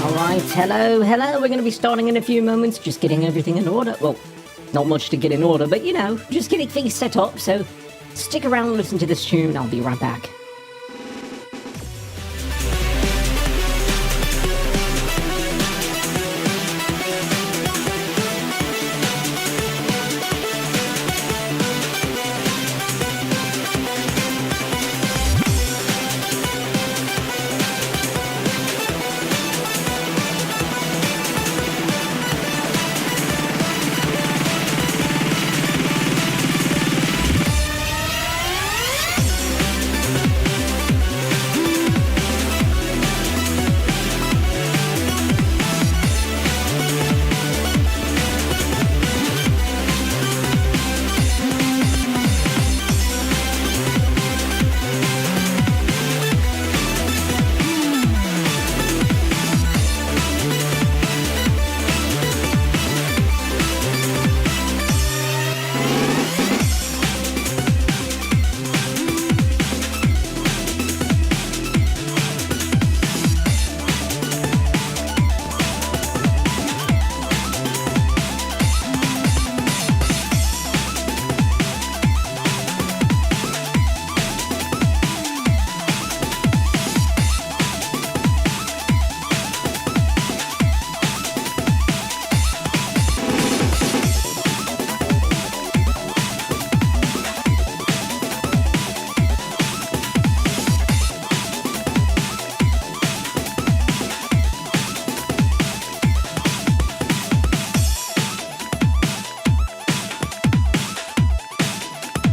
Alright, hello, we're going to be starting in a few moments, just getting everything in order. Well, not much to get in order, but you know, just getting things set up, so stick around and listen to this tune, I'll be right back.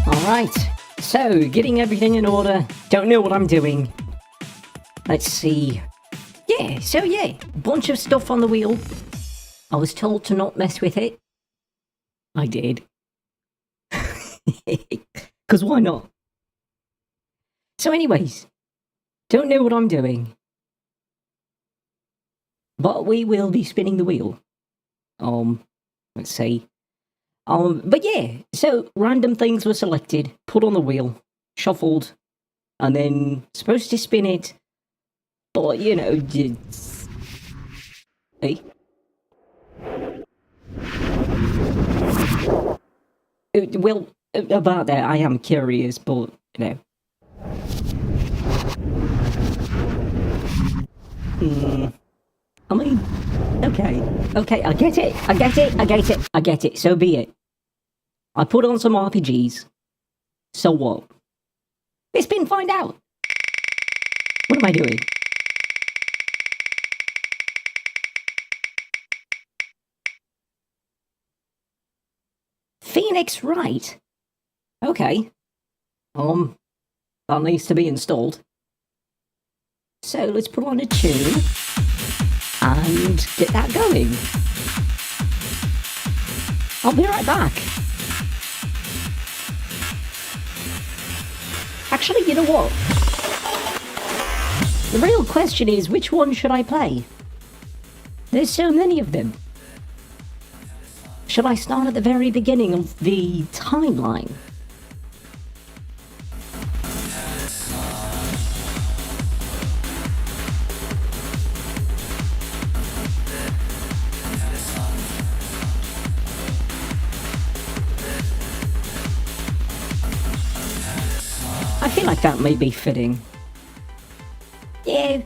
Alright, so getting everything in order, don't know what I'm doing. Let's see. Yeah, bunch of stuff on the wheel. I was told to not mess with it. I did. Because why not? So anyways, don't know what I'm doing. But we will be spinning the wheel. Let's see. But yeah, so random things were selected, put on the wheel, shuffled, and then supposed to spin it, but you know, hey? Well, about that, I am curious, but, you know. I mean, okay, I get it, so be it. I put on some RPGs. So what? Let's spin, find out. What am I doing? Phoenix Wright? Okay. That needs to be installed. So let's put on a tune and get that going. I'll be right back. Actually, you know what? The real question is, which one should I play? There's so many of them. Should I start at the very beginning of the timeline? I feel like that may be fitting. Yeah,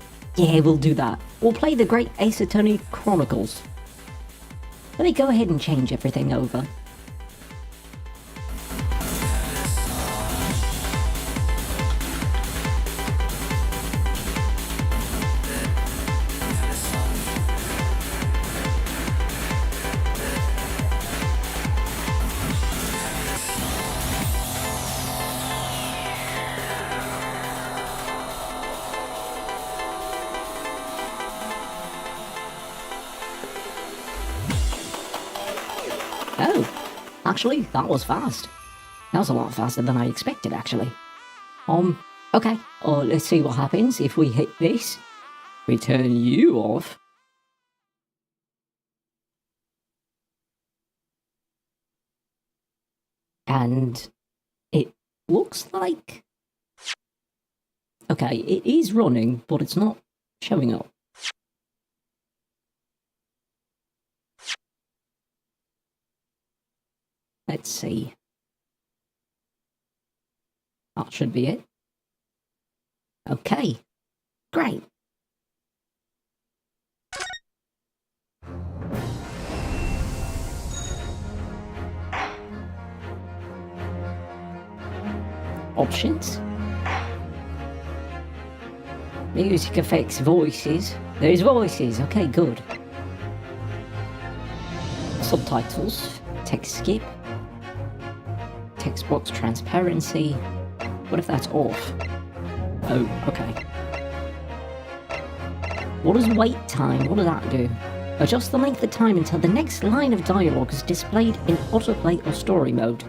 we'll do that. We'll play the Great Ace Attorney Chronicles. Let me go ahead and change everything over. Oh, actually, that was fast. That was a lot faster than I expected, actually. Okay. Let's see what happens if we hit this. We turn you off. And it looks like... Okay, it is running, but it's not showing up. Let's see. That should be it. Okay. Great. Options. Music effects, voices. There's voices, okay, good. Subtitles, text skip, text box transparency. What if that's off? Oh, okay. What is wait time? What does that do? Adjust the length of time until the next line of dialogue is displayed in autoplay or story mode.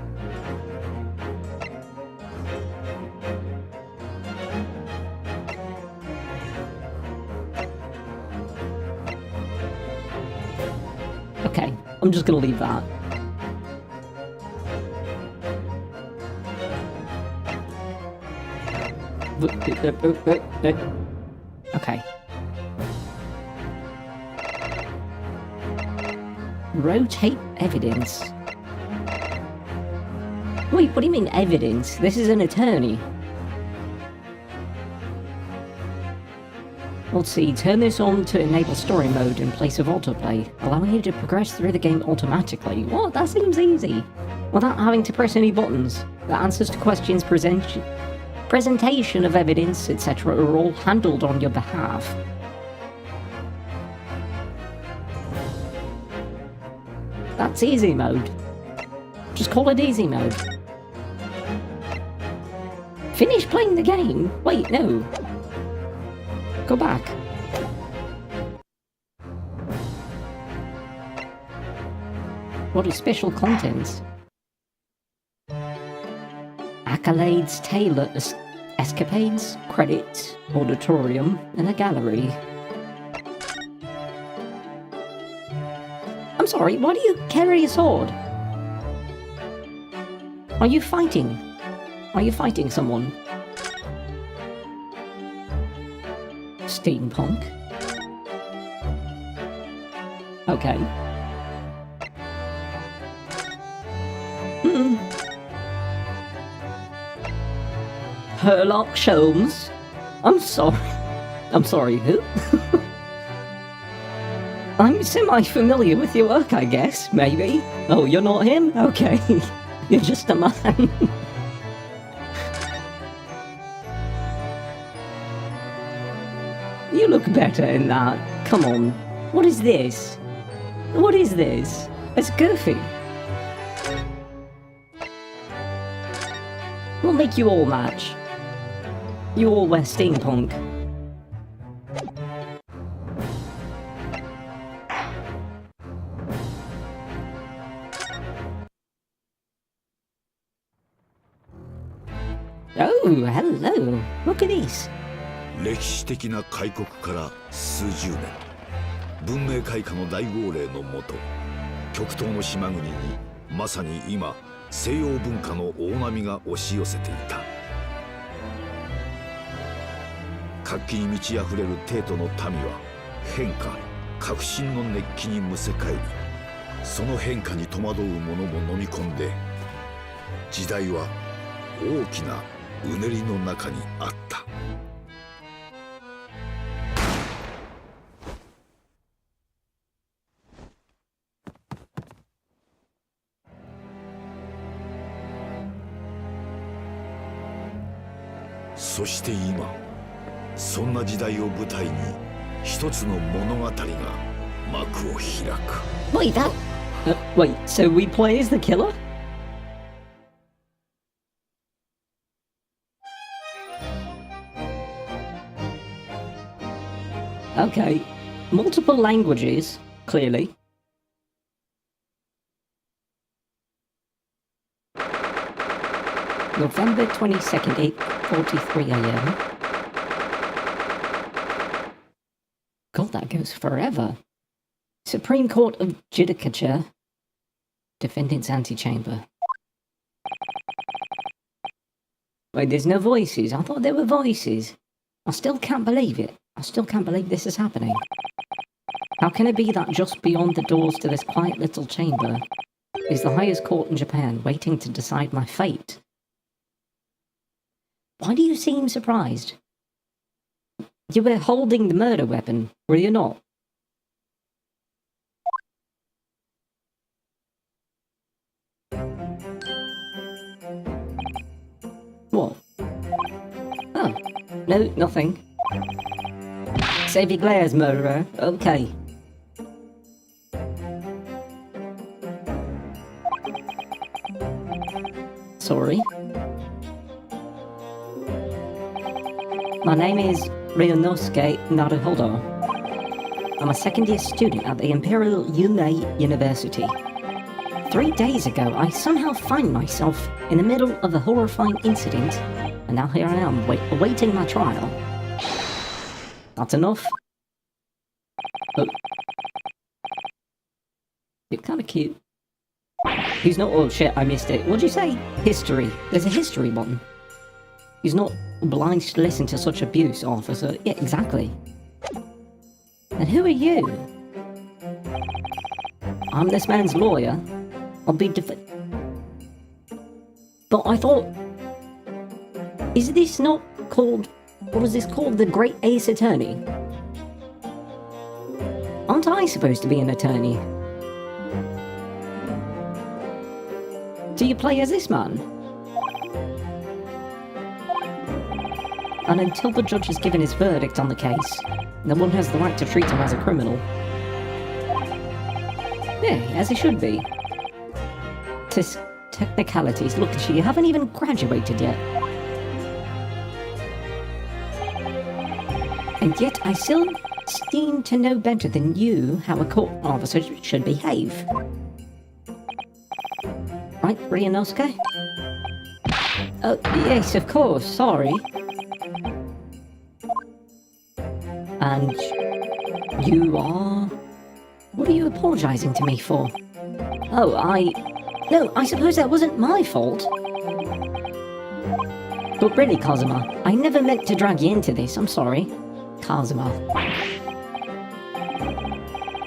Okay, I'm just gonna leave that. Okay. Rotate evidence. Wait, what do you mean evidence? This is an attorney. Let's see, turn this on to enable story mode in place of autoplay, allowing you to progress through the game automatically. What? That seems easy. Without having to press any buttons. The answers to questions, presentation of evidence, etc. are all handled on your behalf. That's easy mode. Just call it easy mode. Finish playing the game? Wait, no. Go back. What are special contents? Accolades, tailor escapades, credits, auditorium, and a gallery. I'm sorry, why do you carry a sword? Are you fighting? Are you fighting someone? Steampunk. Okay. Herlock Sholmes? I'm sorry. I'm sorry, who? I'm semi-familiar with your work, I guess, maybe. Oh, you're not him? Okay. You're just a man. You look better in that. Come on. What is this? What is this? It's goofy. We'll make you all match. You all wear steampunk. Oh, hello. Look at these. 歴史的な開国から数十年、文明開化の大号令のもと、極東の島国にまさに今西洋文化の大波が押し寄せていた。活気に満ち溢れる帝都の民は変化、革新の熱気にむせ返り、その変化に戸惑う者も飲み込んで、時代は大きなうねりの中にあった。そして今、そんな時代を舞台に一つの物語が幕を開く。Wait, that... wait, so we play as the killer? Okay. Multiple languages, clearly. November 22nd, 8:43 AM. God, that goes forever. Supreme Court of Judicature. Defendant's Antechamber. Wait, there's no voices. I thought there were voices. I still can't believe it. I still can't believe this is happening. How can it be that just beyond the doors to this quiet little chamber, is the highest court in Japan, waiting to decide my fate. Why do you seem surprised? You were holding the murder weapon, were you not? What? Oh, no, nothing. Save your glares, murderer. Okay. Sorry. My name is Ryunosuke Naruhodo. I'm a second-year student at the Imperial Yumei University. 3 days ago, I somehow find myself in the middle of a horrifying incident, and now here I am, awaiting my trial. That's enough. Oh. You're kind of cute. He's not... Oh shit, I missed it. What'd you say? History. There's a history button. He's not obliged to listen to such abuse, officer. Yeah, exactly. And who are you? I'm this man's lawyer. I'll be But I thought... Is this not called... What is this called? The Great Ace Attorney? Aren't I supposed to be an attorney? Do you play as this man? And until the judge has given his verdict on the case, no one has the right to treat him as a criminal. Yeah, as he should be. Technicalities. Look at you haven't even graduated yet. And yet I still seem to know better than you how a court officer should behave. Right, Ryunosuke? Oh, yes, of course, sorry. And you are... What are you apologising to me for? Oh, No, I suppose that wasn't my fault. But really, Kazuma, I never meant to drag you into this, I'm sorry. Kazuma.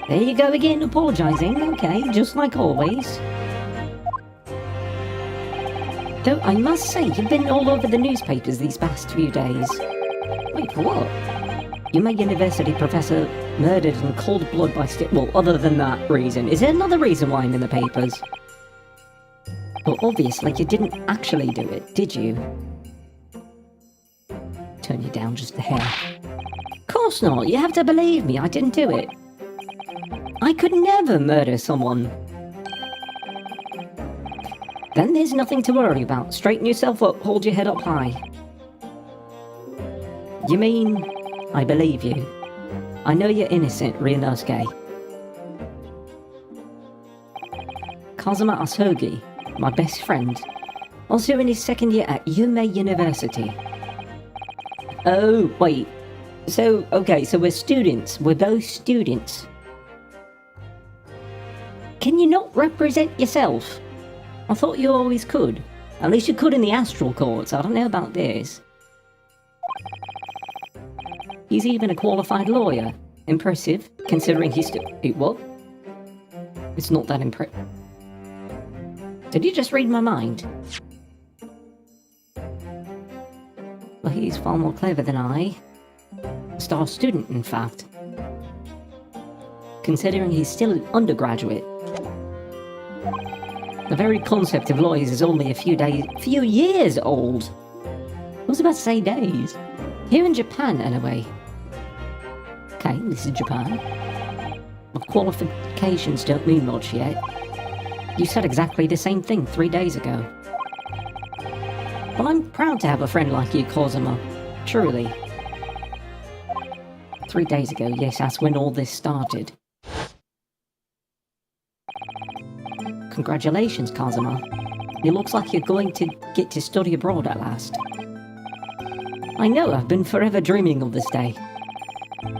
There you go again, apologising, okay, just like always. Though I must say, you've been all over the newspapers these past few days. Wait, for what? Yumei University professor murdered in cold blood by well, other than that reason. Is there another reason why I'm in the papers? Well, obviously you didn't actually do it, did you? Turn you down just a hair. Of course not, you have to believe me, I didn't do it. I could never murder someone. Then there's nothing to worry about. Straighten yourself up, hold your head up high. You mean... I believe you. I know you're innocent, Ryunosuke. Kazuma Asogi, my best friend, also in his second year at Yumei University. Oh, wait. So, okay, so we're students. We're both students. Can you not represent yourself? I thought you always could. At least you could in the astral courts. I don't know about this. He's even a qualified lawyer. Impressive, considering he's still... What? It's not that impressive. Did you just read my mind? Well, he's far more clever than I. A star student, in fact. Considering he's still an undergraduate. The very concept of lawyers is only a few years old. I was about to say days. Here in Japan, anyway. Okay, this is Japan. My qualifications don't mean much yet. You said exactly the same thing 3 days ago. But I'm proud to have a friend like you, Kazuma. Truly. 3 days ago, yes, that's when all this started. Congratulations, Kazuma. It looks like you're going to get to study abroad at last. I know, I've been forever dreaming of this day.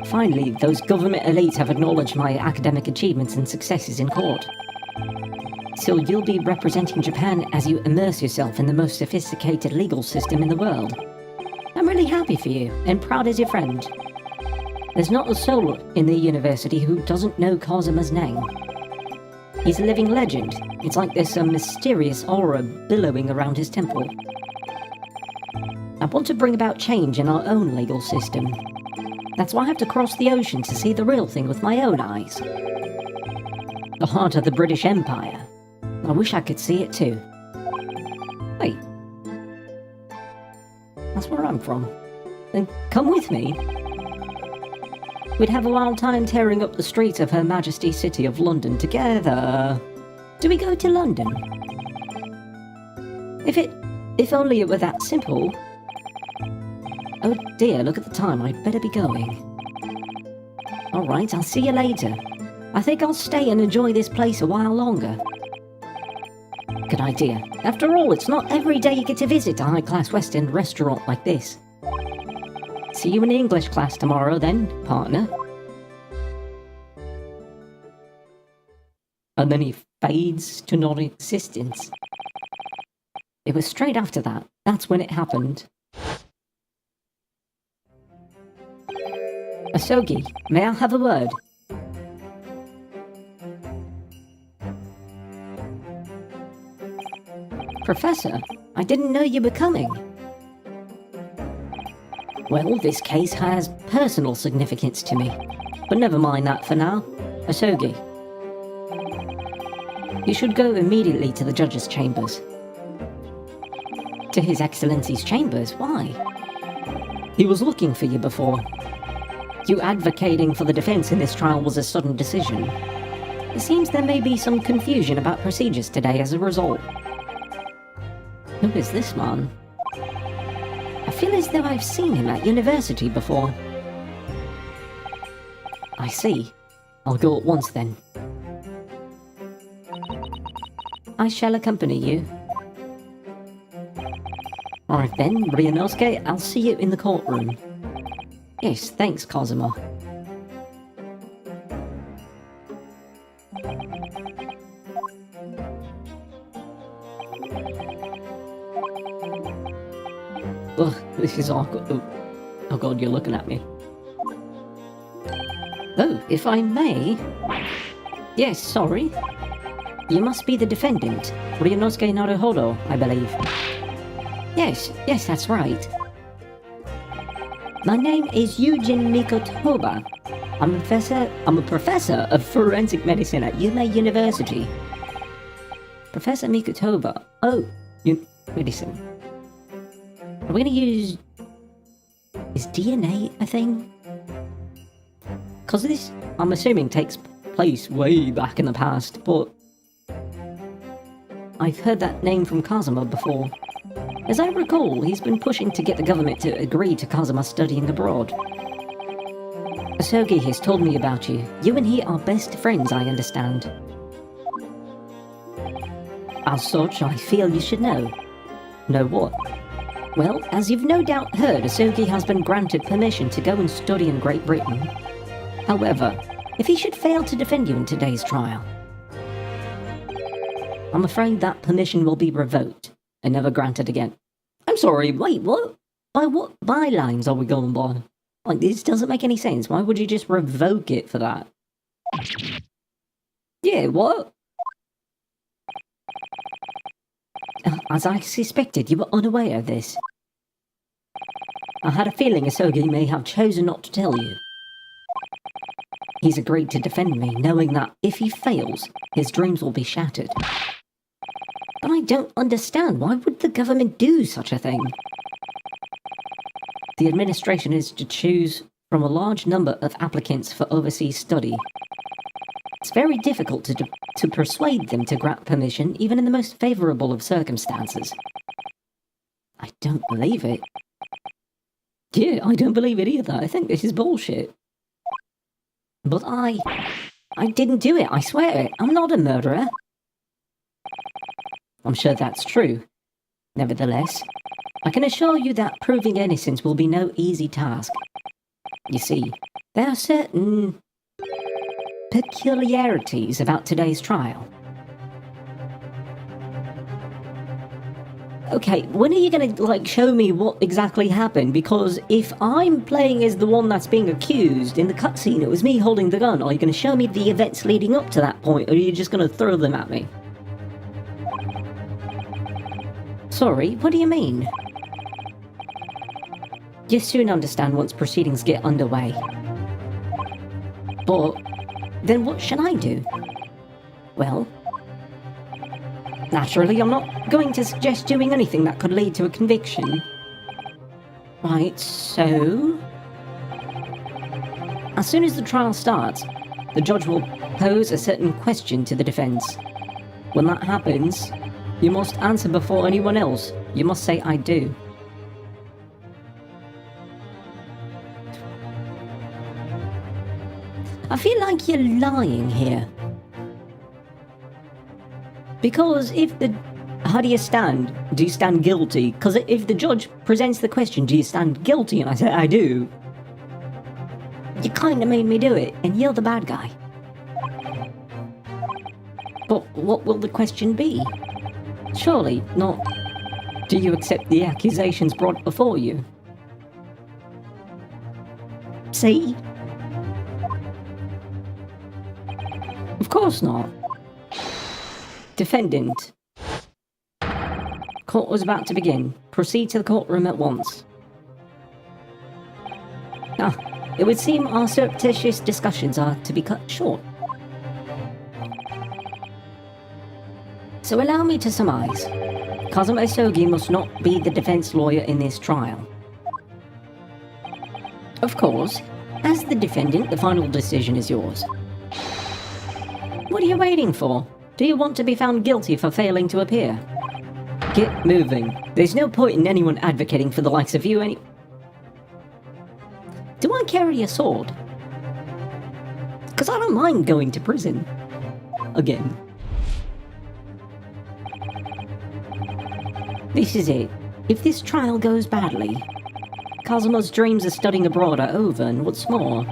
Finally, those government elites have acknowledged my academic achievements and successes in court. So you'll be representing Japan as you immerse yourself in the most sophisticated legal system in the world. I'm really happy for you, and proud as your friend. There's not a soul in the university who doesn't know Kazuma's name. He's a living legend. It's like there's some mysterious aura billowing around his temple. I want to bring about change in our own legal system. That's why I have to cross the ocean to see the real thing with my own eyes. The heart of the British Empire. I wish I could see it too. Wait. That's where I'm from. Then come with me. We'd have a wild time tearing up the streets of Her Majesty's City of London together. Do we go to London? If only it were that simple. Oh dear, look at the time, I'd better be going. Alright, I'll see you later. I think I'll stay and enjoy this place a while longer. Good idea. After all, it's not every day you get to visit a high-class West End restaurant like this. See you in English class tomorrow then, partner. And then he fades to non-existence. It was straight after that. That's when it happened. Asogi, may I have a word? Professor, I didn't know you were coming. Well, this case has personal significance to me. But never mind that for now. Asogi, you should go immediately to the judge's chambers. To His Excellency's chambers? Why? He was looking for you before. You advocating for the defense in this trial was a sudden decision. It seems there may be some confusion about procedures today as a result. Who is this man? I feel as though I've seen him at university before. I see. I'll go at once then. I shall accompany you. Alright then, Ryunosuke, I'll see you in the courtroom. Yes, thanks, Kazuma. Ugh, this is awkward. Oh god, you're looking at me. Oh, if I may... Yes, sorry. You must be the defendant, Ryunosuke Naruhodo, I believe. Yes, that's right. My name is Yujin Mikotoba. I'm a professor of forensic medicine at Yume University. Professor Mikotoba. Oh, medicine. Are we gonna use... Is DNA a thing? Because this, I'm assuming, takes place way back in the past, but... I've heard that name from Kazuma before. As I recall, he's been pushing to get the government to agree to Kazuma studying abroad. Asogi has told me about you. You and he are best friends, I understand. As such, I feel you should know. Know what? Well, as you've no doubt heard, Asogi has been granted permission to go and study in Great Britain. However, if he should fail to defend you in today's trial, I'm afraid that permission will be revoked and never granted again. I'm sorry, wait, what? By what bylines are we going by? Like, this doesn't make any sense. Why would you just revoke it for that? Yeah, what? As I suspected, you were unaware of this. I had a feeling Asogi may have chosen not to tell you. He's agreed to defend me, knowing that if he fails, his dreams will be shattered. But I don't understand. Why would the government do such a thing? The administration is to choose from a large number of applicants for overseas study. It's very difficult to persuade them to grant permission, even in the most favourable of circumstances. I don't believe it. Yeah, I don't believe it either. I think this is bullshit. But I didn't do it, I swear it. I'm not a murderer. I'm sure that's true. Nevertheless, I can assure you that proving innocence will be no easy task. You see, there are certain peculiarities about today's trial. Okay, when are you gonna, like, show me what exactly happened? Because if I'm playing as the one that's being accused, in the cutscene it was me holding the gun, are you gonna show me the events leading up to that point, or are you just gonna throw them at me? Sorry, what do you mean? You'll soon understand once proceedings get underway. But, then what should I do? Well, naturally, I'm not going to suggest doing anything that could lead to a conviction. Right, so... as soon as the trial starts, the judge will pose a certain question to the defense. When that happens, you must answer before anyone else. You must say, I do. I feel like you're lying here. Because if the... how do you stand? Do you stand guilty? Because if the judge presents the question, do you stand guilty? And I say, I do. You kind of made me do it, and you're the bad guy. But what will the question be? Surely not, do you accept the accusations brought before you? See? Of course not. Defendant. Court was about to begin. Proceed to the courtroom at once. Ah, it would seem our surreptitious discussions are to be cut short. So allow me to surmise. Kazuma Sogi must not be the defense lawyer in this trial. Of course, as the defendant, the final decision is yours. What are you waiting for? Do you want to be found guilty for failing to appear? Get moving. There's no point in anyone advocating for the likes of you Do I carry a sword? Because I don't mind going to prison. Again. This is it. If this trial goes badly, Kazuma's dreams of studying abroad are over, and what's more,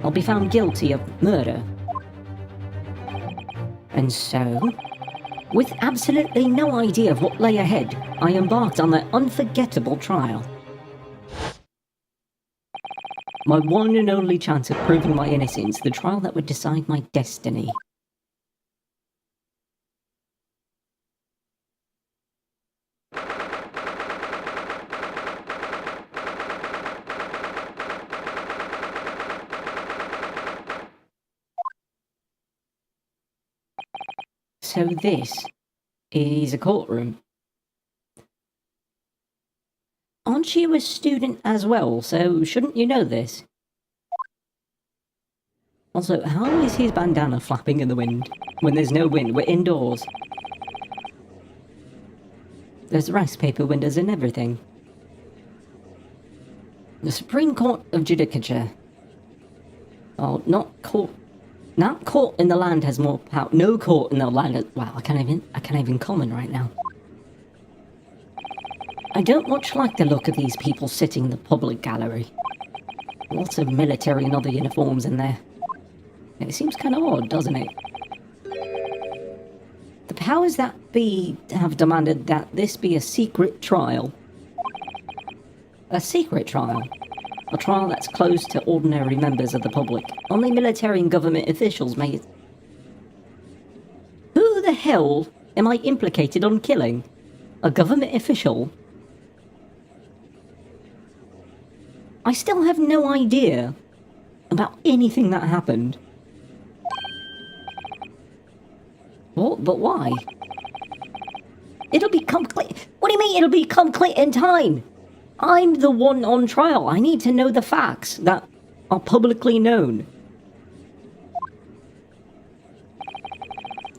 I'll be found guilty of murder. And so, with absolutely no idea of what lay ahead, I embarked on that unforgettable trial. My one and only chance of proving my innocence, the trial that would decide my destiny. So this is a courtroom. Aren't you a student as well, so shouldn't you know this? Also, how is his bandana flapping in the wind? When there's no wind, we're indoors. There's rice paper windows and everything. The Supreme Court of Judicature. Oh, not court in the land has more power. No court in the land. Wow, I can't even comment right now. I don't much like the look of these people sitting in the public gallery. Lots of military and other uniforms in there. It seems kind of odd, doesn't it? The powers that be have demanded that this be a secret trial. A secret trial? A trial that's closed to ordinary members of the public. Only military and government officials may... Who the hell am I implicated on killing? A government official? I still have no idea about anything that happened. What? But why? It'll become clear... What do you mean it'll become clear in time? I'm the one on trial. I need to know the facts that are publicly known.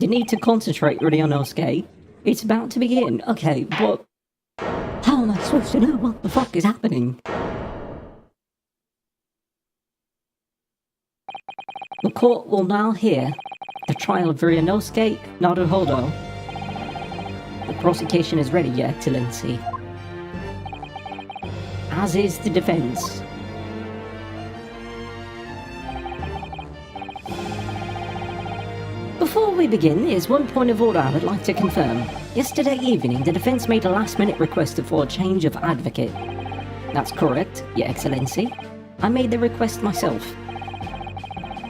You need to concentrate, Ryunosuke. It's about to begin. Okay, but... how am I supposed to know what the fuck is happening? The court will now hear the trial of Ryunosuke Naruhodo. The prosecution is ready, Your Excellency. As is the defense. Before we begin, there's one point of order I would like to confirm. Yesterday evening, the defense made a last-minute request for a change of advocate. That's correct, Your Excellency. I made the request myself.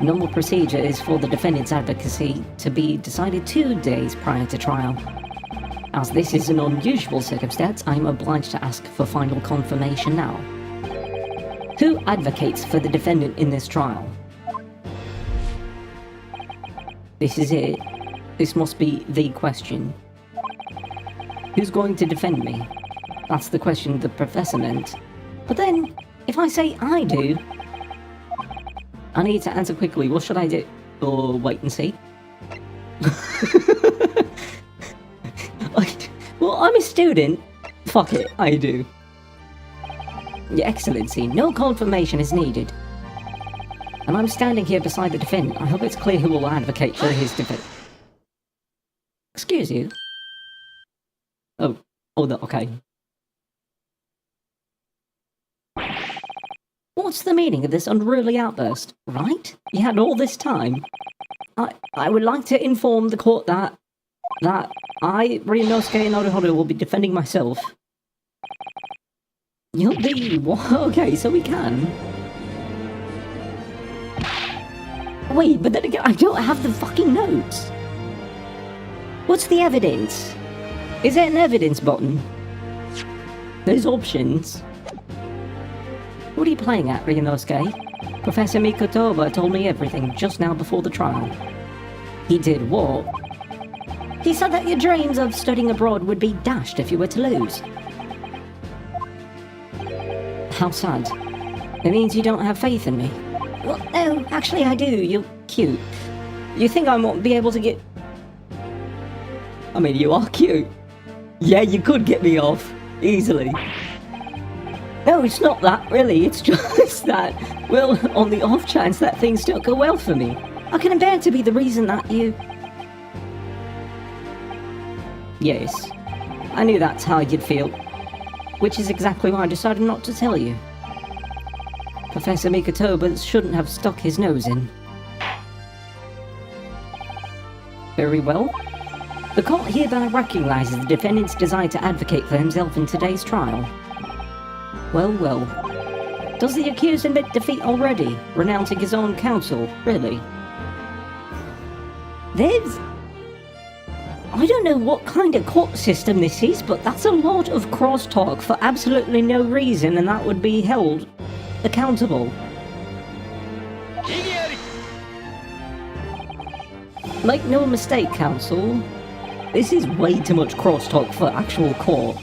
Normal procedure is for the defendant's advocacy to be decided 2 days prior to trial. As this is an unusual circumstance, I am obliged to ask for final confirmation now. Who advocates for the defendant in this trial? This is it. This must be the question. Who's going to defend me? That's the question the professor meant. But then, if I say I do... I need to answer quickly. What should I do? Or wait and see? Well, I'm a student. Fuck it, I do. Your Excellency, no confirmation is needed. And I'm standing here beside the defendant. I hope it's clear who will advocate for his defense. Excuse you? Oh, okay. What's the meaning of this unruly outburst, right? You had all this time. I would like to inform the court that I, Ryunosuke Naruhodo, will be defending myself. You'll be... what? Okay, so we can. Wait, but then again, I don't have the fucking notes. What's the evidence? Is there an evidence button? There's options. What are you playing at, Ryunosuke? Professor Mikotoba told me everything just now before the trial. He did what? He said that your dreams of studying abroad would be dashed if you were to lose. How sad. It means you don't have faith in me. Well, no, actually I do. You're cute. You think I won't be able to get... I mean, you are cute. Yeah, you could get me off. Easily. No, it's not that, really. It's just that, well, on the off chance that things don't go well for me, I can bear to be the reason that you... Yes, I knew that's how you'd feel. Which is exactly why I decided not to tell you. Professor Mikotoba shouldn't have stuck his nose in. Very well. The court hereby recognizes the defendant's desire to advocate for himself in today's trial. Well, well. Does the accused admit defeat already, renouncing his own counsel, really? There's... I don't know what kind of court system this is, but that's a lot of crosstalk for absolutely no reason, and that would be held accountable. Make no mistake, counsel. This is way too much crosstalk for actual court.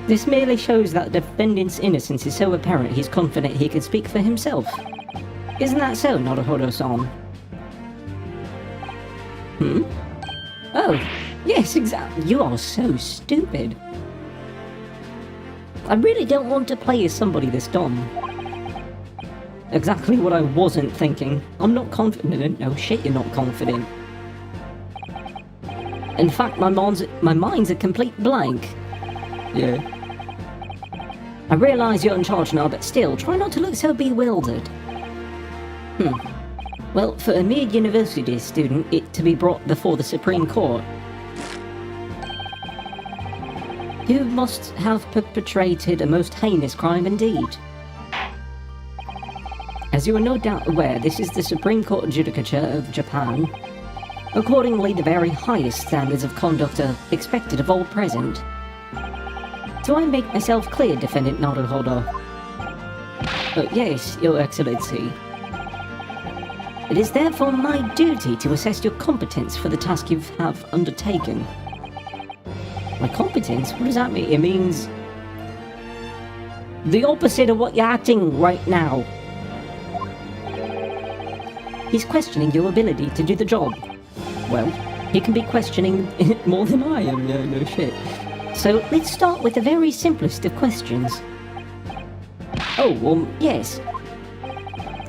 This merely shows that the defendant's innocence is so apparent he's confident he can speak for himself. Isn't that so, Naruhodo-san? Oh, yes, exactly. You are so stupid. I really don't want to play as somebody this dumb. Exactly what I wasn't thinking. I'm not confident. No shit, you're not confident. In fact, my mind's a complete blank. Yeah. I realise you're in charge now, but still, try not to look so bewildered. Well, for a mere university student, it to be brought before the Supreme Court, you must have perpetrated a most heinous crime indeed. As you are no doubt aware, this is the Supreme Court Judicature of Japan. Accordingly, the very highest standards of conduct are expected of all present. Do I make myself clear, Defendant Naruhodo? Yes, Your Excellency. It is therefore my duty to assess your competence for the task you have undertaken. My competence? What does that mean? It means... the opposite of what you're acting right now. He's questioning your ability to do the job. Well, he can be questioning it more than I am, no shit. So, let's start with the very simplest of questions. Oh, yes.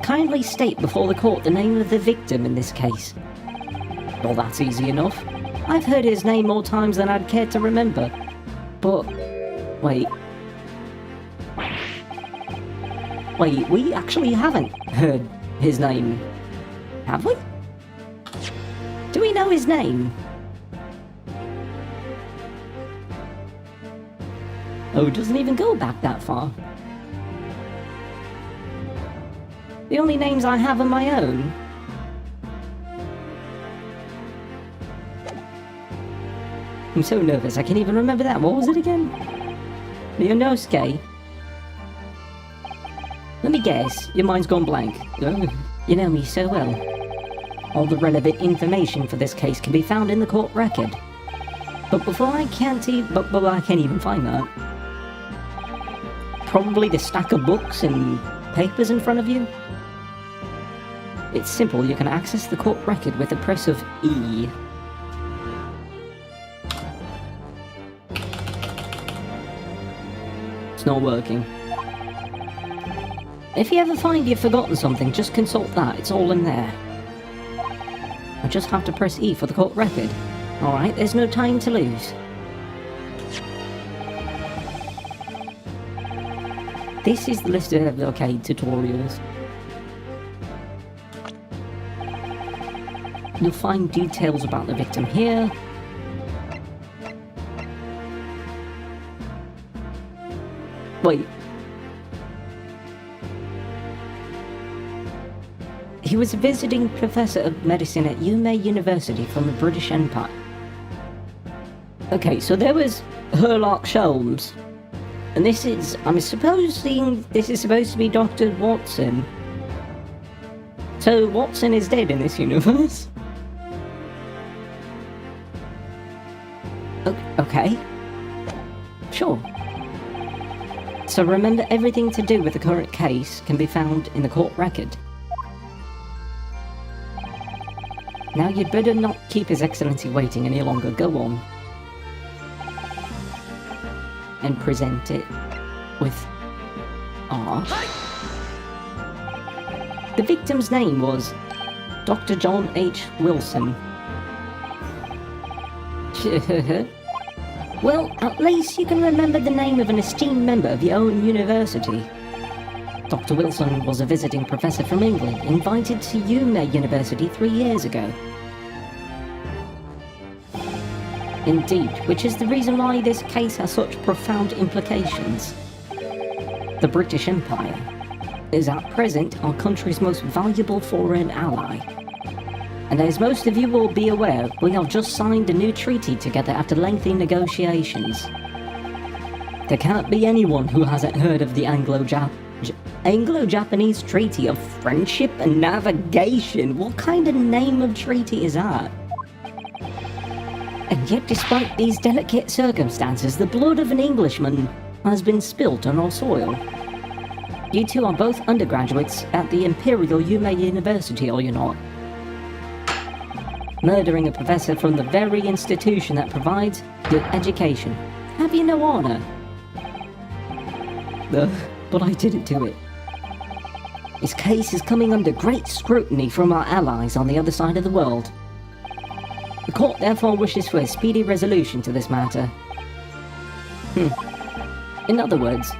Kindly state before the court the name of the victim in this case. Well, that's easy enough. I've heard his name more times than I'd care to remember. But... wait, we actually haven't heard his name, have we? Do we know his name? Oh, it doesn't even go back that far. The only names I have are my own. I'm so nervous, I can't even remember that. What was it again? Leonosuke? Let me guess, your mind's gone blank. Oh, you know me so well. All the relevant information for this case can be found in the court record. But before I can't even find that. Probably the stack of books and papers in front of you? It's simple, you can access the court record with the press of E. It's not working. If you ever find you've forgotten something, just consult that, it's all in there. I just have to press E for the court record. Alright, there's no time to lose. This is the list of arcade tutorials. You'll find details about the victim here. Wait. He was a visiting professor of medicine at University from the British Empire. Okay, so there was Herlock Sholmes. And this is, I'm supposing this is supposed to be Dr. Watson. So Watson is dead in this universe? Okay. Sure. So remember, everything to do with the current case can be found in the court record. Now you'd better not keep His Excellency waiting any longer. Go on. And present it with art. The victim's name was Dr. John H. Wilson. Well, at least you can remember the name of an esteemed member of your own university. Dr. Wilson was a visiting professor from England, invited to University 3 years ago. Indeed, which is the reason why this case has such profound implications. The British Empire is at present our country's most valuable foreign ally. And as most of you will be aware, we have just signed a new treaty together after lengthy negotiations. There can't be anyone who hasn't heard of the Anglo-Japanese Treaty of Friendship and Navigation. What kind of name of treaty is that? And yet, despite these delicate circumstances, the blood of an Englishman has been spilt on our soil. You two are both undergraduates at the Imperial University, are you not? Murdering a professor from the very institution that provides good education. Have you no honour? But I didn't do it. His case is coming under great scrutiny from our allies on the other side of the world. The court therefore wishes for a speedy resolution to this matter. In other words,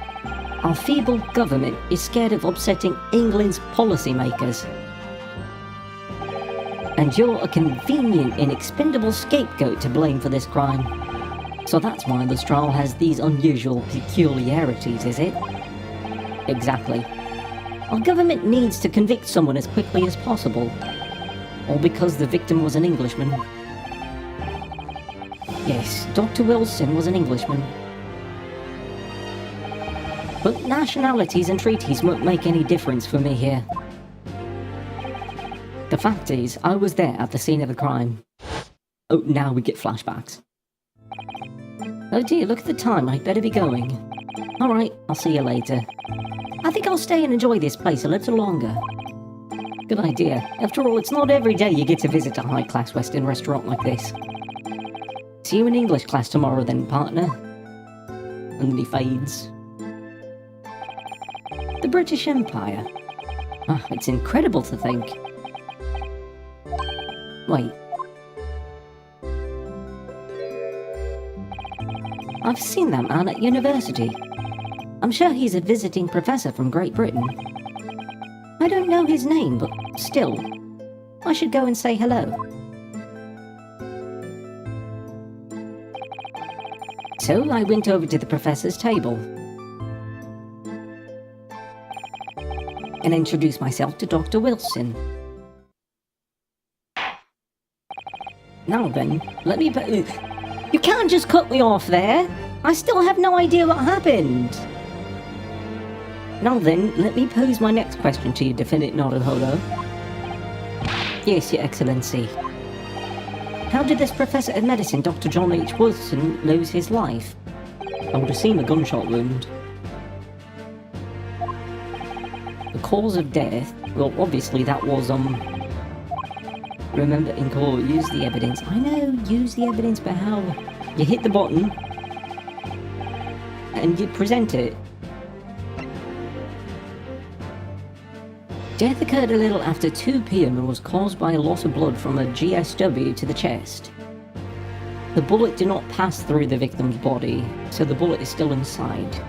our feeble government is scared of upsetting England's policymakers. And you're a convenient and expendable scapegoat to blame for this crime. So that's why this trial has these unusual peculiarities, is it? Exactly. Our government needs to convict someone as quickly as possible. All because the victim was an Englishman. Yes, Dr. Wilson was an Englishman. But nationalities and treaties won't make any difference for me here. The fact is, I was there at the scene of the crime. Oh, now we get flashbacks. Oh dear, look at the time, I'd better be going. Alright, I'll see you later. I think I'll stay and enjoy this place a little longer. Good idea. After all, it's not every day you get to visit a high-class Western restaurant like this. See you in English class tomorrow then, partner. And then he fades. The British Empire. Ah, it's incredible to think. Wait. I've seen that man at university. I'm sure he's a visiting professor from Great Britain. I don't know his name, but still. I should go and say hello. So I went over to the professor's table and introduced myself to Dr. Wilson. Now then, let me... You can't just cut me off there! I still have no idea what happened! Now then, let me pose my next question to you, Defendant Nodohodo. Yes, Your Excellency. How did this Professor of Medicine, Dr. John H. Wilson, lose his life? I would assume a gunshot wound. The cause of death? Well, obviously that was, remember in court, use the evidence. I know, use the evidence, but how? You hit the button, and you present it. Death occurred a little after 2 p.m. and was caused by a loss of blood from a GSW to the chest. The bullet did not pass through the victim's body, so the bullet is still inside.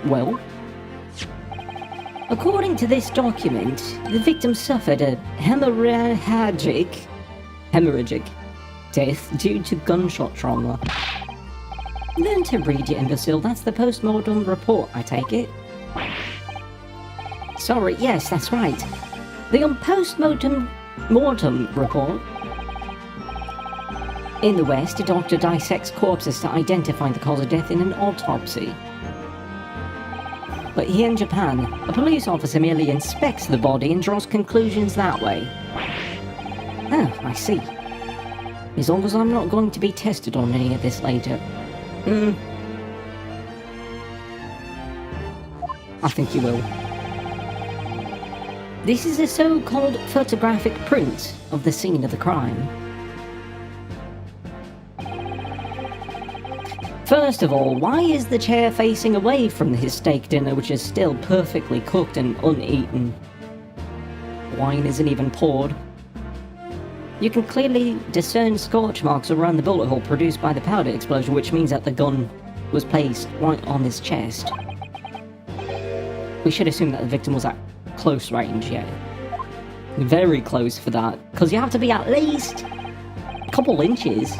Well, according to this document, the victim suffered a hemorrhagic death due to gunshot trauma. Learn to read, you imbecile. That's the post-mortem report, I take it. Sorry, yes, that's right. The post-mortem report. In the West, a doctor dissects corpses to identify the cause of death in an autopsy. But here in Japan, a police officer merely inspects the body and draws conclusions that way. Oh, I see. As long as I'm not going to be tested on any of this later. I think you will. This is a so-called photographic print of the scene of the crime. First of all, why is the chair facing away from his steak dinner, which is still perfectly cooked and uneaten? Wine isn't even poured. You can clearly discern scorch marks around the bullet hole produced by the powder explosion, which means that the gun was placed right on his chest. We should assume that the victim was at close range, yeah. Very close for that, because you have to be at least a couple inches,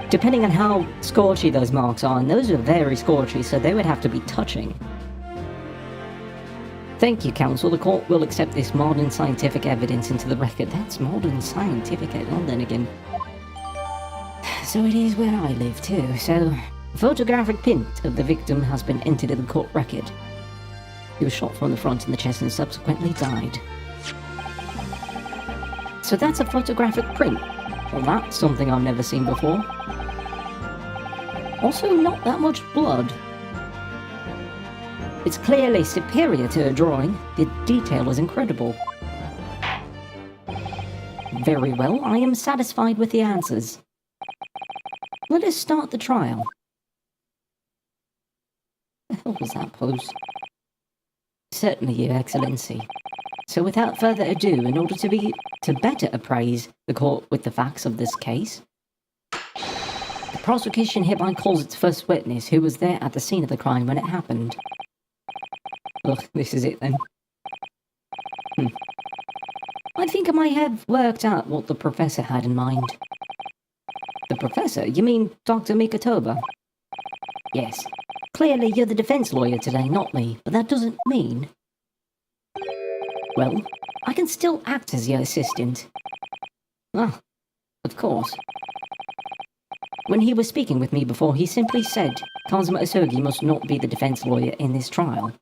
depending on how scorchy those marks are, and those are very scorchy, so they would have to be touching. Thank you, counsel. The court will accept this modern scientific evidence into the record. That's modern scientific evidence, then again. So it is where I live too. So, a photographic print of the victim has been entered in the court record. He was shot from the front in the chest and subsequently died. So that's a photographic print. Well, that's something I've never seen before. Also, not that much blood. It's clearly superior to a drawing. The detail is incredible. Very well, I am satisfied with the answers. Let us start the trial. What the hell was that pose? Certainly, Your Excellency. So without further ado, in order to better appraise the court with the facts of this case, the prosecution hereby calls its first witness, who was there at the scene of the crime when it happened. Ugh, this is it then. I think I might have worked out what the professor had in mind. The professor? You mean Dr. Mikotoba? Yes. Clearly you're the defense lawyer today, not me, but that doesn't mean... Well, I can still act as your assistant. Ah, of course. When he was speaking with me before, he simply said Kazuma Osogi must not be the defense lawyer in this trial.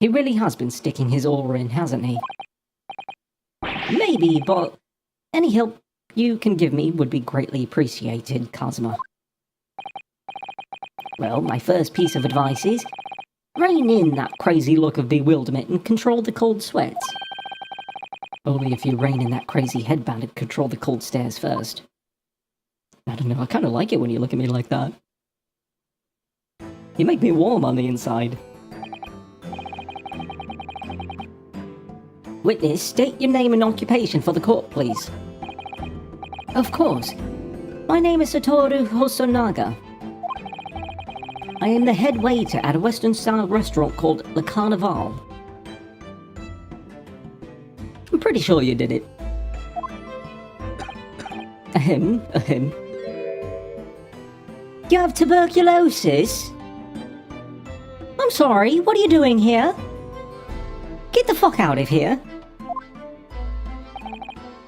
He really has been sticking his oar in, hasn't he? Maybe, but any help you can give me would be greatly appreciated, Kazuma. Well, my first piece of advice is, rein in that crazy look of bewilderment and control the cold sweats. Only if you rein in that crazy headband and control the cold stares first. I don't know, I kinda like it when you look at me like that. You make me warm on the inside. Witness, state your name and occupation for the court, please. Of course. My name is Satoru Hosonaga. I am the head waiter at a Western-style restaurant called Le Carnival. I'm pretty sure you did it. Ahem. You have tuberculosis? I'm sorry, what are you doing here? Get the fuck out of here.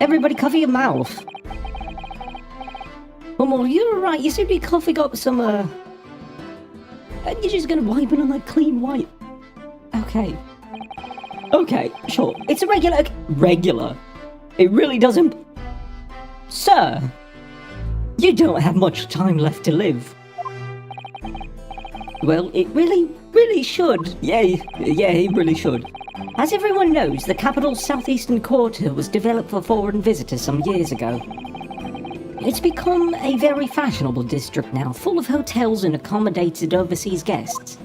Everybody cover your mouth. Well, you're right, you seem to be coughing up some, and you're just gonna wipe it on that clean white. Okay, sure. It's a regular. It really doesn't... Sir! You don't have much time left to live. Well, it really should. Yeah, it really should. As everyone knows, the capital's southeastern quarter was developed for foreign visitors some years ago. It's become a very fashionable district now, full of hotels and accommodated overseas guests.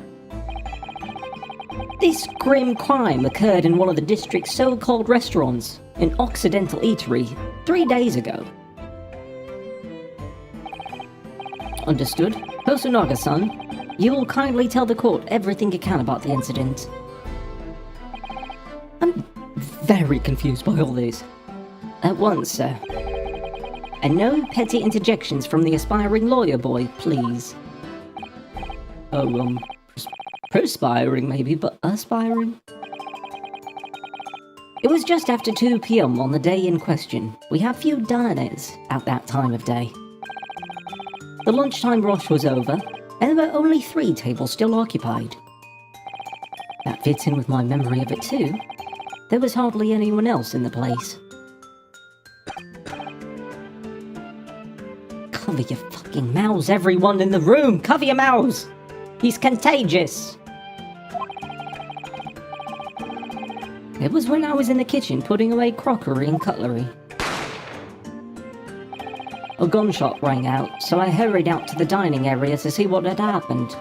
This grim crime occurred in one of the district's so-called restaurants, an Occidental eatery, 3 days ago. Understood. Hosonaga-san, you will kindly tell the court everything you can about the incident. I'm very confused by all this. At once, sir. And no petty interjections from the aspiring lawyer boy, please. Oh, perspiring maybe, but aspiring? It was just after 2 p.m. on the day in question. We have few diners at that time of day. The lunchtime rush was over, and there were only 3 tables still occupied. That fits in with my memory of it too. There was hardly anyone else in the place. Cover your fucking mouths, everyone in the room! Cover your mouths! He's contagious! It was when I was in the kitchen putting away crockery and cutlery. A gunshot rang out, so I hurried out to the dining area to see what had happened.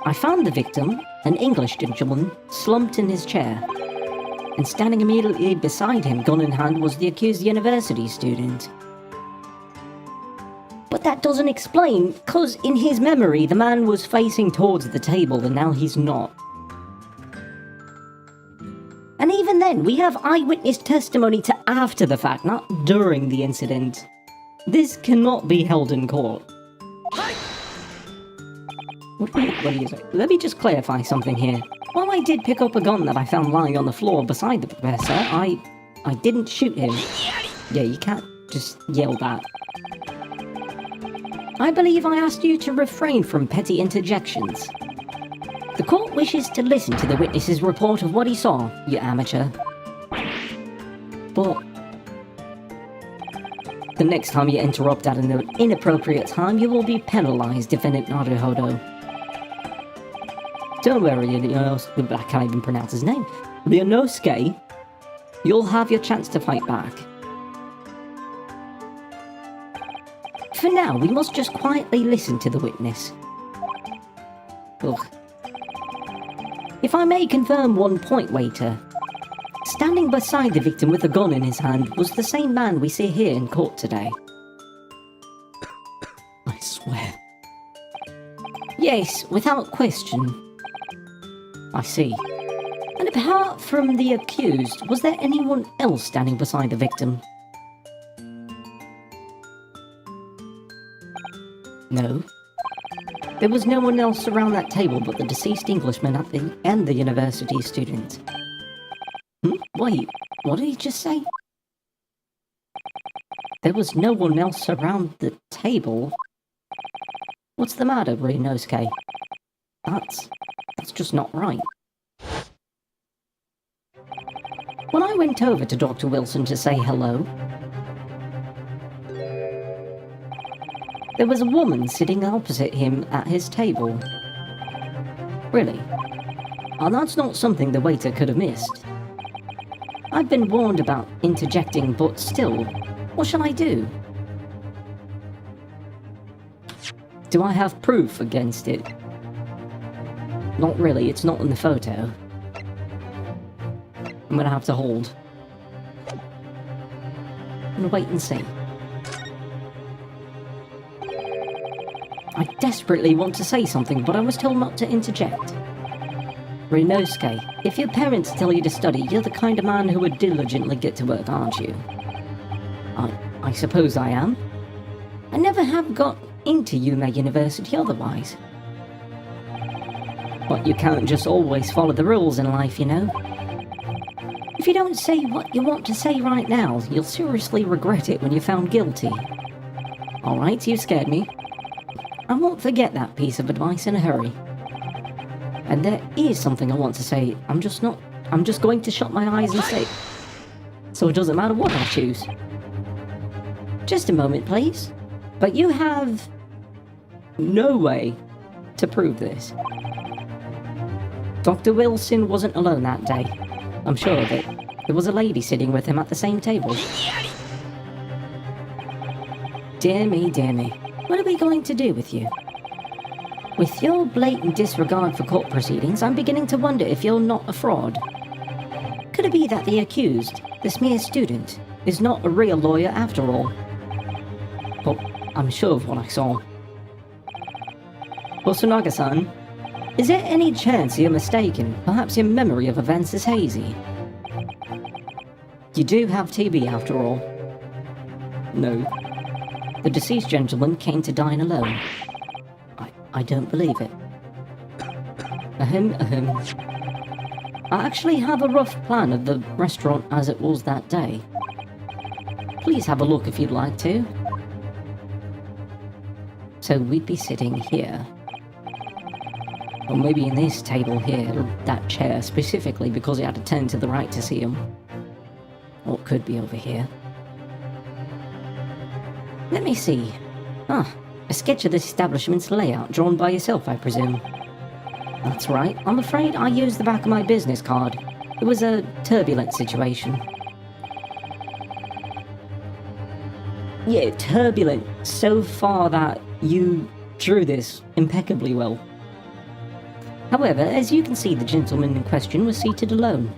I found the victim, an English gentleman, slumped in his chair. And standing immediately beside him, gun in hand, was the accused university student. But that doesn't explain, cause in his memory the man was facing towards the table and now he's not. And even then, we have eyewitness testimony to after the fact, not during the incident. This cannot be held in court. What do you say? Let me just clarify something here. While I did pick up a gun that I found lying on the floor beside the professor, I didn't shoot him. Yeah, you can't just yell that. I believe I asked you to refrain from petty interjections. The court wishes to listen to the witness's report of what he saw, you amateur. But the next time you interrupt at an inappropriate time, you will be penalized, Defendant Naruhodo. Don't worry, I can't even pronounce his name. Ryunosuke, you'll have your chance to fight back. For now, we must just quietly listen to the witness. Ugh. If I may confirm one point, waiter. Standing beside the victim with a gun in his hand was the same man we see here in court today. I swear. Yes, without question. I see. And apart from the accused, was there anyone else standing beside the victim? No. There was no one else around that table but the deceased Englishman and the university student. Wait, what did he just say? There was no one else around the table? What's the matter, Ryunosuke? That's just not right. When I went over to Dr. Wilson to say hello, there was a woman sitting opposite him at his table. Really? And that's not something the waiter could have missed. I've been warned about interjecting, but still, what shall I do? Do I have proof against it? Not really, it's not in the photo. I'm gonna have to hold. I'm gonna wait and see. I desperately want to say something, but I was told not to interject. Ryunosuke, if your parents tell you to study, you're the kind of man who would diligently get to work, aren't you? suppose I am. I never have got into Yuma University otherwise. But you can't just always follow the rules in life, you know. If you don't say what you want to say right now, you'll seriously regret it when you're found guilty. Alright, you scared me. I won't forget that piece of advice in a hurry. And there is something I want to say. I'm just going to shut my eyes and say. So it doesn't matter what I choose. Just a moment, please. But you have no way to prove this. Dr. Wilson wasn't alone that day. I'm sure of it. There was a lady sitting with him at the same table. Dear me, dear me. What are we going to do with you? With your blatant disregard for court proceedings, I'm beginning to wonder if you're not a fraud. Could it be that the accused, this mere student, is not a real lawyer after all? But I'm sure of what I saw. Bosunaga-san, is there any chance you're mistaken? Perhaps your memory of events is hazy. You do have TB after all. No. The deceased gentleman came to dine alone. I don't believe it. Ahem. I actually have a rough plan of the restaurant as it was that day. Please have a look if you'd like to. So we'd be sitting here. Or maybe in this table here, or that chair specifically because you had to turn to the right to see him. Or it could be over here. Let me see. A sketch of this establishment's layout drawn by yourself, I presume. That's right. I'm afraid I used the back of my business card. It was a turbulent situation. Yeah, turbulent. So far that you drew this impeccably well. However, as you can see, the gentleman in question was seated alone.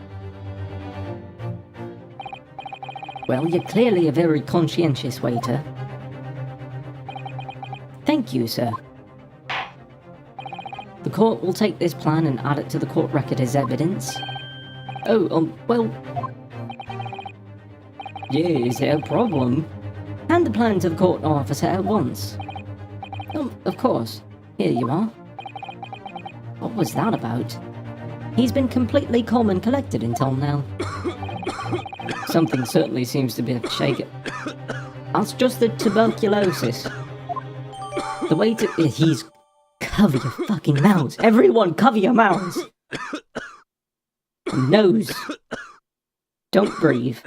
Well, you're clearly a very conscientious waiter. Thank you, sir. The court will take this plan and add it to the court record as evidence. Oh, well... Yeah, is there a problem? Hand the plan to the court officer at once. Of course. Here you are. What was that about? He's been completely calm and collected until now. Something certainly seems to be shaken. That's just the tuberculosis. The way to... He's... Cover your fucking mouths. Everyone, cover your mouths. Nose. Don't breathe.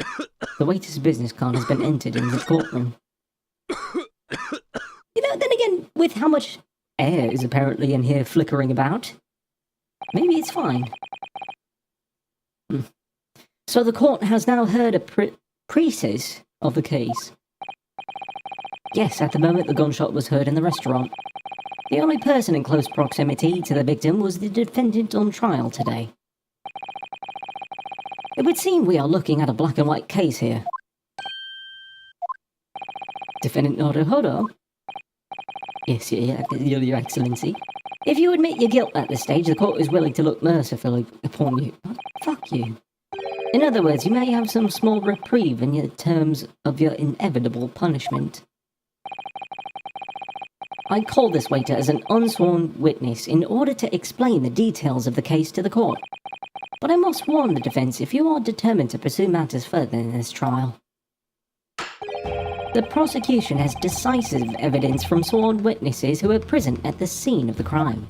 The waiter's business card has been entered in the courtroom. You know, then again, with how much air is apparently in here flickering about, maybe it's fine. So the court has now heard a precis of the case. Yes, at the moment the gunshot was heard in the restaurant. The only person in close proximity to the victim was the defendant on trial today. It would seem we are looking at a black and white case here. Defendant Naruhodo? Yes, your Excellency. If you admit your guilt at this stage, the court is willing to look mercifully upon you. Fuck you. In other words, you may have some small reprieve in your terms of your inevitable punishment. I call this waiter as an unsworn witness in order to explain the details of the case to the court. But I must warn the defense if you are determined to pursue matters further in this trial. The prosecution has decisive evidence from sworn witnesses who were present at the scene of the crime.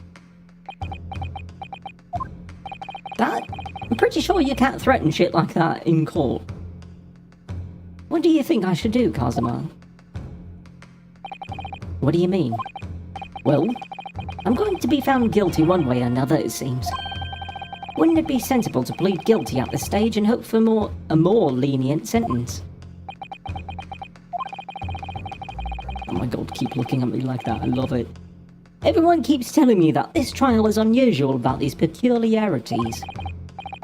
I'm pretty sure you can't threaten shit like that in court. What do you think I should do, Kazuma? What do you mean? Well, I'm going to be found guilty one way or another, it seems. Wouldn't it be sensible to plead guilty at this stage and hope for a more lenient sentence? Oh my god, keep looking at me like that, I love it. Everyone keeps telling me that this trial is unusual about these peculiarities.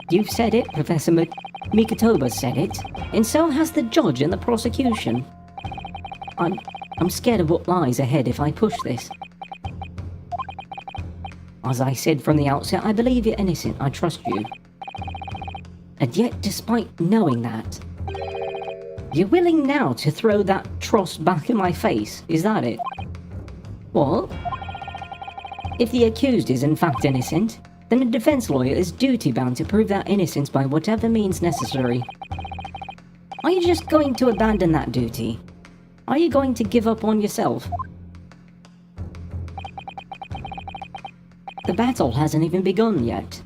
You've said it, Professor Mikotoba said it, and so has the judge and the prosecution. I'm scared of what lies ahead if I push this. As I said from the outset, I believe you're innocent, I trust you. And yet, despite knowing that, You're willing now to throw that trust back in my face, is that it? What? If the accused is in fact innocent, then a defense lawyer is duty-bound to prove that innocence by whatever means necessary. Are you just going to abandon that duty? Are you going to give up on yourself? The battle hasn't even begun yet.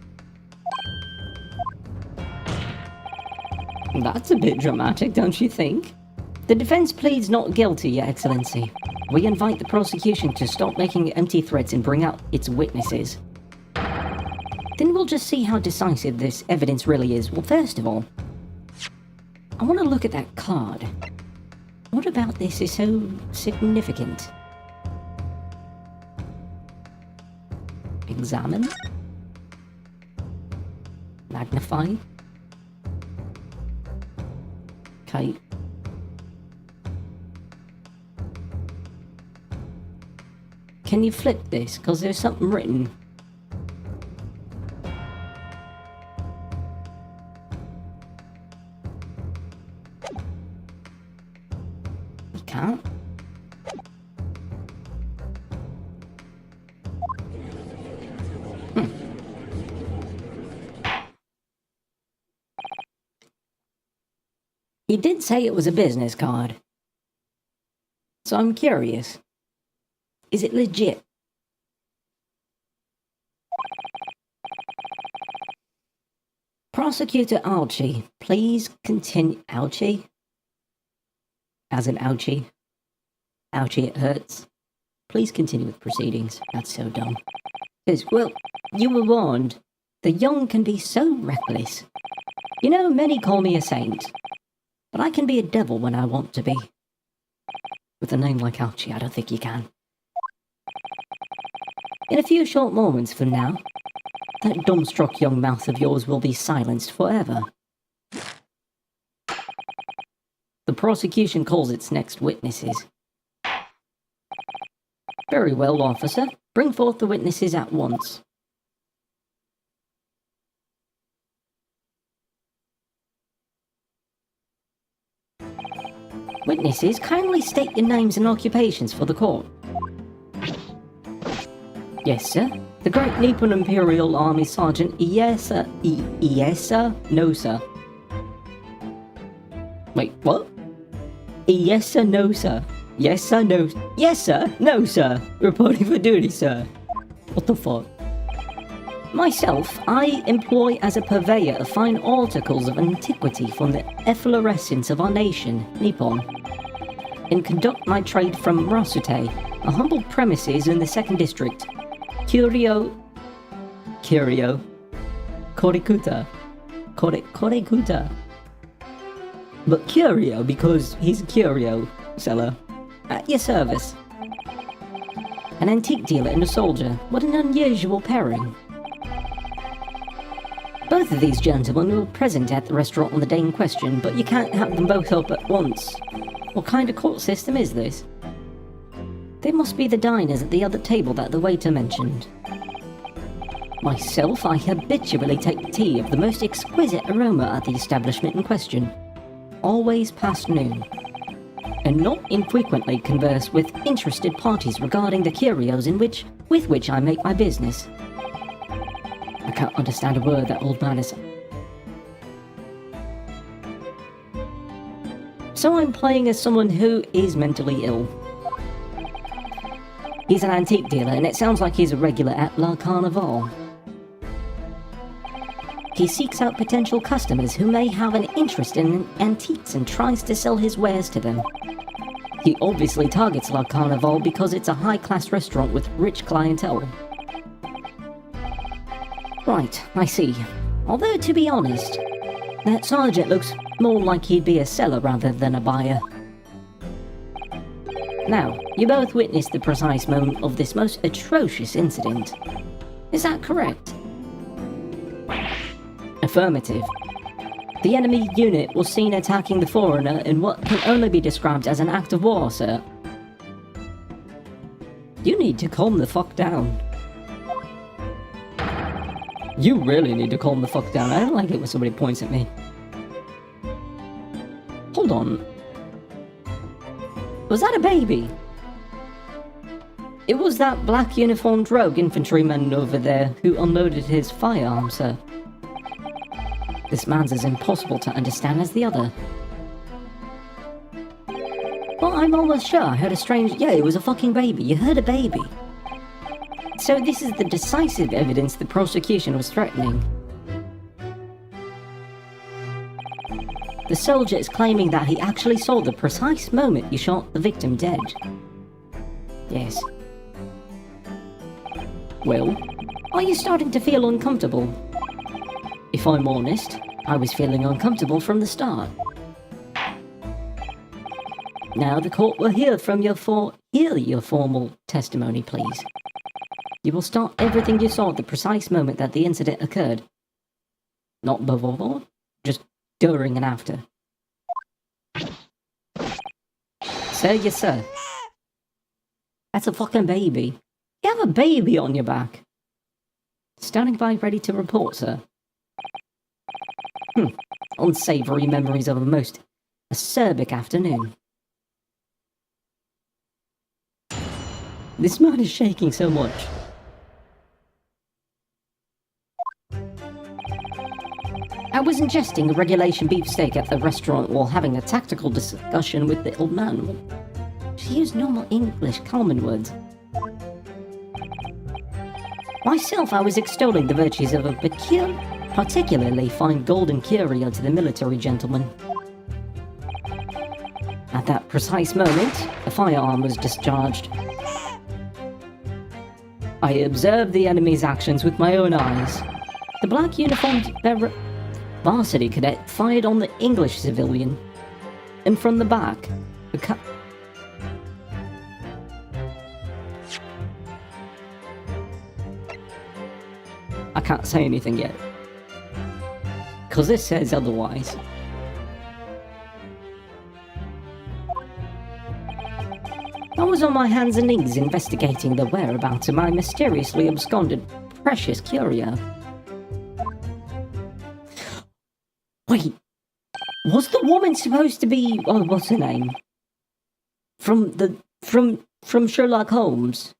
That's a bit dramatic, don't you think? The defense pleads not guilty, Your Excellency. We invite the prosecution to stop making empty threats and bring out its witnesses. Then we'll just see how decisive this evidence really is. Well, first of all, I want to look at that card. What about this is so significant? Examine. Magnify. Okay. Can you flip this? Because there's something written. You can't? He did say it was a business card. So I'm curious. Is it legit? Prosecutor Alchi, please continue. Alchi? As in ouchie? Ouchie, it hurts. Please continue with proceedings. That's so dumb. Says, well, you were warned. The young can be so reckless. You know, many call me a saint. But I can be a devil when I want to be. With a name like Alchi, I don't think you can. In a few short moments from now, that dumbstruck young mouth of yours will be silenced forever. The prosecution calls its next witnesses. Very well, officer. Bring forth the witnesses at once. Witnesses, kindly state your names and occupations for the court. Yes, sir. The Great Nippon Imperial Army Sergeant Iesa... No, sir. Wait, what? Iesa, no, sir. Yes, sir, no... Yes, sir, no, sir. Reporting for duty, sir. What the fuck? Myself, I employ as a purveyor of fine articles of antiquity from the efflorescence of our nation, Nippon, and conduct my trade from Rasute, a humble premises in the 2nd District. Korikuta. But curio, because he's a curio seller. At your service. An antique dealer and a soldier. What an unusual pairing. Both of these gentlemen were present at the restaurant on the day in question, but you can't have them both up at once. What kind of court system is this? They must be the diners at the other table that the waiter mentioned. Myself, I habitually take tea of the most exquisite aroma at the establishment in question, always past noon, and not infrequently converse with interested parties regarding the curios with which I make my business. I can't understand a word that old man is... So I'm playing as someone who is mentally ill. He's an antique dealer, and it sounds like he's a regular at La Carnival. He seeks out potential customers who may have an interest in antiques and tries to sell his wares to them. He obviously targets La Carnival because it's a high-class restaurant with rich clientele. Right, I see. Although, to be honest, that sergeant looks more like he'd be a seller rather than a buyer. Now, you both witnessed the precise moment of this most atrocious incident. Is that correct? Affirmative. The enemy unit was seen attacking the foreigner in what can only be described as an act of war, sir. You need to calm the fuck down. You really need to calm the fuck down. I don't like it when somebody points at me. Hold on. Was that a baby? It was that black uniformed rogue infantryman over there who unloaded his firearm, sir. This man's as impossible to understand as the other. Well, I'm almost sure I heard a strange... Yeah, it was a fucking baby. You heard a baby. So this is the decisive evidence the prosecution was threatening. The soldier is claiming that he actually saw the precise moment you shot the victim dead. Yes. Well, are you starting to feel uncomfortable? If I'm honest, I was feeling uncomfortable from the start. Now the court will hear your formal testimony, please. You will start everything you saw at the precise moment that the incident occurred. Not before, just during and after. Sir, yes sir. That's a fucking baby. You have a baby on your back. Standing by ready to report, sir. Unsavory memories of a most acerbic afternoon. This man is shaking so much. I was ingesting a regulation beefsteak at the restaurant while having a tactical discussion with the old man. She used normal English common words. Myself, I was extolling the virtues of a particularly fine golden curio to the military gentleman. At that precise moment, a firearm was discharged. I observed the enemy's actions with my own eyes. The black uniformed varsity cadet fired on the English civilian, and from the back, I can't say anything yet, cause this says otherwise. I was on my hands and knees investigating the whereabouts of my mysteriously absconded precious curio. Wait, was the woman supposed to be, oh, what's her name? From Sherlock Holmes?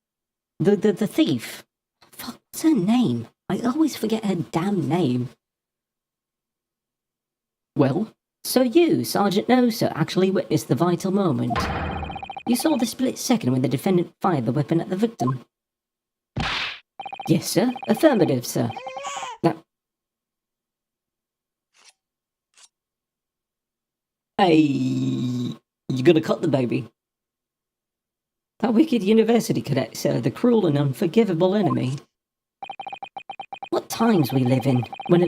The thief? Fuck, what's her name? I always forget her damn name. Well, so you, Sergeant Nosgoth, actually witnessed the vital moment. You saw the split second when the defendant fired the weapon at the victim. Yes, sir. Affirmative, sir. Now, hey, you gonna cut the baby? That wicked university cadet, sir, the cruel and unforgivable enemy. What times we live in? Where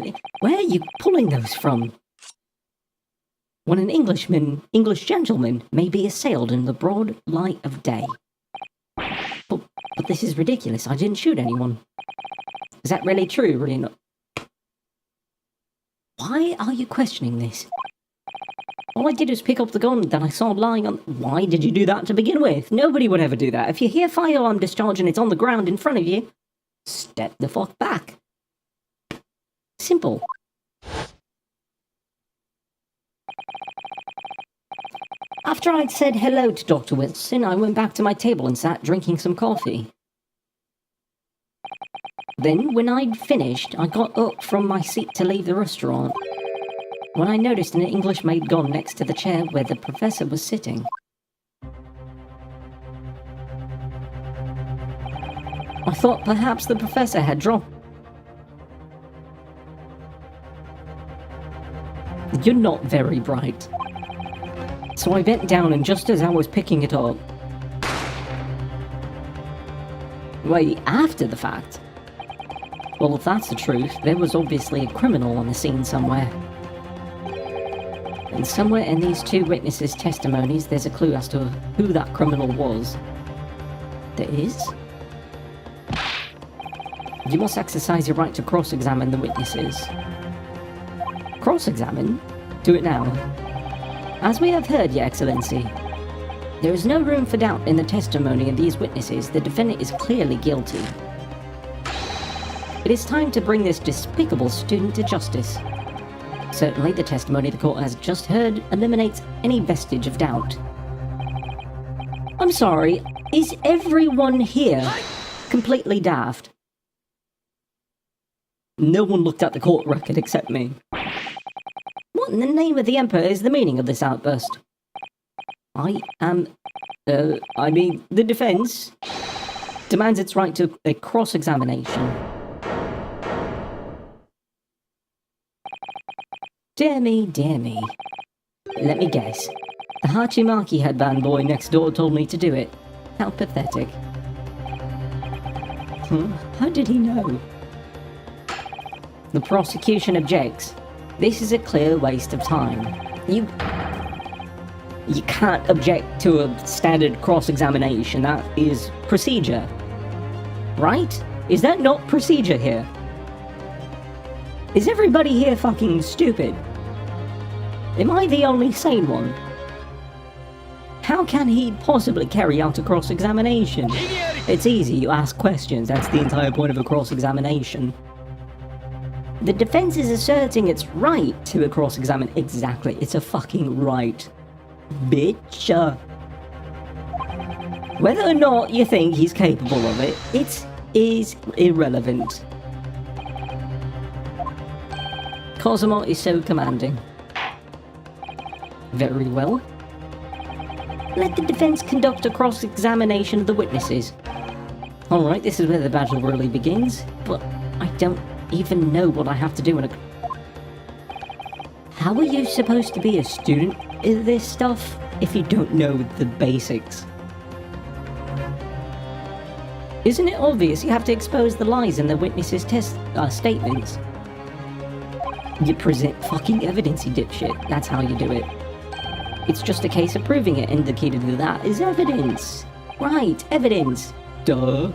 are you pulling those from? When an English gentleman may be assailed in the broad light of day. But this is ridiculous. I didn't shoot anyone. Is that really true? Really not? Why are you questioning this? All I did was pick up the gun that I saw lying on... Why did you do that to begin with? Nobody would ever do that. If you hear firearm discharge and it's on the ground in front of you, step the fuck back. Simple. After I'd said hello to Dr. Wilson, I went back to my table and sat drinking some coffee. Then, when I'd finished, I got up from my seat to leave the restaurant, when I noticed an English maid gun next to the chair where the professor was sitting. I thought perhaps the professor had dropped... You're not very bright. So I bent down, and just as I was picking it up... Wait, after the fact? Well, if that's the truth, there was obviously a criminal on the scene somewhere. And somewhere in these two witnesses' testimonies, there's a clue as to who that criminal was. There is? You must exercise your right to cross-examine the witnesses. Cross-examine? Do it now. As we have heard, Your Excellency, there is no room for doubt in the testimony of these witnesses. The defendant is clearly guilty. It is time to bring this despicable student to justice. Certainly, the testimony the court has just heard eliminates any vestige of doubt. sorry, is everyone here completely daft? No one looked at the court record except me. What in the name of the Emperor is the meaning of this outburst? I mean, the defense demands its right to a cross-examination. Dear me, dear me. Let me guess. The Hachimaki headband boy next door told me to do it. How pathetic. How did he know? The prosecution objects. This is a clear waste of time. You can't object to a standard cross-examination. That is procedure. Right? Is that not procedure here? Is everybody here fucking stupid? Am I the only sane one? How can he possibly carry out a cross-examination? It's easy, you ask questions, that's the entire point of a cross-examination. The defense is asserting its right to a cross-examination. Exactly, it's a fucking right. Bitch. Whether or not you think he's capable of it, it is irrelevant. Cosimo is so commanding. Very well. Let the defense conduct a cross-examination of the witnesses. Alright, this is where the battle really begins, but I don't even know what I have to do in a... How are you supposed to be a student in this stuff if you don't know the basics? Isn't it obvious you have to expose the lies in the witnesses' statements? You present fucking evidence, you dipshit. That's how you do it. It's just a case of proving it, and the key to that is evidence. Right, evidence. Duh.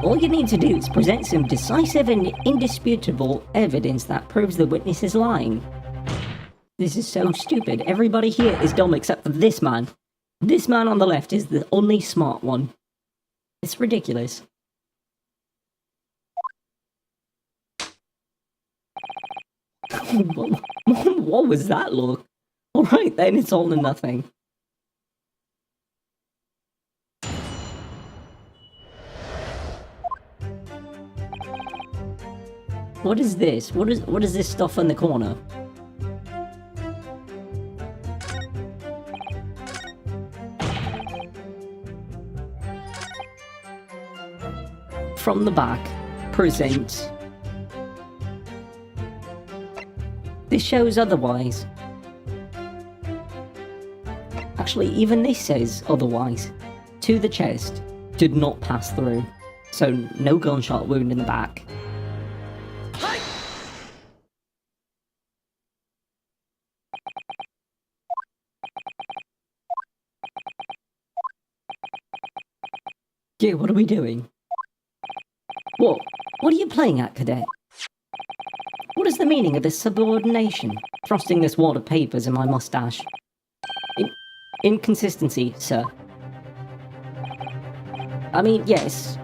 All you need to do is present some decisive and indisputable evidence that proves the witness is lying. This is so stupid. Everybody here is dumb except for this man. This man on the left is the only smart one. It's ridiculous. What was that look? Alright then, it's all or nothing. What is this? What is this stuff in the corner? From the back, present. This shows otherwise. Actually, even this says otherwise. To the chest, did not pass through. So, no gunshot wound in the back. Yeah, what are we doing? What? What are you playing at, cadet? What is the meaning of this subordination? Thrusting this wad of papers in my mustache. Inconsistency, sir. I mean, yes.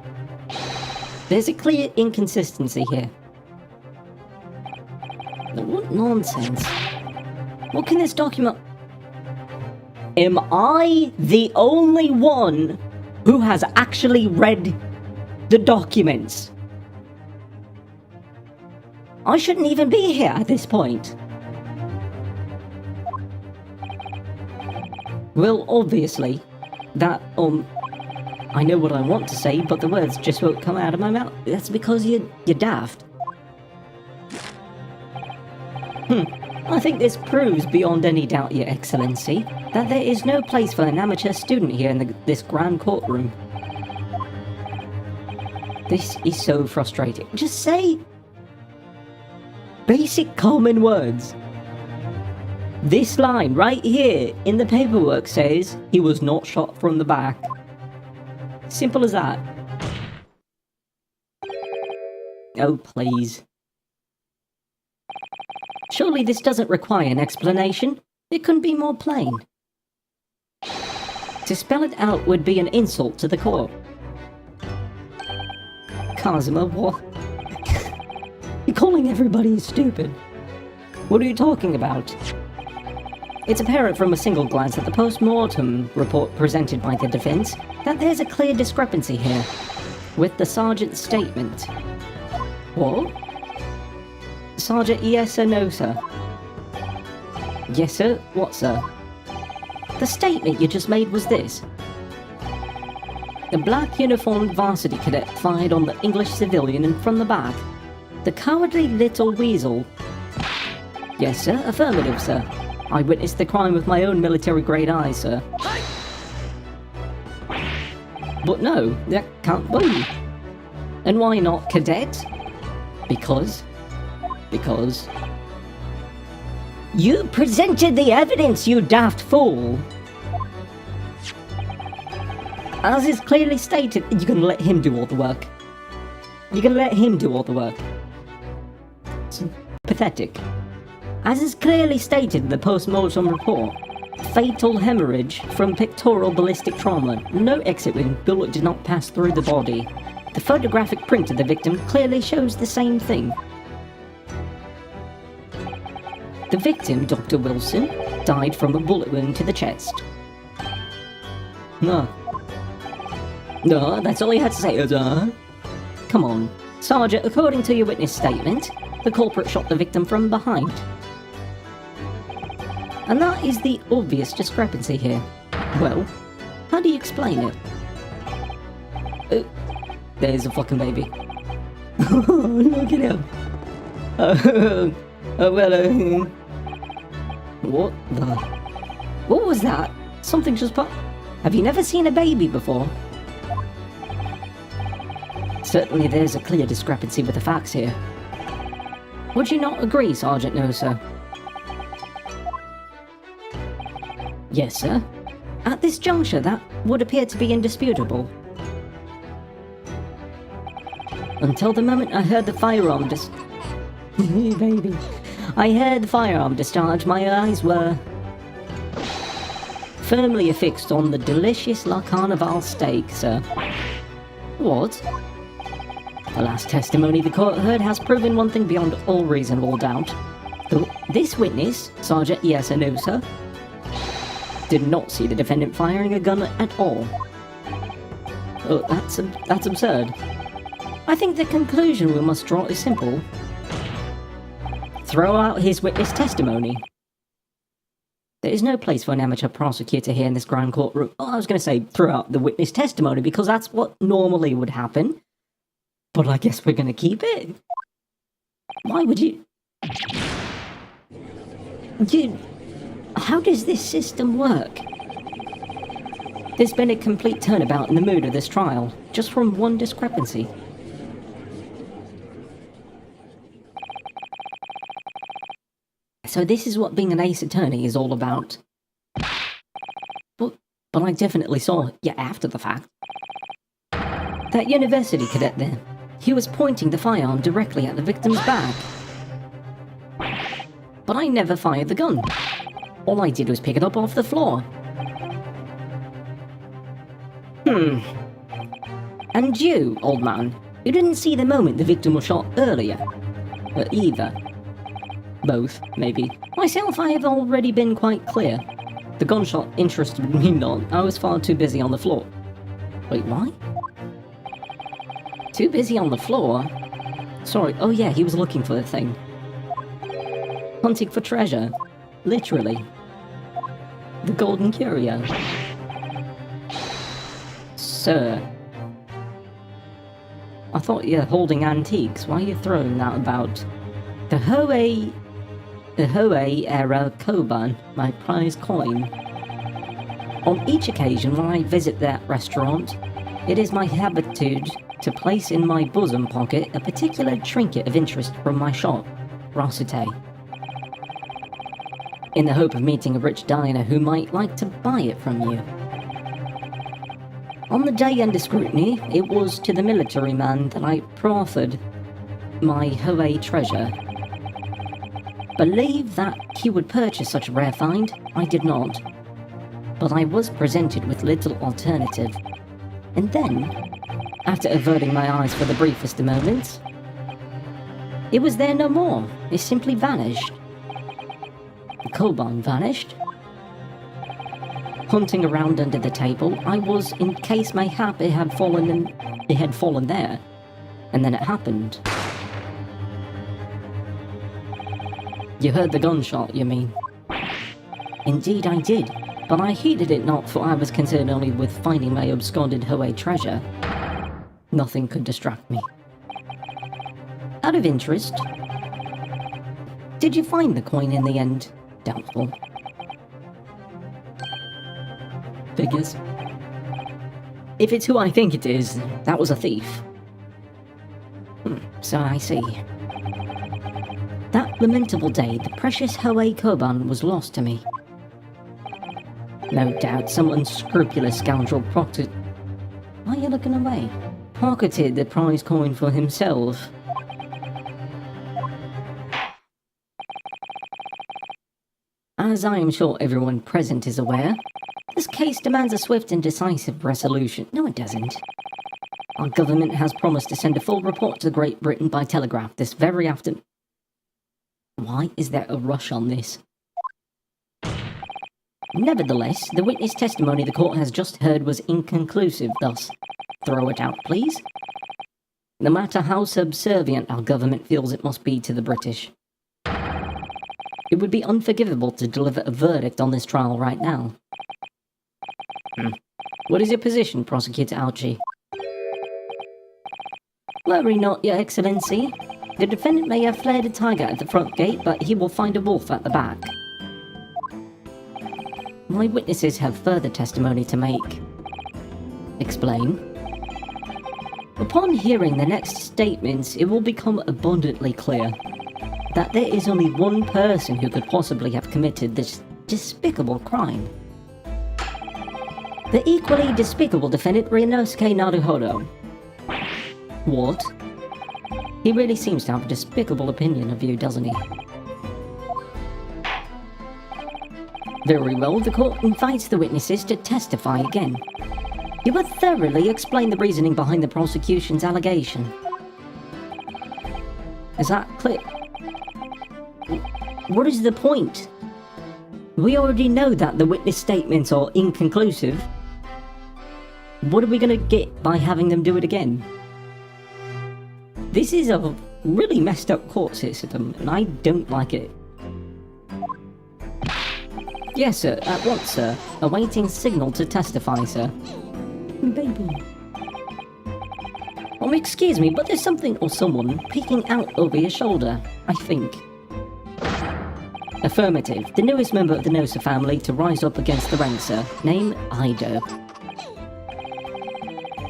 There's a clear inconsistency here. What nonsense. What can this document... Am I the only one who has actually read the documents? I shouldn't even be here at this point. Well, obviously, that, I know what I want to say, but the words just won't come out of my mouth. That's because you're daft. I think this proves beyond any doubt, Your Excellency, that there is no place for an amateur student here in this grand courtroom. This is so frustrating. Just say basic common words. This line right here in the paperwork says he was not shot from the back. Simple as that. Oh, please. Surely this doesn't require an explanation. It couldn't be more plain. To spell it out would be an insult to the court. Cosimo, what? You're calling everybody stupid. What are you talking about? It's apparent from a single glance at the post-mortem report presented by the defense that there's a clear discrepancy here with the sergeant's statement. What? Sergeant, yes or no, sir? Yes, sir? What, sir? The statement you just made was this. The black uniformed varsity cadet fired on the English civilian and from the back. The cowardly little weasel. Yes, sir. Affirmative, sir. I witnessed the crime with my own military-grade eyes, sir. But no, that can't be. And why not, cadet? Because... You presented the evidence, you daft fool! As is clearly stated, you're gonna let him do all the work. You're gonna let him do all the work. It's pathetic. As is clearly stated in the post-mortem report, fatal hemorrhage from pectoral ballistic trauma. No exit wound, bullet did not pass through the body. The photographic print of the victim clearly shows the same thing. The victim, Dr. Wilson, died from a bullet wound to the chest. No, that's all you had to say, Come on. Sergeant, according to your witness statement, the culprit shot the victim from behind. And that is the obvious discrepancy here. Well, how do you explain it? Oh, there's a fucking baby. Look at him. What the... What was that? Something just popped... Have you never seen a baby before? Certainly there's a clear discrepancy with the facts here. Would you not agree, Sergeant No, sir? Yes, sir. At this juncture, that would appear to be indisputable. Until the moment I heard the firearm baby. I heard the firearm discharge, my eyes were... firmly affixed on the delicious La Carnival steak, sir. What? The last testimony the court heard has proven one thing beyond all reasonable doubt. This witness, Sergeant Yes or No, sir, did not see the defendant firing a gun at all. Oh, that's absurd. I think the conclusion we must draw is simple. Throw out his witness testimony. There is no place for an amateur prosecutor here in this grand courtroom. Oh, I was going to say throw out the witness testimony because that's what normally would happen. But I guess we're going to keep it. Why would you... How does this system work? There's been a complete turnabout in the mood of this trial, just from one discrepancy. So this is what being an ace attorney is all about. But I definitely saw, after the fact. That university cadet there, he was pointing the firearm directly at the victim's back. But I never fired the gun. All I did was pick it up off the floor. And you, old man, you didn't see the moment the victim was shot earlier. Either. Both, maybe. Myself, I have already been quite clear. The gunshot interested me not. I was far too busy on the floor. Wait, why? Too busy on the floor? Sorry, oh yeah, he was looking for the thing. Hunting for treasure. Literally. The golden curio. Sir. I thought you were holding antiques. Why are you throwing that about? The Victorian-era koban, my prized coin. On each occasion when I visit that restaurant, it is my habitude to place in my bosom pocket a particular trinket of interest from my shop, Rosite, in the hope of meeting a rich diner who might like to buy it from you. On the day under scrutiny, it was to the military man that I proffered my Hoey treasure. Believe that he would purchase such a rare find, I did not. But I was presented with little alternative. And then, after averting my eyes for the briefest of moments, it was there no more. It simply vanished. The koban vanished, hunting around under the table, I was, in case mayhap it had fallen there. And then it happened. You heard the gunshot, you mean? Indeed I did, but I heeded it not, for I was concerned only with finding my absconded Hoei treasure. Nothing could distract me. Out of interest, did you find the coin in the end? Doubtful. Figures. If it's who I think it is, that was a thief. So I see. That lamentable day, the precious Hoei Koban was lost to me. No doubt some unscrupulous scoundrel pocketed... Why are you looking away? Pocketed the prize coin for himself. As I am sure everyone present is aware, this case demands a swift and decisive resolution. No, it doesn't. Our government has promised to send a full report to Great Britain by telegraph this very afternoon. Why is there a rush on this? Nevertheless, the witness testimony the court has just heard was inconclusive, thus, throw it out, please. No matter how subservient our government feels it must be to the British. It would be unforgivable to deliver a verdict on this trial right now. What is your position, Prosecutor Alchi? Worry not, Your Excellency. The defendant may have flared a tiger at the front gate, but he will find a wolf at the back. My witnesses have further testimony to make. Explain. Upon hearing the next statements, it will become abundantly clear that there is only one person who could possibly have committed this despicable crime. The equally despicable defendant Ryunosuke Naruhodo. What? He really seems to have a despicable opinion of you, doesn't he? Very well, the court invites the witnesses to testify again. You will thoroughly explain the reasoning behind the prosecution's allegation. Is that clear? What is the point? We already know that the witness statements are inconclusive. What are we gonna get by having them do it again? This is a really messed up court system, and I don't like it. Yes, sir. At once, sir. Awaiting signal to testify, sir. Baby. Oh, excuse me, but there's something or someone peeking out over your shoulder, I think. Affirmative. The newest member of the Nosa family to rise up against the ranks, sir. Name, Ido.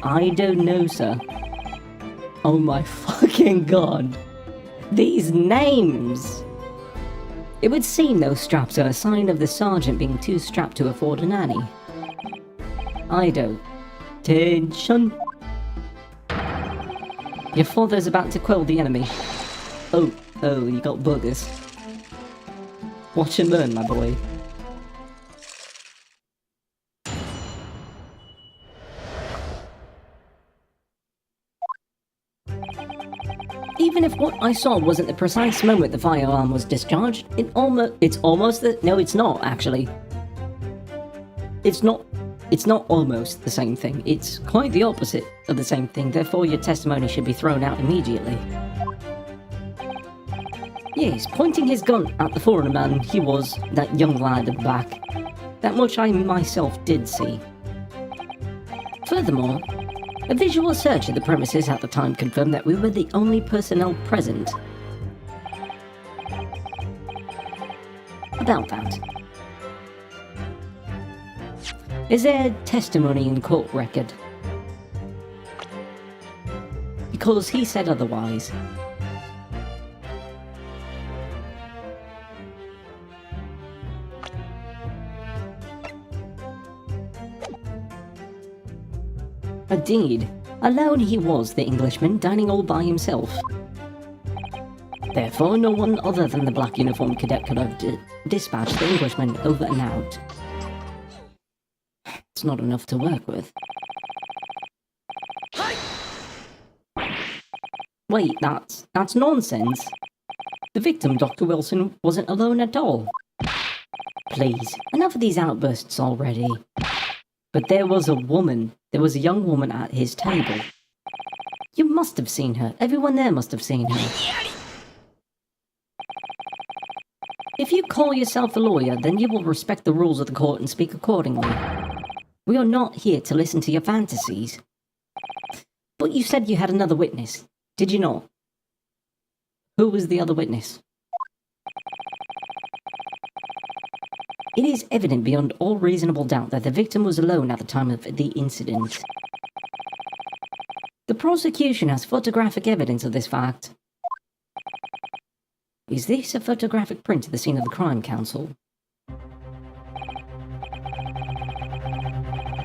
Ido Nosa. Oh my fucking god. These names! It would seem those straps are a sign of the sergeant being too strapped to afford a nanny. Ido. Tension. Your father's about to quell the enemy. Oh, you got buggers. Watch and learn, my boy. Even if what I saw wasn't the precise moment the firearm was discharged, it's almost the... No, it's not, actually. It's not almost the same thing. It's quite the opposite of the same thing, therefore your testimony should be thrown out immediately. Yes, pointing his gun at the foreigner man, he was that young lad at the back. That much I myself did see. Furthermore, a visual search of the premises at the time confirmed that we were the only personnel present. About that. Is there testimony in court record? Because he said otherwise. Indeed, alone he was, the Englishman, dining all by himself. Therefore, no one other than the black uniformed cadet could have dispatched the Englishman over and out. It's not enough to work with. Wait, that's nonsense. The victim, Dr. Wilson, wasn't alone at all. Please, enough of these outbursts already. But there was a woman. There was a young woman at his table. You must have seen her. Everyone there must have seen her. If you call yourself a lawyer, then you will respect the rules of the court and speak accordingly. We are not here to listen to your fantasies. But you said you had another witness, did you not? Who was the other witness? It is evident beyond all reasonable doubt that the victim was alone at the time of the incident. The prosecution has photographic evidence of this fact. Is this a photographic print of the scene of the crime, counsel?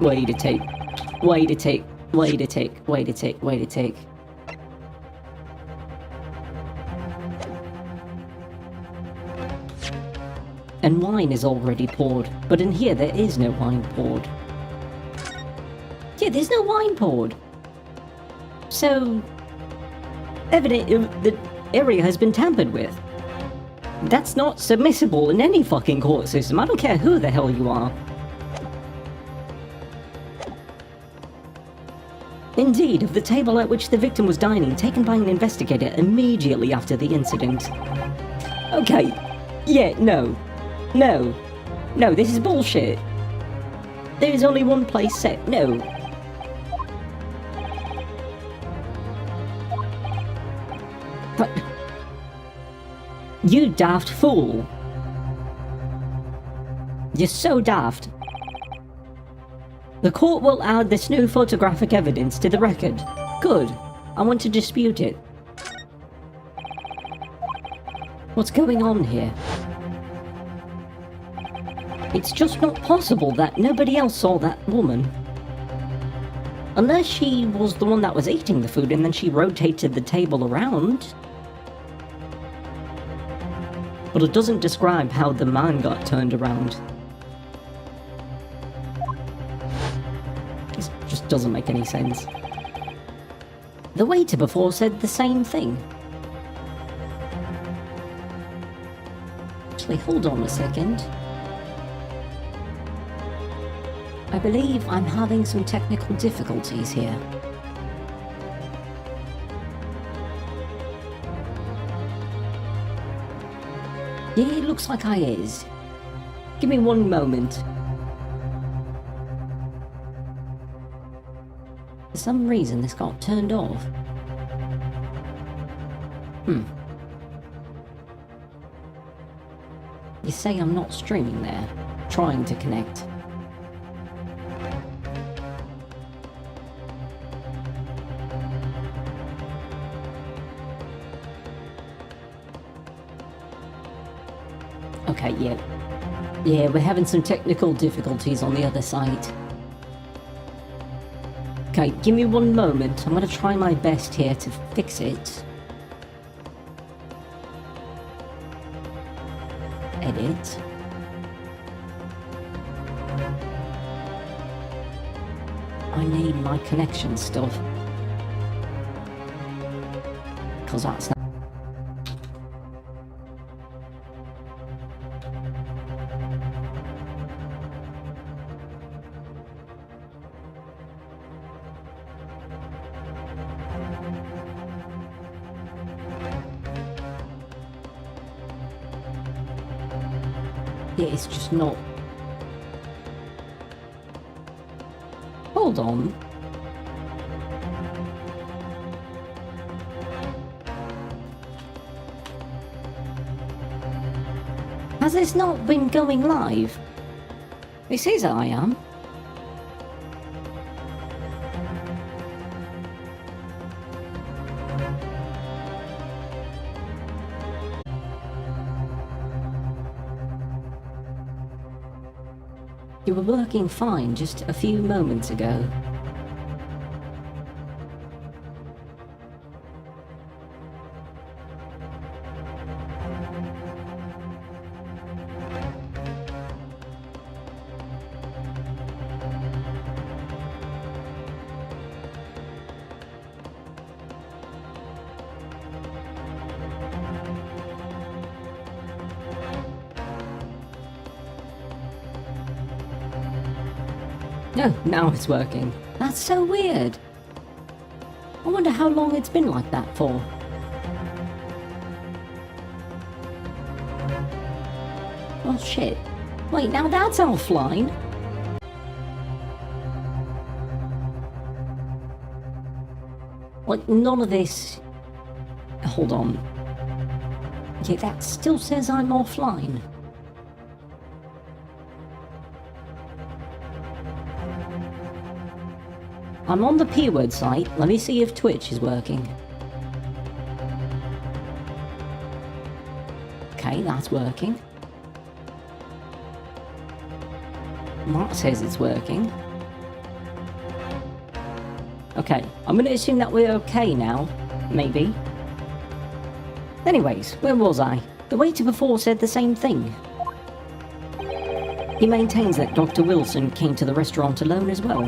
Wait a tick. Wait a tick. Wait a tick. Wait a tick. Wait a tick. And wine is already poured, but in here there is no wine poured. Yeah, there's no wine poured. So, evident the area has been tampered with. That's not submissible in any fucking court system. I don't care who the hell you are. Indeed, of the table at which the victim was dining, taken by an investigator immediately after the incident. Okay, yeah, no, this is bullshit. There is only one place set, no. But... you daft fool. You're so daft. The court will add this new photographic evidence to the record. Good. I want to dispute it. What's going on here? It's just not possible that nobody else saw that woman. Unless she was the one that was eating the food and then she rotated the table around. But it doesn't describe how the man got turned around. This just doesn't make any sense. The waiter before said the same thing. Actually, hold on a second. I believe I'm having some technical difficulties here. Yeah, it looks like I is. Give me one moment. For some reason this got turned off. You say I'm not streaming there, trying to connect. Okay, yeah. Yeah, we're having some technical difficulties on the other side. Okay, give me one moment. I'm gonna try my best here to fix it. Edit. I need my connection stuff. Cause that's not... Yeah, it's just not... Hold on. Has this not been going live? It says I am. You were working fine just a few moments ago. No, now it's working. That's so weird. I wonder how long it's been like that for. Oh shit. Wait, now that's offline. Like, none of this... Hold on. Yeah, that still says I'm offline. I'm on the P-word site. Let me see if Twitch is working. Okay, that's working. Mark says it's working. Okay, I'm gonna assume that we're okay now. Maybe. Anyways, where was I? The waiter before said the same thing. He maintains that Dr. Wilson came to the restaurant alone as well.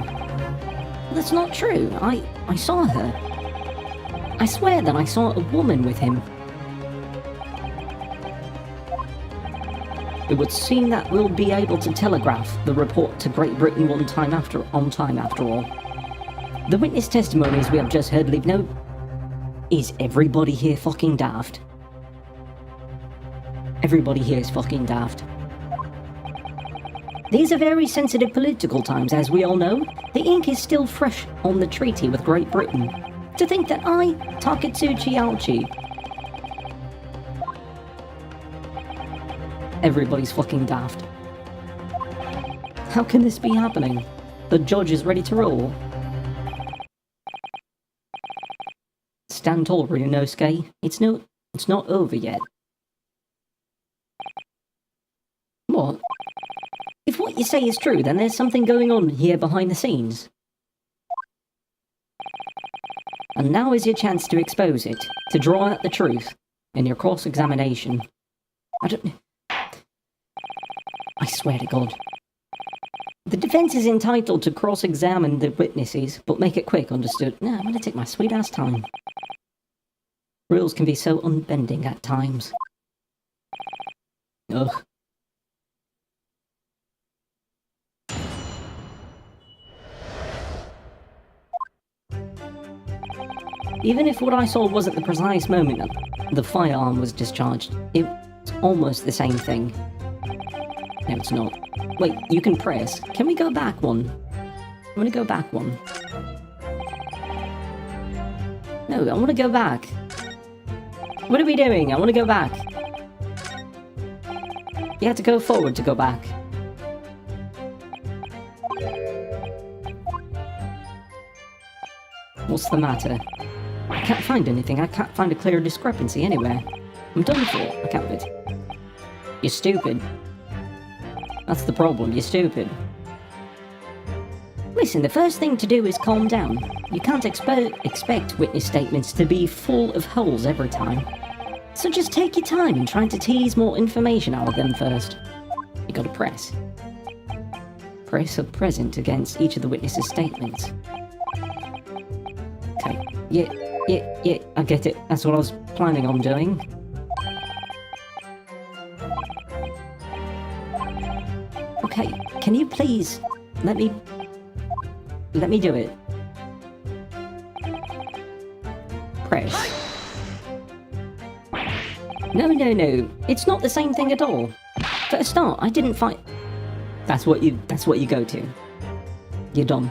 That's not true. I saw her. I swear that I saw a woman with him. It would seem that we'll be able to telegraph the report to Great Britain on time after all. The witness testimonies we have just heard leave no... Is everybody here fucking daft? Everybody here is fucking daft. These are very sensitive political times, as we all know. The ink is still fresh on the treaty with Great Britain. To think that I, Takatsuchi Aochi... Everybody's fucking daft. How can this be happening? The judge is ready to rule. Stand tall, Ryunosuke. It's not over yet. What? If what you say is true, then there's something going on here behind the scenes. And now is your chance to expose it, to draw out the truth, in your cross-examination. I swear to God. The defense is entitled to cross-examine the witnesses, but make it quick, understood? No, I'm gonna take my sweet-ass time. Rules can be so unbending at times. Ugh. Even if what I saw wasn't the precise moment the firearm was discharged, it's almost the same thing. No, it's not. Wait, you can press. Can we go back one? I'm gonna go back one. No, I wanna go back. What are we doing? I wanna go back. You have to go forward to go back. What's the matter? I can't find anything. I can't find a clear discrepancy anywhere. I'm done for. I can't it. You're stupid. That's the problem. You're stupid. Listen, the first thing to do is calm down. You can't expect witness statements to be full of holes every time. So just take your time in trying to tease more information out of them first. You gotta press. Press a present against each of the witnesses' statements. Okay. Yeah, I get it. That's what I was planning on doing. Okay, can you please let me do it? Press. No, it's not the same thing at all. For a start, I didn't find... That's what you go to. You're dumb.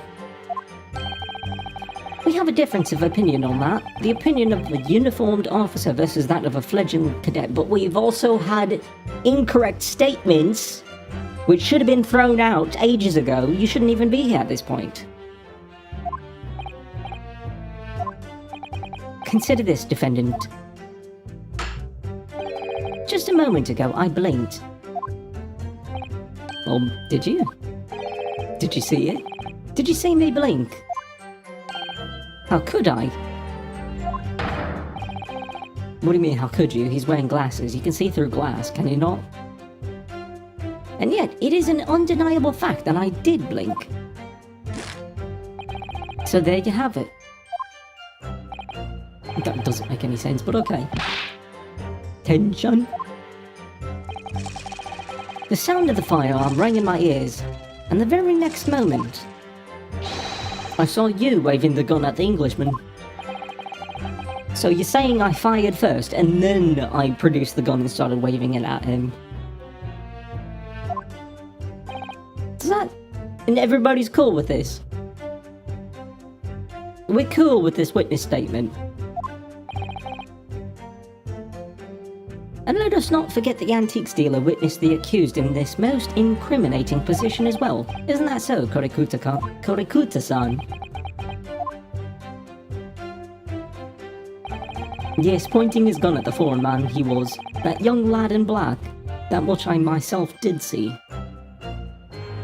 We have a difference of opinion on that. The opinion of a uniformed officer versus that of a fledgling cadet, but we've also had incorrect statements which should have been thrown out ages ago. You shouldn't even be here at this point. Consider this, defendant. Just a moment ago, I blinked. Well, did you? Did you see it? Did you see me blink? How could I? What do you mean, how could you? He's wearing glasses. You can see through glass, can you not? And yet, it is an undeniable fact that I did blink. So there you have it. That doesn't make any sense, but okay. Tension. The sound of the firearm rang in my ears, and the very next moment, I saw you waving the gun at the Englishman. So you're saying I fired first, and then I produced the gun and started waving it at him? Does that... And everybody's cool with this? We're cool with this witness statement. And let us not forget the antiques dealer witnessed the accused in this most incriminating position as well. Isn't that so, Korikuta-san? Yes, pointing his gun at the foreign man he was. That young lad in black. That much I myself did see.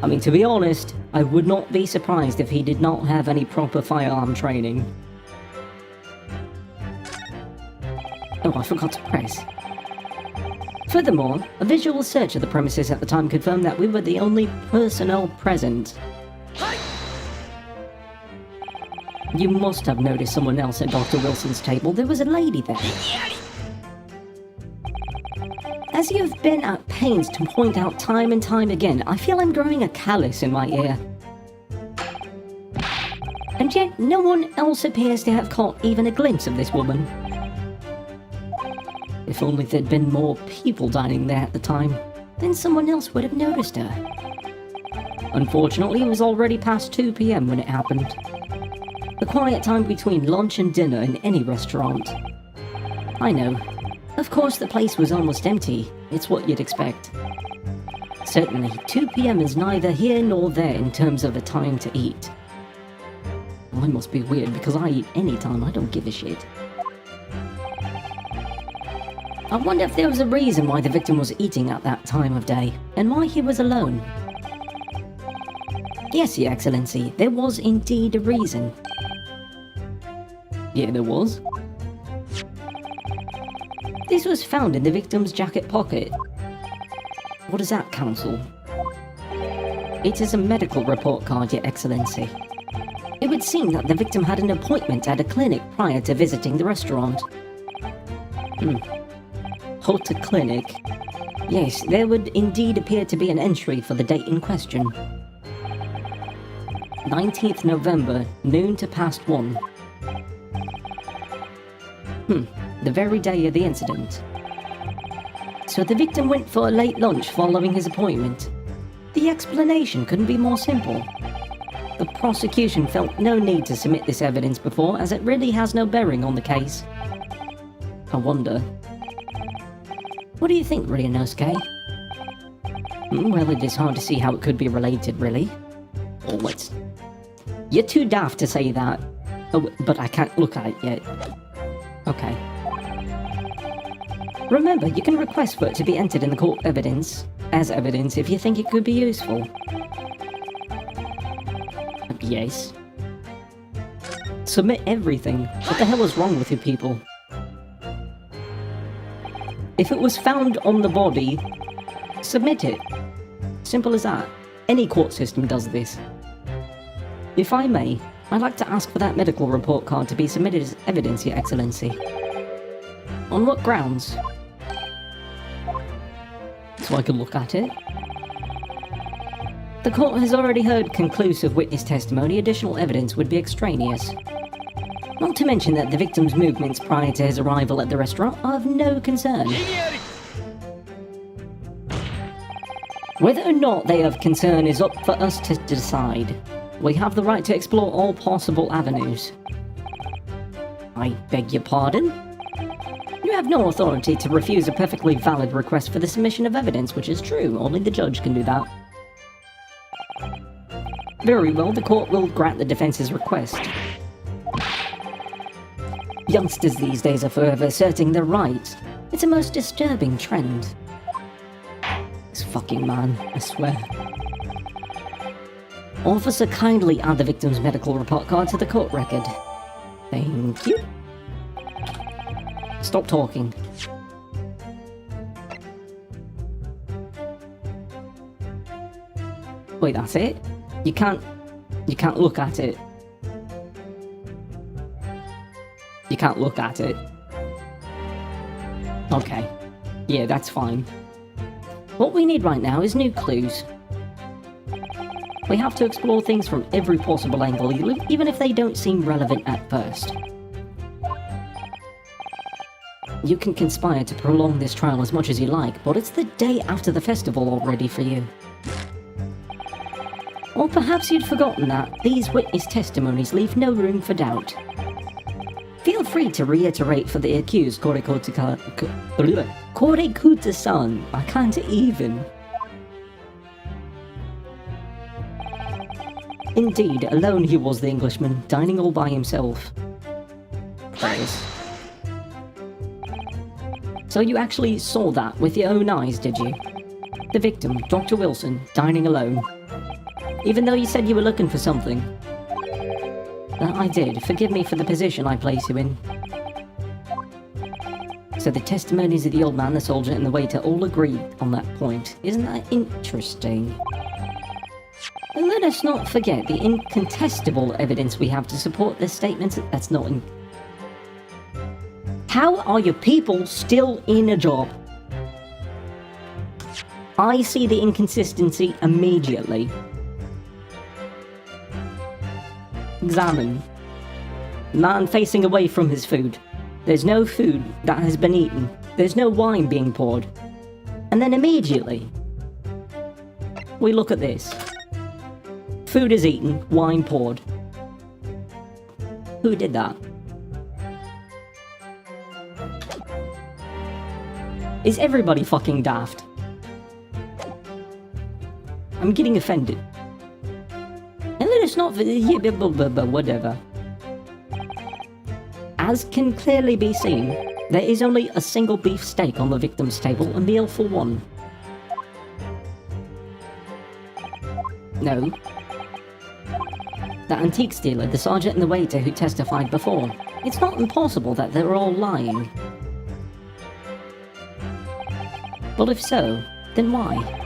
I mean, to be honest, I would not be surprised if he did not have any proper firearm training. Oh, I forgot to press. Furthermore, a visual search of the premises at the time confirmed that we were the only personnel present. You must have noticed someone else at Dr. Wilson's table. There was a lady there. As you've been at pains to point out time and time again, I feel I'm growing a callus in my ear. And yet, no one else appears to have caught even a glimpse of this woman. If only there'd been more people dining there at the time, then someone else would have noticed her. Unfortunately, it was already past 2 PM when it happened. The quiet time between lunch and dinner in any restaurant. I know. Of course the place was almost empty. It's what you'd expect. Certainly, 2 PM is neither here nor there in terms of a time to eat. Well, I must be weird because I eat any time, I don't give a shit. I wonder if there was a reason why the victim was eating at that time of day, and why he was alone. Yes, Your Excellency, there was indeed a reason. Yeah, there was. This was found in the victim's jacket pocket. What is that, Counsel? It is a medical report card, Your Excellency. It would seem that the victim had an appointment at a clinic prior to visiting the restaurant. Hotel Clinic. Yes, there would indeed appear to be an entry for the date in question. 19th November, noon to past 1. The very day of the incident. So the victim went for a late lunch following his appointment. The explanation couldn't be more simple. The prosecution felt no need to submit this evidence before, as it really has no bearing on the case. I wonder. What do you think, Ryunosuke? Well, it is hard to see how it could be related, really. Oh, what? You're too daft to say that. Oh, but I can't look at it yet. Okay. Remember, you can request for it to be entered in the court evidence, as evidence, if you think it could be useful. Yes. Submit everything. What the hell is wrong with you people? If it was found on the body, submit it. Simple as that. Any court system does this. If I may, I'd like to ask for that medical report card to be submitted as evidence, Your Excellency. On what grounds? So I can look at it. The court has already heard conclusive witness testimony. Additional evidence would be extraneous. Not to mention that the victim's movements prior to his arrival at the restaurant are of no concern. Whether or not they have concern is up for us to decide. We have the right to explore all possible avenues. I beg your pardon? You have no authority to refuse a perfectly valid request for the submission of evidence, which is true. Only the judge can do that. Very well, the court will grant the defense's request. Youngsters these days are forever asserting their rights. It's a most disturbing trend. This fucking man, I swear. Officer, kindly add the victim's medical report card to the court record. Thank you. Stop talking. Wait, that's it? You can't look at it. You can't look at it. Okay. Yeah, that's fine. What we need right now is new clues. We have to explore things from every possible angle, even if they don't seem relevant at first. You can conspire to prolong this trial as much as you like, but it's the day after the festival already for you. Or perhaps you'd forgotten that these witness testimonies leave no room for doubt. Feel free to reiterate for the accused, Korekuta-san. I can't even. Indeed, alone he was the Englishman, dining all by himself. That is. So you actually saw that with your own eyes, did you? The victim, Dr. Wilson, dining alone. Even though you said you were looking for something. That I did. Forgive me for the position I place you in. So the testimonies of the old man, the soldier, and the waiter all agreed on that point. Isn't that interesting? And let us not forget the incontestable evidence we have to support this statement. That's not in... How are your people still in a job? I see the inconsistency immediately. Examine. Man facing away from his food. There's no food that has been eaten. There's no wine being poured. And then immediately, we look at this. Food is eaten, wine poured. Who did that? Is everybody fucking daft? I'm getting offended. And then it's not... whatever. As can clearly be seen, there is only a single beef steak on the victim's table, a meal for one. No. The antiques dealer, the sergeant and the waiter who testified before. It's not impossible that they're all lying. But if so, then why?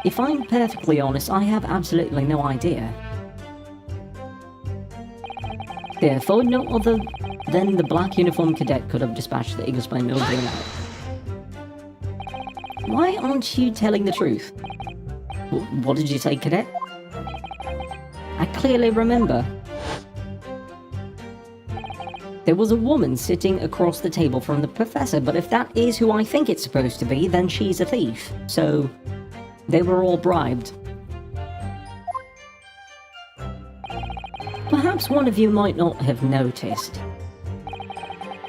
If I'm perfectly honest, I have absolutely no idea. Therefore, no other than the black uniformed cadet could have dispatched the Englishman military now. Why aren't you telling the truth? What did you say, cadet? I clearly remember. There was a woman sitting across the table from the professor, but if that is who I think it's supposed to be, then she's a thief. So, they were all bribed. Perhaps one of you might not have noticed.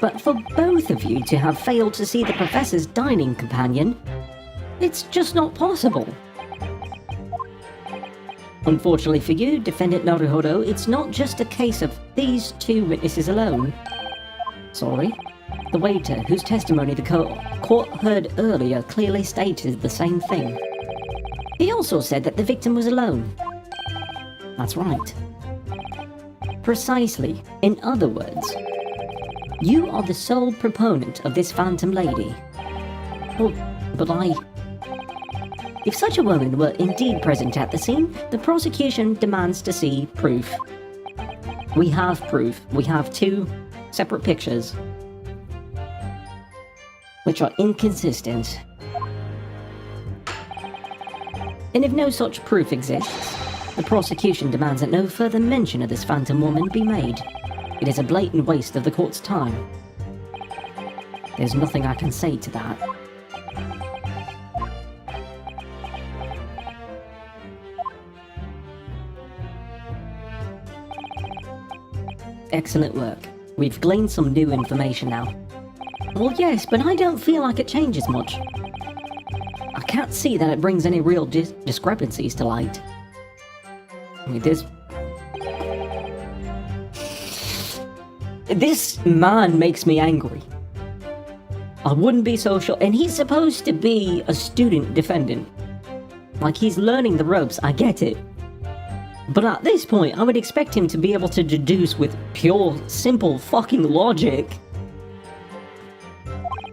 But for both of you to have failed to see the professor's dining companion, it's just not possible. Unfortunately for you, Defendant Naruhodo, it's not just a case of these two witnesses alone. Sorry. The waiter, whose testimony the court heard earlier, clearly stated the same thing. He also said that the victim was alone. That's right. Precisely. In other words, you are the sole proponent of this phantom lady. But I... If such a woman were indeed present at the scene, the prosecution demands to see proof. We have proof. We have two separate pictures, which are inconsistent. And if no such proof exists, the prosecution demands that no further mention of this phantom woman be made. It is a blatant waste of the court's time. There's nothing I can say to that. Excellent work. We've gleaned some new information now. Well, yes, but I don't feel like it changes much. I can't see that it brings any real discrepancies to light. I mean, this man makes me angry. I wouldn't be so sure. And he's supposed to be a student defendant. Like, he's learning the ropes, I get it. But at this point, I would expect him to be able to deduce with pure, simple fucking logic.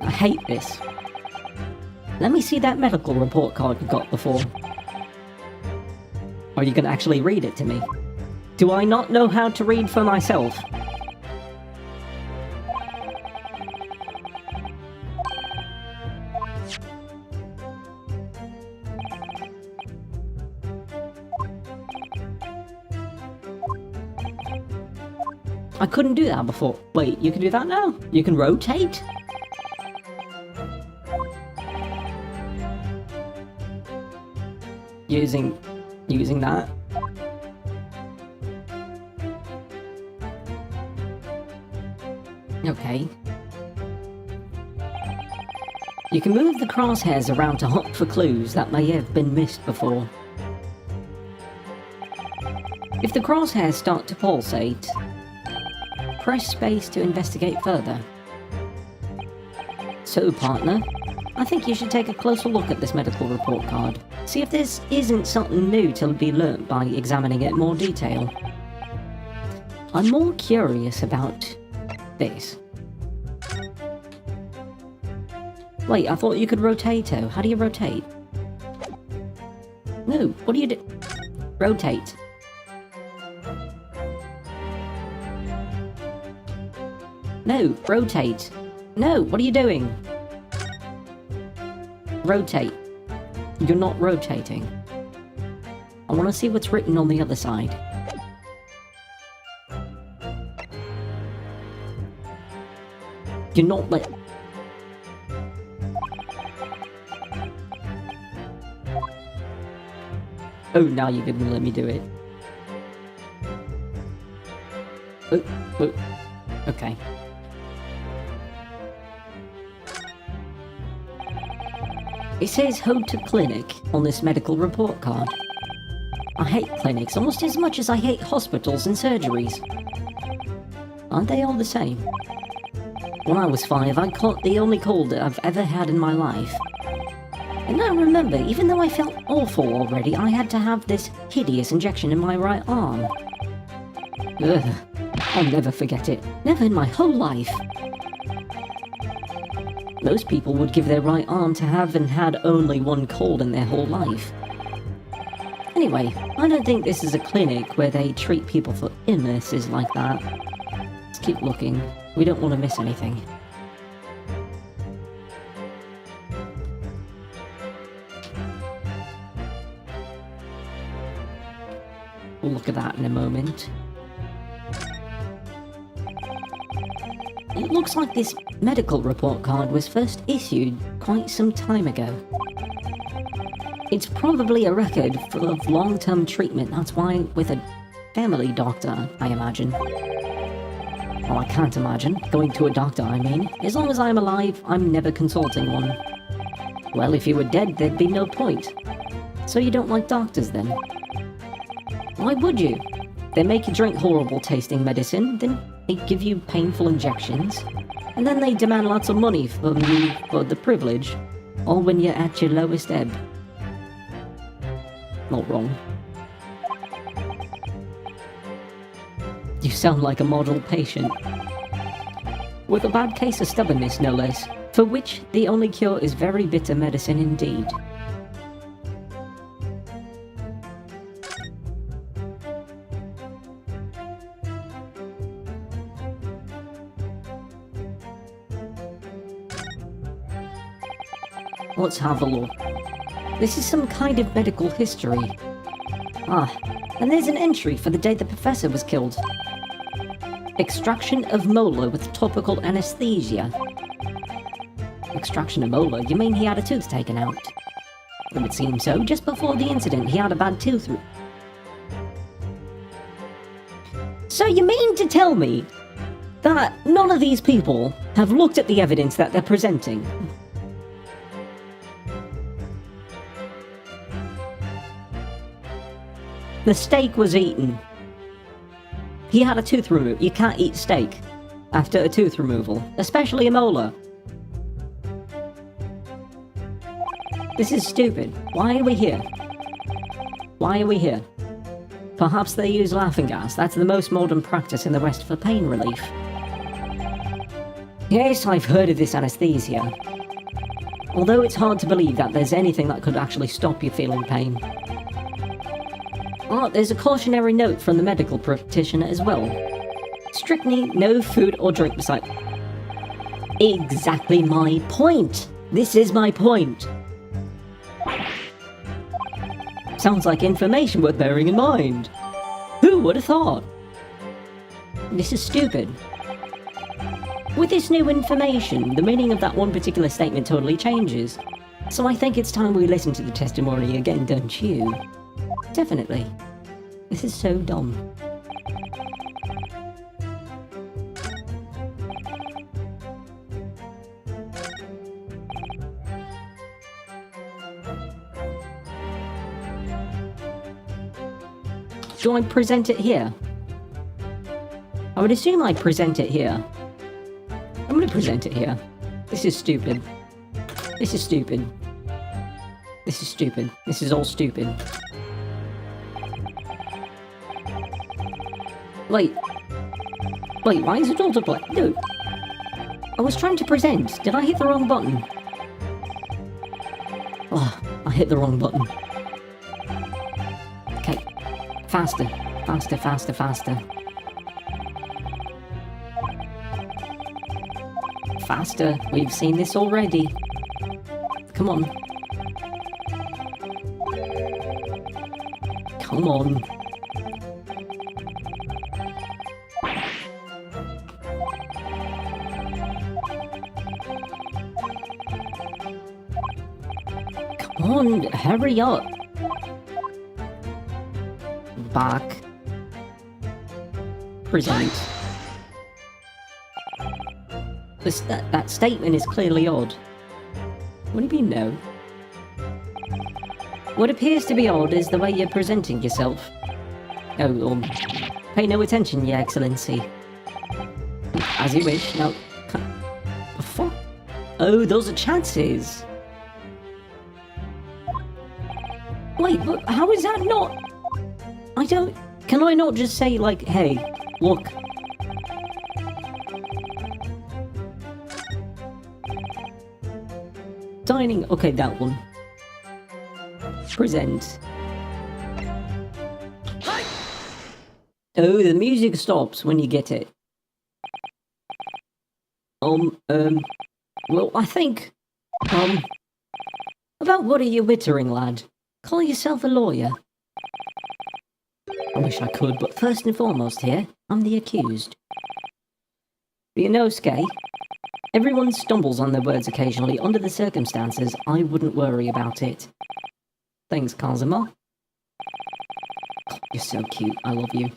I hate this. Let me see that medical report card you got before. Are you gonna actually read it to me? Do I not know how to read for myself? I couldn't do that before. Wait, you can do that now? You can rotate? Using that? Okay. You can move the crosshairs around to hunt for clues that may have been missed before. If the crosshairs start to pulsate, press space to investigate further. So, partner, I think you should take a closer look at this medical report card. See if this isn't something new to be learnt by examining it in more detail. I'm more curious about this. Wait, I thought you could rotate-o. How do you rotate? No, what do you do? Rotate. No, rotate. No, what are you doing? Rotate. You're not rotating. I want to see what's written on the other side. You're not let... Oh, now you're gonna let me do it. Oh. Okay. It says Ode to Clinic on this medical report card. I hate clinics almost as much as I hate hospitals and surgeries. Aren't they all the same? When I was 5, I caught the only cold that I've ever had in my life. And I remember, even though I felt awful already, I had to have this hideous injection in my right arm. Ugh. I'll never forget it. Never in my whole life. Most people would give their right arm to having had only one cold in their whole life. Anyway, I don't think this is a clinic where they treat people for illnesses like that. Let's keep looking. We don't want to miss anything. We'll look at that in a moment. It looks like this medical report card was first issued quite some time ago. It's probably a record full of long-term treatment, that's why with a family doctor, I imagine. Well, I can't imagine. Going to a doctor, I mean. As long as I'm alive, I'm never consulting one. Well, if you were dead, there'd be no point. So you don't like doctors, then? Why would you? They make you drink horrible-tasting medicine, then they give you painful injections, and then they demand lots of money from you for the privilege, all when you're at your lowest ebb. Not wrong. You sound like a model patient. With a bad case of stubbornness, no less, for which the only cure is very bitter medicine indeed. Let's have a look. This is some kind of medical history. Ah, and there's an entry for the day the professor was killed. Extraction of molar with topical anesthesia. Extraction of molar? You mean he had a tooth taken out? It would seem so. Just before the incident, he had a bad tooth. So you mean to tell me that none of these people have looked at the evidence that they're presenting? The steak was eaten. He had a tooth removed. You can't eat steak after a tooth removal, especially a molar. This is stupid. Why are we here? Why are we here? Perhaps they use laughing gas. That's the most modern practice in the West for pain relief. Yes, I've heard of this anesthesia. Although it's hard to believe that there's anything that could actually stop you feeling pain. Oh, there's a cautionary note from the medical practitioner as well. Strictly no food or drink beside... Exactly my point! This is my point! Sounds like information worth bearing in mind. Who would have thought? This is stupid. With this new information, the meaning of that one particular statement totally changes. So I think it's time we listen to the testimony again, don't you? Definitely. This is so dumb. Do I present it here? I would assume I present it here. I'm gonna present it here. This is stupid. This is stupid. This is stupid. This is all stupid. Wait. Wait, why is it all to play? No. I was trying to present. Did I hit the wrong button? Oh, I hit the wrong button. Okay. Faster. Faster, faster, faster. Faster. We've seen this already. Come on. Come on. Come on, hurry up. Back. Present. That statement is clearly odd. What do you mean, no? What appears to be odd is the way you're presenting yourself. Oh, pay no attention, Your Excellency. As you wish. Now, fuck. Oh, those are chances. Wait, but how is that not? I don't. Can I not just say, like, hey, look. Dining. Okay, that one. Present. Oh, the music stops when you get it. Well, I think, about what are you wittering, lad? Call yourself a lawyer. I wish I could, but first and foremost here, I'm the accused. But you know, Skay, everyone stumbles on their words occasionally. Under the circumstances, I wouldn't worry about it. Thanks, Kazuma. You're so cute, I love you.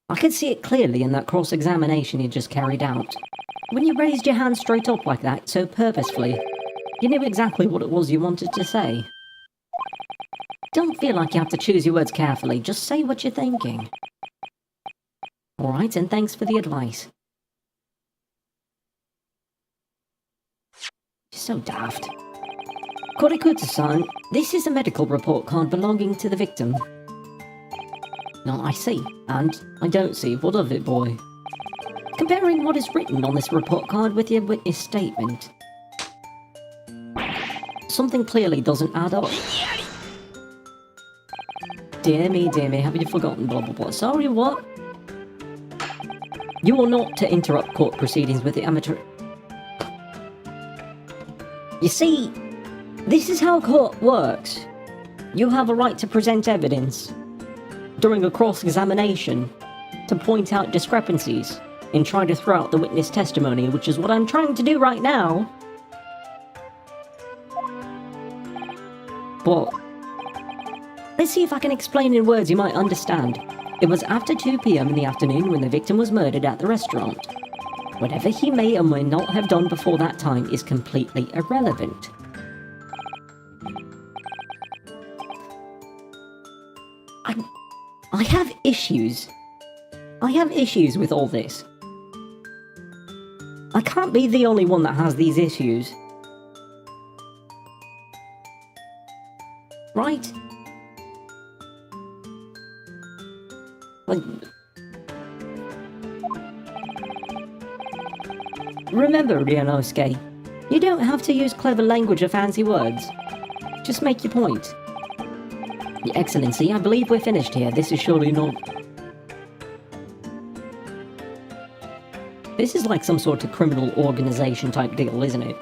I could see it clearly in that cross-examination you just carried out. When you raised your hand straight up like that, so purposefully, you knew exactly what it was you wanted to say. Don't feel like you have to choose your words carefully, just say what you're thinking. Alright, and thanks for the advice. You're so daft. Korikuta-san, this is a medical report card belonging to the victim. No, I see, and I don't see. What of it, boy? Comparing what is written on this report card with your witness statement. Something clearly doesn't add up. Dear me, have you forgotten blah blah blah? Sorry, what? You are not to interrupt court proceedings with the amateur... You see, this is how court works. You have a right to present evidence during a cross-examination to point out discrepancies and try to throw out the witness testimony, which is what I'm trying to do right now. But let's see if I can explain in words you might understand. It was after 2 PM in the afternoon when the victim was murdered at the restaurant. Whatever he may or may not have done before that time is completely irrelevant. I have issues. I have issues with all this. I can't be the only one that has these issues. Right? Like... Remember, Ryunosuke, you don't have to use clever language or fancy words. Just make your point. Your Excellency, I believe we're finished here. This is surely not... This is like some sort of criminal organization type deal, isn't it?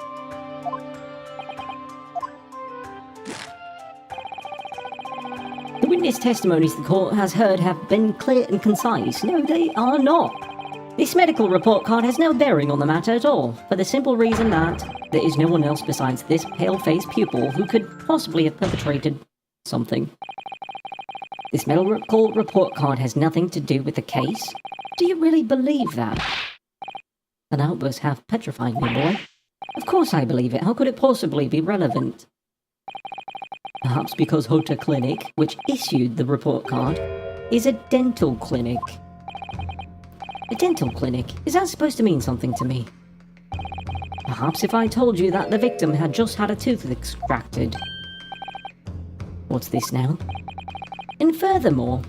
The witness testimonies the court has heard have been clear and concise. No, they are not. This medical report card has no bearing on the matter at all, for the simple reason that there is no one else besides this pale-faced pupil who could possibly have perpetrated something. This medical report card has nothing to do with the case? Do you really believe that? That outburst half petrified me, boy. Of course I believe it. How could it possibly be relevant? Perhaps because Hota Clinic, which issued the report card, is a dental clinic. A dental clinic? Is that supposed to mean something to me? Perhaps if I told you that the victim had just had a tooth extracted. What's this now? And furthermore,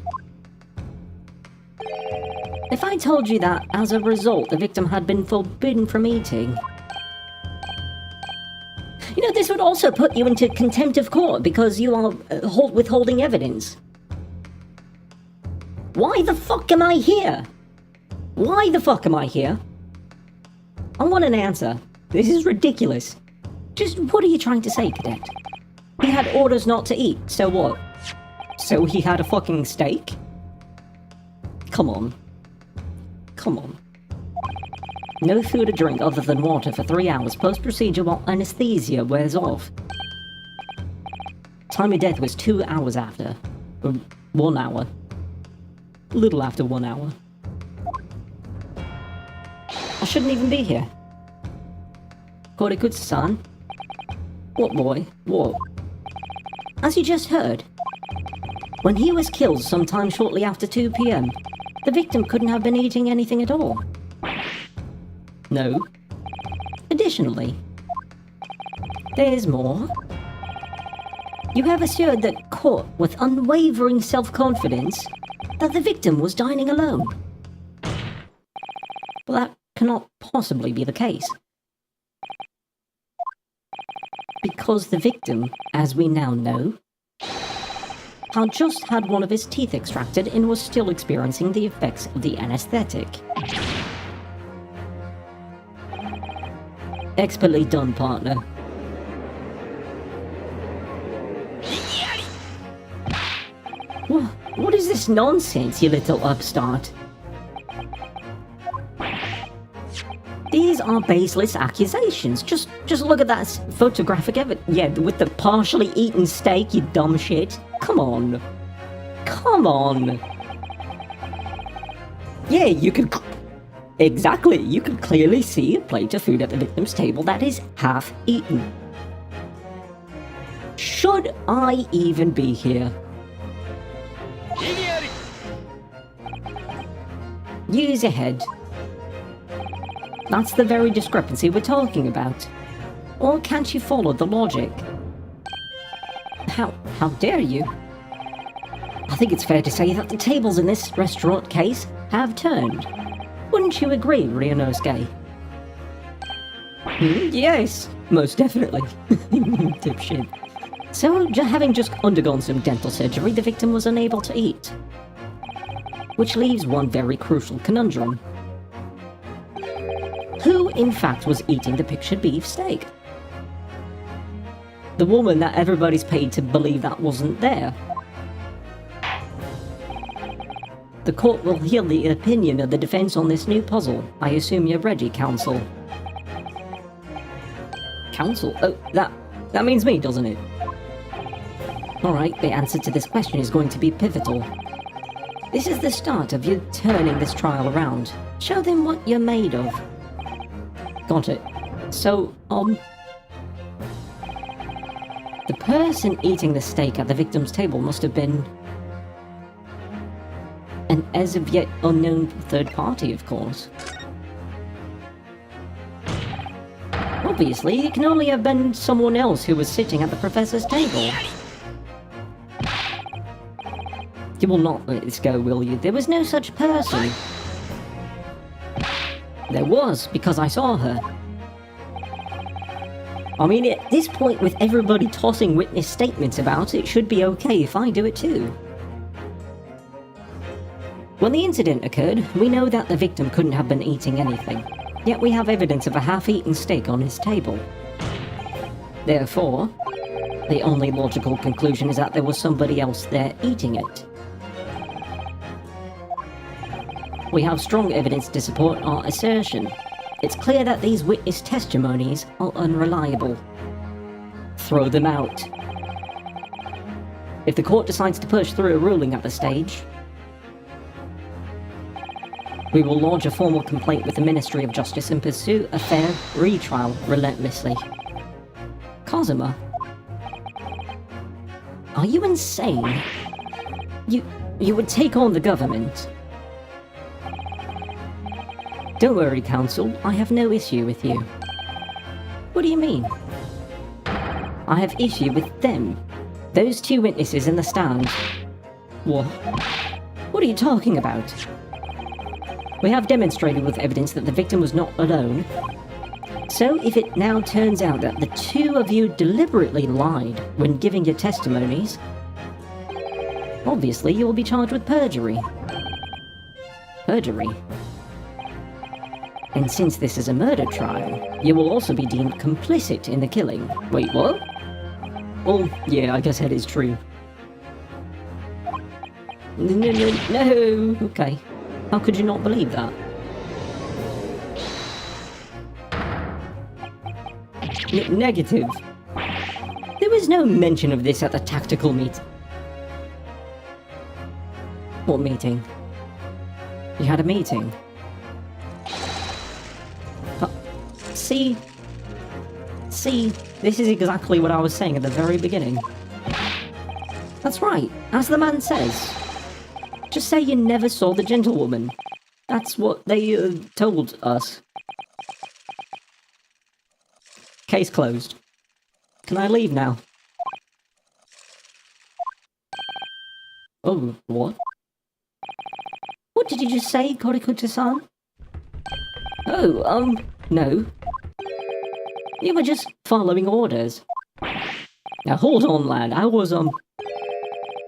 if I told you that, as a result, the victim had been forbidden from eating... You know, this would also put you into contempt of court because you are withholding evidence. Why the fuck am I here? Why the fuck am I here? I want an answer. This is ridiculous. Just what are you trying to say, Cadet? He had orders not to eat, so what? So he had a fucking steak? Come on. Come on. No food or drink other than water for 3 hours post-procedure while anesthesia wears off. Time of death was 2 hours after. 1 hour. A little after 1 hour. I shouldn't even be here. Korikutsu-san? What, boy? What? As you just heard, when he was killed sometime shortly after 2 p.m., the victim couldn't have been eating anything at all. No. Additionally, there's more. You have assured that court with unwavering self-confidence that the victim was dining alone. Well, that cannot possibly be the case. Because the victim, as we now know, had just had one of his teeth extracted and was still experiencing the effects of the anesthetic. Expertly done, partner. What is this nonsense, you little upstart? These are baseless accusations. Just look at that photographic evidence. Yeah, with the partially eaten steak, you dumb shit. Come on. Come on. Yeah, you can... Exactly, you can clearly see a plate of food at the victim's table that is half eaten. Should I even be here? Use your head. That's the very discrepancy we're talking about. Or can't you follow the logic? How dare you? I think it's fair to say that the tables in this restaurant case have turned. Wouldn't you agree, Ryunosuke? Yes, most definitely. Dipshit. So, having just undergone some dental surgery, the victim was unable to eat. Which leaves one very crucial conundrum. Who, in fact, was eating the pictured beef steak? The woman that everybody's paid to believe that wasn't there. The court will hear the opinion of the defense on this new puzzle. I assume you're ready, counsel. Counsel? Oh, that means me, doesn't it? Alright, the answer to this question is going to be pivotal. This is the start of you turning this trial around. Show them what you're made of. Got it. So, the person eating the steak at the victim's table must have been an as of yet unknown third party, of course. Obviously, it can only have been someone else who was sitting at the professor's table. You will not let this go, will you? There was no such person. There was, because I saw her. I mean, at this point, with everybody tossing witness statements about it, should be okay if I do it too. When the incident occurred, we know that the victim couldn't have been eating anything, yet we have evidence of a half-eaten steak on his table. Therefore, the only logical conclusion is that there was somebody else there eating it. We have strong evidence to support our assertion. It's clear that these witness testimonies are unreliable. Throw them out. If the court decides to push through a ruling at this stage, we will lodge a formal complaint with the Ministry of Justice and pursue a fair retrial relentlessly. Kazuma? Are you insane? You would take on the government? Don't worry, Counsel, I have no issue with you. What do you mean? I have issue with them. Those two witnesses in the stand. What? What are you talking about? We have demonstrated with evidence that the victim was not alone. So if it now turns out that the two of you deliberately lied when giving your testimonies, obviously you will be charged with perjury. Perjury? And since this is a murder trial, you will also be deemed complicit in the killing. Wait, what? Well, yeah, I guess that is true. No. Okay. How could you not believe that? Negative. There was no mention of this at the tactical meet. What meeting? You had a meeting? See, this is exactly what I was saying at the very beginning. That's right, as the man says. Just say you never saw the gentlewoman. That's what they told us. Case closed. Can I leave now? Oh, what? What did you just say, Korikuta-san? Oh, no. You were just following orders. Now hold on, lad, I was,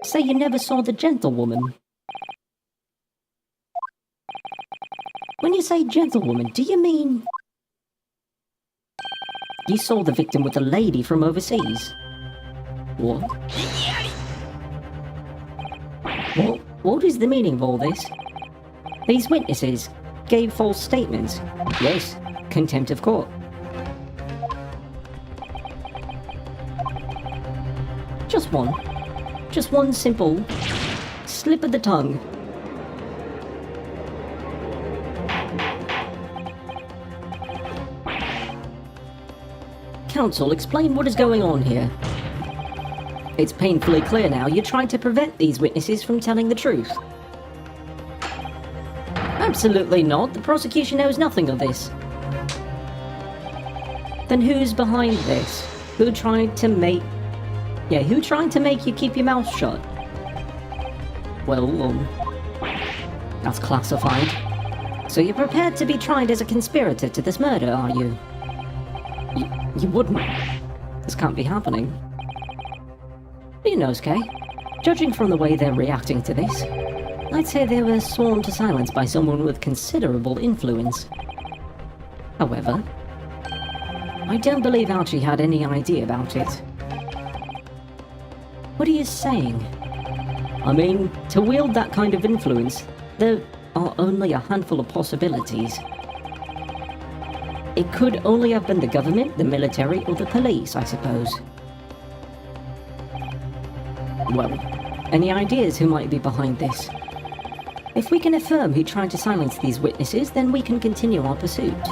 Say you never saw the gentlewoman. When you say gentlewoman, do you mean... You saw the victim with a lady from overseas? What? What is the meaning of all this? These witnesses gave false statements. Yes, contempt of court. Just one simple slip of the tongue. Counsel, explain what is going on here. It's painfully clear now you're trying to prevent these witnesses from telling the truth. Absolutely not. The prosecution knows nothing of this. Then who's behind this? Who tried to make you keep your mouth shut? Well, that's classified. So you're prepared to be tried as a conspirator to this murder, are you? You wouldn't. This can't be happening. You know, Inosuke, judging from the way they're reacting to this, I'd say they were sworn to silence by someone with considerable influence. However, I don't believe Archie had any idea about it. What are you saying? I mean, to wield that kind of influence, there are only a handful of possibilities. It could only have been the government, the military, or the police, I suppose. Well, any ideas who might be behind this? If we can affirm who tried to silence these witnesses, then we can continue our pursuit.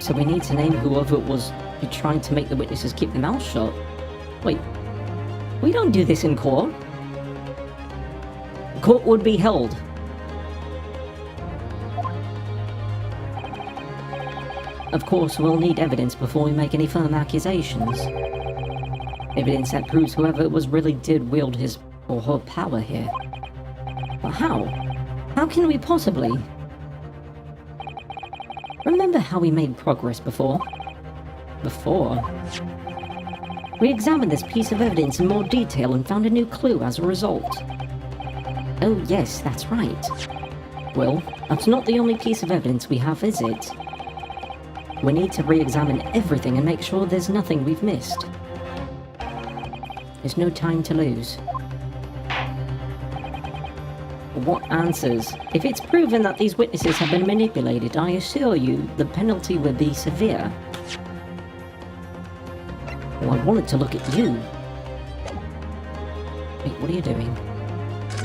So we need to name whoever it was who tried to make the witnesses keep their mouths shut. Wait, we don't do this in court. Court would be held. Of course, we'll need evidence before we make any firm accusations. Evidence that proves whoever it was really did wield his or her power here. But how? How can we possibly? Remember how we made progress before? We examined this piece of evidence in more detail and found a new clue as a result. Oh yes, that's right. Well, that's not the only piece of evidence we have, is it? We need to re-examine everything and make sure there's nothing we've missed. There's no time to lose. What answers? If it's proven that these witnesses have been manipulated, I assure you the penalty will be severe. Well, I wanted to look at you. Wait, what are you doing?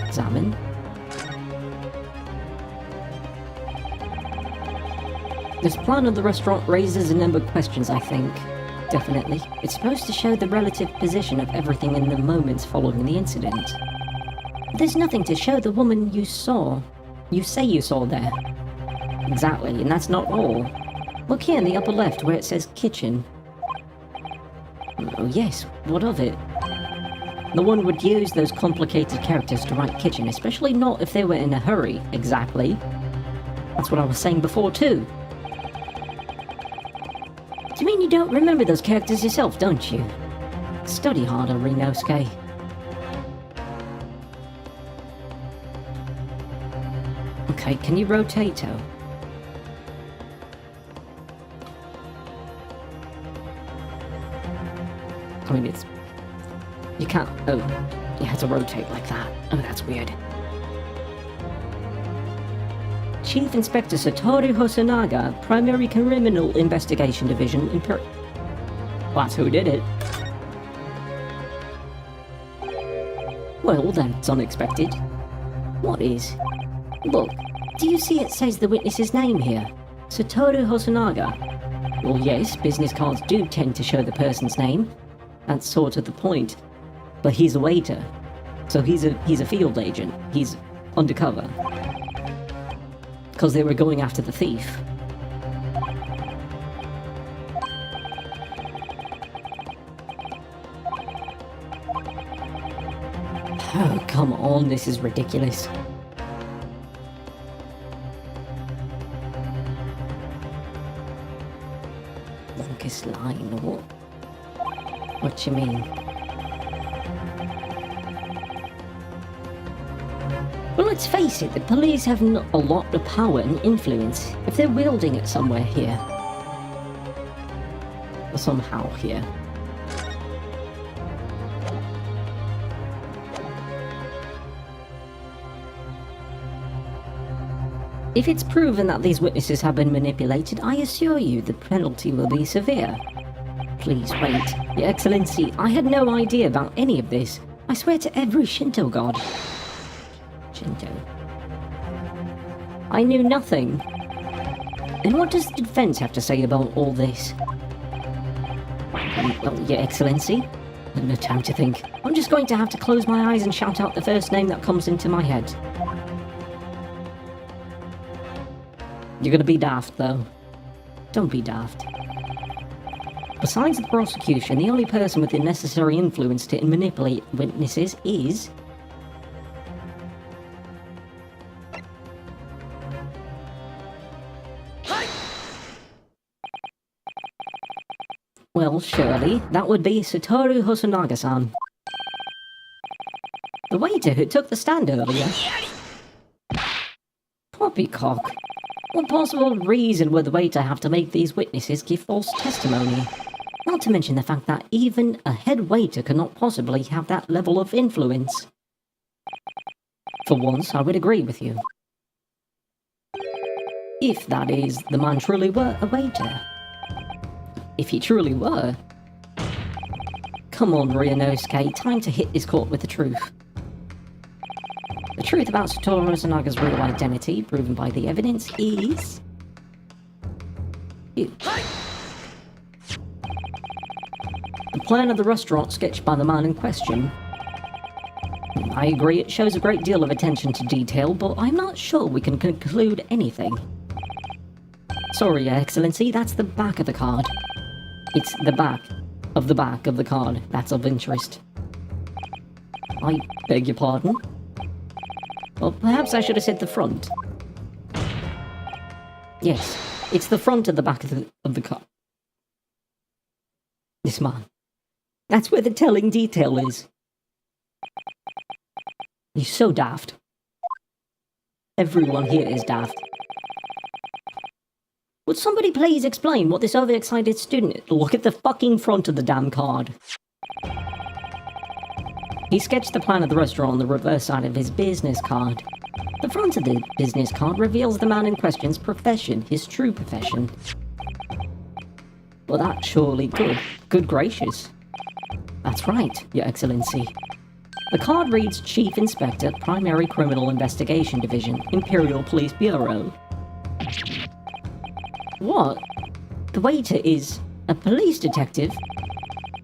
Examine. This plan of the restaurant raises a number of questions, I think. Definitely. It's supposed to show the relative position of everything in the moments following the incident. There's nothing to show the woman you saw. You say you saw there. Exactly, and that's not all. Look here in the upper left where it says kitchen. Oh yes, what of it? No one would use those complicated characters to write kitchen, especially not if they were in a hurry. Exactly. That's what I was saying before too. Do you mean you don't remember those characters yourself, don't you? Study harder, Renosuke. Okay, can you rotate her? I mean, it's... You can't... Oh, you had to rotate like that. Oh, that's weird. Chief Inspector Satoru Hosonaga, Primary Criminal Investigation Division, That's who did it. Well, that's unexpected. What is? Look, do you see it says the witness's name here? Satoru Hosonaga. Well, yes, business cards do tend to show the person's name. That's sort of the point. But he's a waiter. So he's a field agent. He's undercover. Because they were going after the thief. Oh, come on, this is ridiculous. Longest line, what? What you mean? Well, let's face it, the police have a lot of power and influence if they're wielding it somewhere here. Or somehow here. If it's proven that these witnesses have been manipulated, I assure you the penalty will be severe. Please wait. Your Excellency, I had no idea about any of this. I swear to every Shinto god. Shinto. I knew nothing. And what does the defense have to say about all this? Well, Your Excellency, no time to think. I'm just going to have to close my eyes and shout out the first name that comes into my head. You're gonna be daft, though. Don't be daft. Besides the prosecution, the only person with the necessary influence to manipulate witnesses is... Well, surely, that would be Satoru Hosonaga-san. The waiter who took the stand earlier. Poppycock. What possible reason would the waiter have to make these witnesses give false testimony? Not to mention the fact that even a head waiter could not possibly have that level of influence. For once, I would agree with you. If, that is, the man truly were a waiter. If he truly were. Come on, Ryonosuke, time to hit this court with the truth. The truth about Satoru Hosanaga's real identity, proven by the evidence, is... you. The plan of the restaurant sketched by the man in question. I agree it shows a great deal of attention to detail, but I'm not sure we can conclude anything. Sorry, Your Excellency, that's the back of the card. It's the back of the card that's of interest. I beg your pardon? Well, perhaps I should have said the front. Yes, it's the front of the back of the card. This man. That's where the telling detail is. You're so daft. Everyone here is daft. Would somebody please explain what this overexcited student is? Look at the fucking front of the damn card. He sketched the plan of the restaurant on the reverse side of his business card. The front of the business card reveals the man in question's profession, his true profession. Well, that's surely good. Good gracious. That's right, Your Excellency. The card reads Chief Inspector, Primary Criminal Investigation Division, Imperial Police Bureau. What? The waiter is a police detective?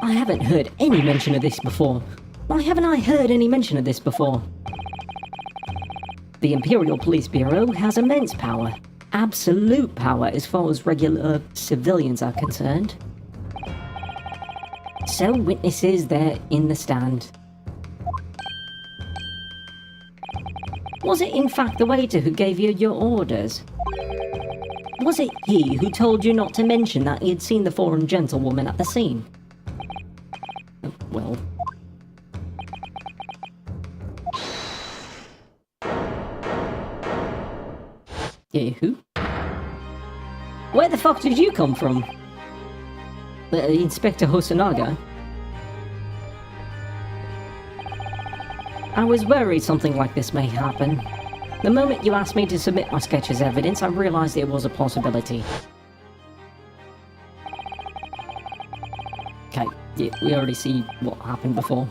I haven't heard any mention of this before. Why haven't I heard any mention of this before? The Imperial Police Bureau has immense power. Absolute power as far as regular civilians are concerned. So witnesses there in the stand. Was it in fact the waiter who gave you your orders? Was it he who told you not to mention that he had seen the foreign gentlewoman at the scene? Well... Yeah, who? Where the fuck did you come from? Inspector Hosonaga? I was worried something like this may happen. The moment you asked me to submit my sketch as evidence, I realized it was a possibility. Okay, yeah, we already see what happened before.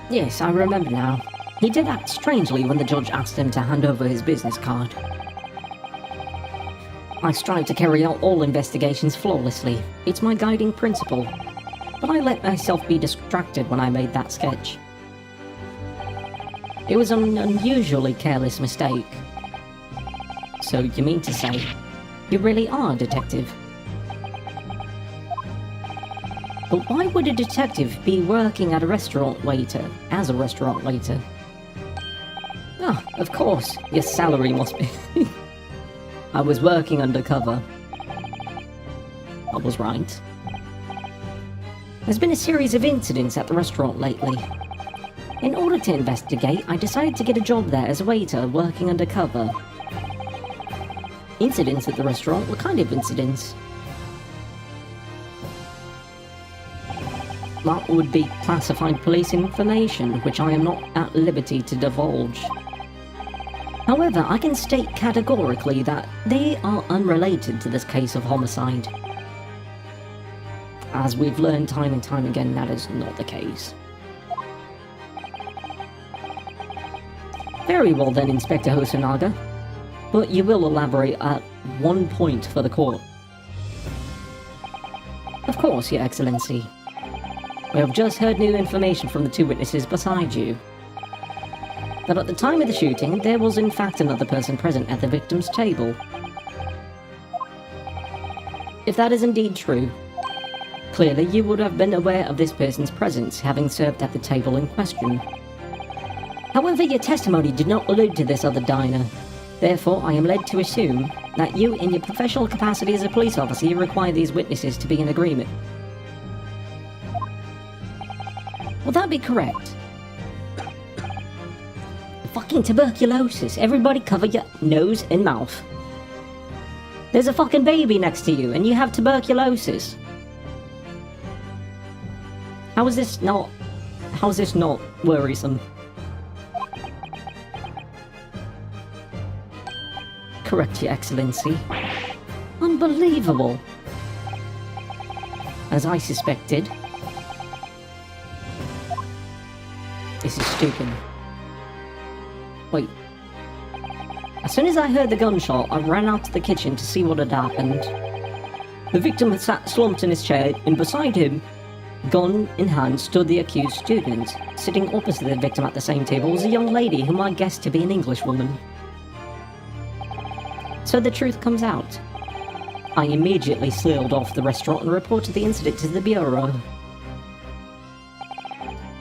Yes, I remember now. He did act strangely when the judge asked him to hand over his business card. I strive to carry out all investigations flawlessly. It's my guiding principle. But I let myself be distracted when I made that sketch. It was an unusually careless mistake. So you mean to say, you really are a detective? But why would a detective be working at a restaurant waiter, as a restaurant waiter? Ah, of course, your salary must be... I was working undercover. I was right. There's been a series of incidents at the restaurant lately. In order to investigate, I decided to get a job there as a waiter working undercover. Incidents at the restaurant? What kind of incidents? That would be classified police information, which I am not at liberty to divulge. However, I can state categorically that they are unrelated to this case of homicide. As we've learned time and time again, that is not the case. Very well then, Inspector Hosonaga. But you will elaborate at one point for the court. Of course, Your Excellency. We have just heard new information from the two witnesses beside you. That at the time of the shooting, there was in fact another person present at the victim's table. If that is indeed true, clearly you would have been aware of this person's presence, having served at the table in question. However, your testimony did not allude to this other diner. Therefore, I am led to assume that you, in your professional capacity as a police officer, require these witnesses to be in agreement. Will that be correct? Fucking tuberculosis. Everybody cover your nose and mouth. There's a fucking baby next to you and you have tuberculosis. How is this not worrisome? Correct, Your Excellency. Unbelievable. As I suspected. This is stupid. Wait. As soon as I heard the gunshot, I ran out to the kitchen to see what had happened. The victim had sat slumped in his chair, and beside him, gun in hand, stood the accused student. Sitting opposite the victim at the same table was a young lady whom I guessed to be an Englishwoman. So the truth comes out. I immediately sealed off the restaurant and reported the incident to the Bureau.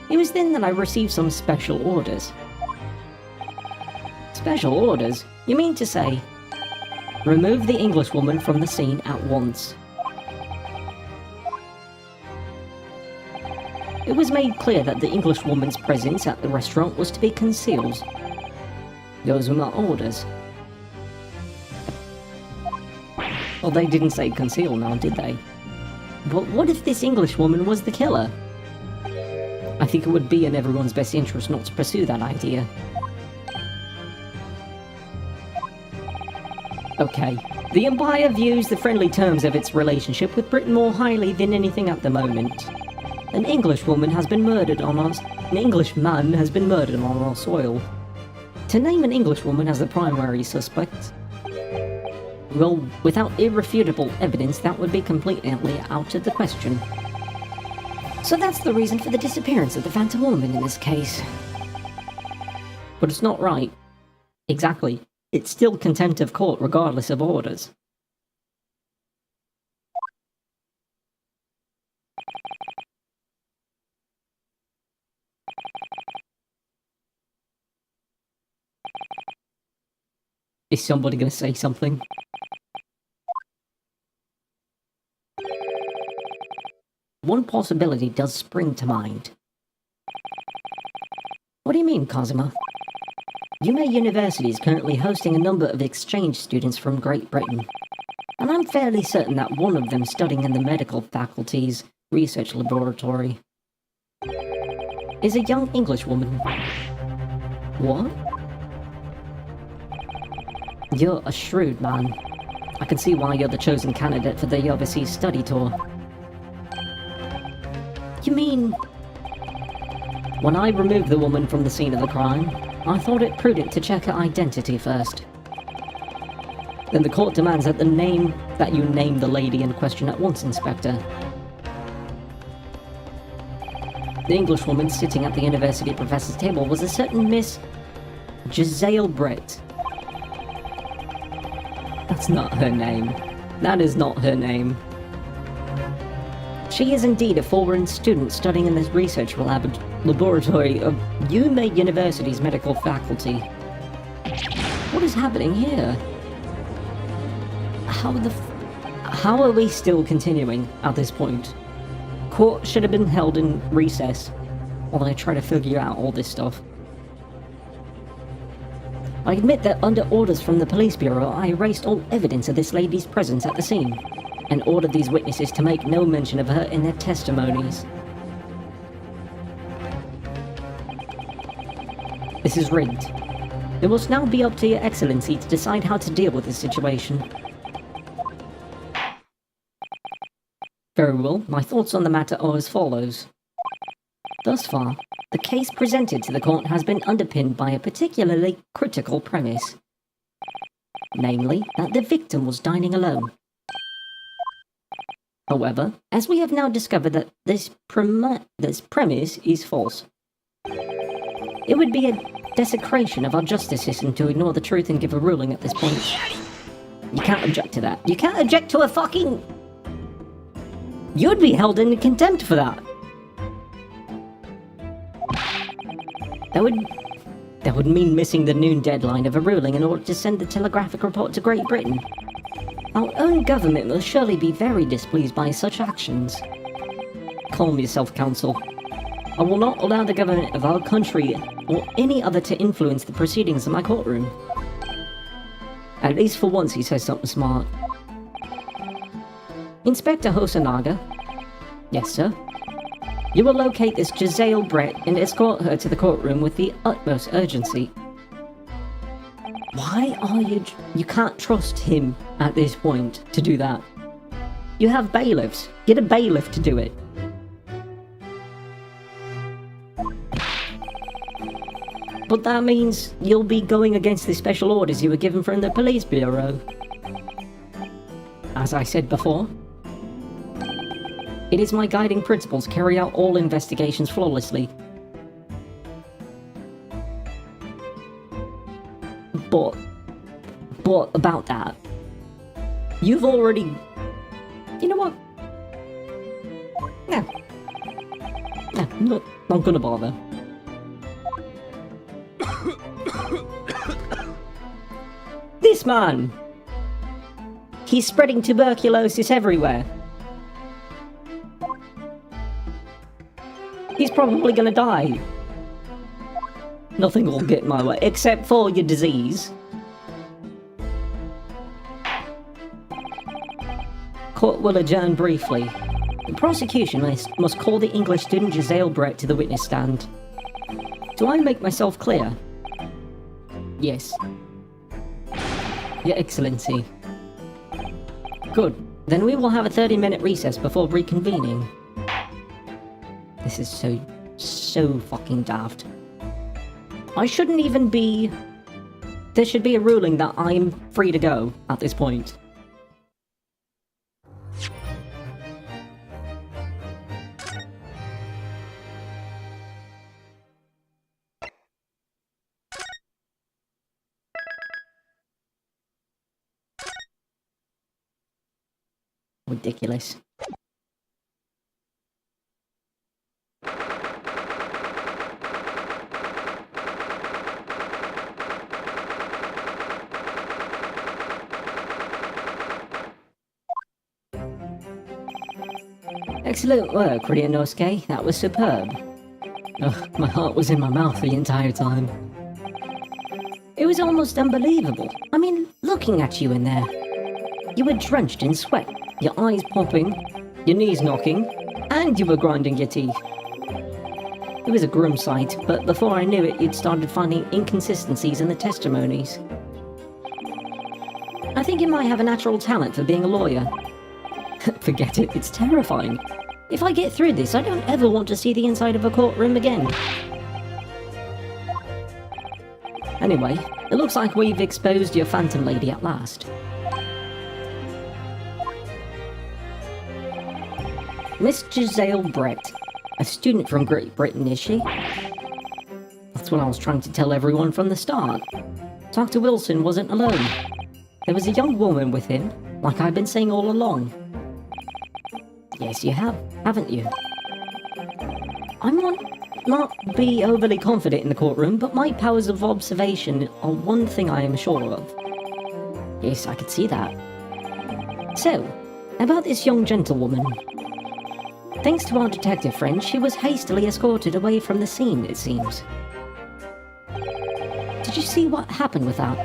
It was then that I received some special orders. Special orders? You mean to say, remove the Englishwoman from the scene at once. It was made clear that the Englishwoman's presence at the restaurant was to be concealed. Those were my orders. Well, they didn't say conceal now, did they? But what if this English woman was the killer? I think it would be in everyone's best interest not to pursue that idea. Okay. The Empire views the friendly terms of its relationship with Britain more highly than anything at the moment. An English woman has been murdered on our... An English man has been murdered on our soil. To name an English woman as the primary suspect... Well, without irrefutable evidence, that would be completely out of the question. So that's the reason for the disappearance of the Phantom Woman in this case. But it's not right. Exactly. It's still contempt of court regardless of orders. Is somebody going to say something? One possibility does spring to mind. What do you mean, Cosima? UMA University is currently hosting a number of exchange students from Great Britain, and I'm fairly certain that one of them studying in the medical faculty's research laboratory is a young English woman. What? You're a shrewd man. I can see why you're the chosen candidate for the overseas study tour. You mean... When I removed the woman from the scene of the crime, I thought it prudent to check her identity first. Then the court demands that you name the lady in question at once, Inspector. The Englishwoman sitting at the university professor's table was a certain Miss Giselle Brett. That's not her name. That is not her name. She is indeed a foreign student studying in the research laboratory of UMA University's medical faculty. What is happening here? How are we still continuing at this point? Court should have been held in recess while I try to figure out all this stuff. I admit that under orders from the police bureau, I erased all evidence of this lady's presence at the scene, and ordered these witnesses to make no mention of her in their testimonies. This is rigged. It must now be up to Your Excellency to decide how to deal with this situation. Very well, my thoughts on the matter are as follows. Thus far, the case presented to the court has been underpinned by a particularly critical premise. Namely, that the victim was dining alone. However, as we have now discovered that this premise is false. It would be a desecration of our justice system to ignore the truth and give a ruling at this point. You can't object to that. You can't object to a fucking... You'd be held in contempt for that. That would mean missing the noon deadline of a ruling in order to send the telegraphic report to Great Britain. Our own government will surely be very displeased by such actions. Calm yourself, Counsel. I will not allow the government of our country or any other to influence the proceedings in my courtroom. At least for once he says something smart. Inspector Hosanaga. Yes, sir. You will locate this Giselle Brett and escort her to the courtroom with the utmost urgency. Why are you... You can't trust him at this point to do that. You have bailiffs. Get a bailiff to do it. But that means you'll be going against the special orders you were given from the police bureau. As I said before, it is my guiding principle to carry out all investigations flawlessly. But about that, you've already... You know what? No, not gonna bother. This man! He's spreading tuberculosis everywhere. He's probably gonna die. Nothing will get my way, except for your disease. Court will adjourn briefly. The prosecution must call the English student Giselle Brett to the witness stand. Do I make myself clear? Yes. Your Excellency. Good. Then we will have a 30-minute recess before reconvening. This is so fucking daft. I shouldn't even be... There should be a ruling that I'm free to go at this point. Ridiculous. Excellent work, Nosgoth. That was superb. Ugh, my heart was in my mouth the entire time. It was almost unbelievable. I mean, looking at you in there. You were drenched in sweat, your eyes popping, your knees knocking, and you were grinding your teeth. It was a grim sight, but before I knew it, you'd started finding inconsistencies in the testimonies. I think you might have a natural talent for being a lawyer. Forget it, it's terrifying. If I get through this, I don't ever want to see the inside of a courtroom again. Anyway, it looks like we've exposed your phantom lady at last. Miss Giselle Brett, a student from Great Britain, is she? That's what I was trying to tell everyone from the start. Dr. Wilson wasn't alone. There was a young woman with him, like I've been saying all along. Yes, you have, haven't you? I might not be overly confident in the courtroom, but my powers of observation are one thing I am sure of. Yes, I could see that. So, about this young gentlewoman. Thanks to our detective friend, she was hastily escorted away from the scene, it seems. Did you see what happened with that?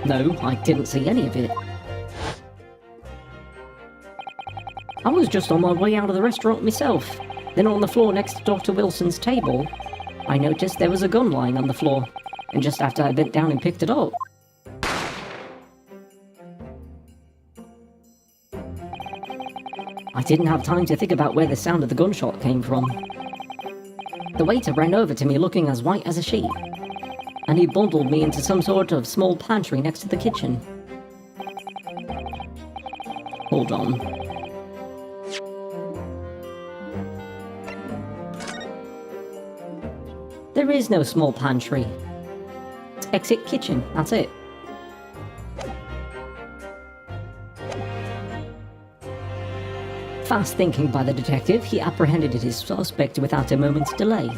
No, I didn't see any of it. I was just on my way out of the restaurant myself. Then on the floor next to Dr. Wilson's table, I noticed there was a gun lying on the floor, and just after I bent down and picked it up. I didn't have time to think about where the sound of the gunshot came from. The waiter ran over to me looking as white as a sheet, and he bundled me into some sort of small pantry next to the kitchen. Hold on. There is no small pantry. It's exit kitchen, that's it. Fast thinking by the detective, he apprehended his suspect without a moment's delay.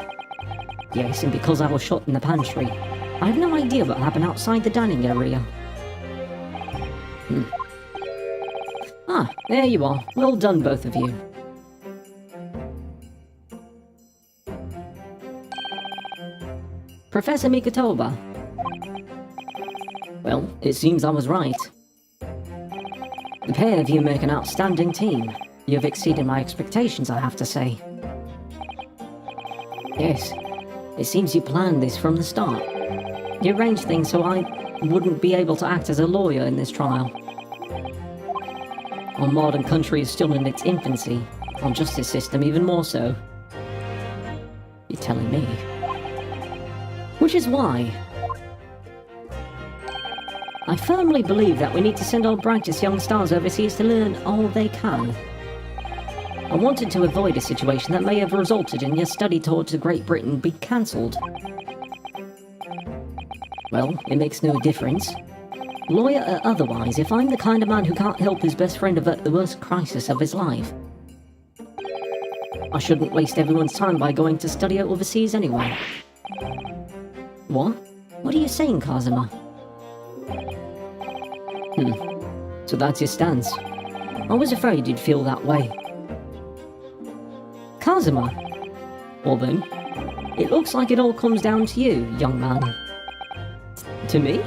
Yes, and because I was shot in the pantry, I have no idea what happened outside the dining area. Ah, there you are. Well done, both of you. Professor Mikatoba. Well, it seems I was right. The pair of you make an outstanding team. You've exceeded my expectations, I have to say. Yes, it seems you planned this from the start. You arranged things so I wouldn't be able to act as a lawyer in this trial. Our modern country is still in its infancy, our justice system even more so. You're telling me. Which is why I firmly believe that we need to send our brightest young stars overseas to learn all they can. I wanted to avoid a situation that may have resulted in your study tour to Great Britain be cancelled. Well, it makes no difference. Lawyer or otherwise, if I'm the kind of man who can't help his best friend avert the worst crisis of his life, I shouldn't waste everyone's time by going to study overseas anyway. What? What are you saying, Kazuma? So that's your stance. I was afraid you'd feel that way. Kazuma? Well then, it looks like it all comes down to you, young man. To me?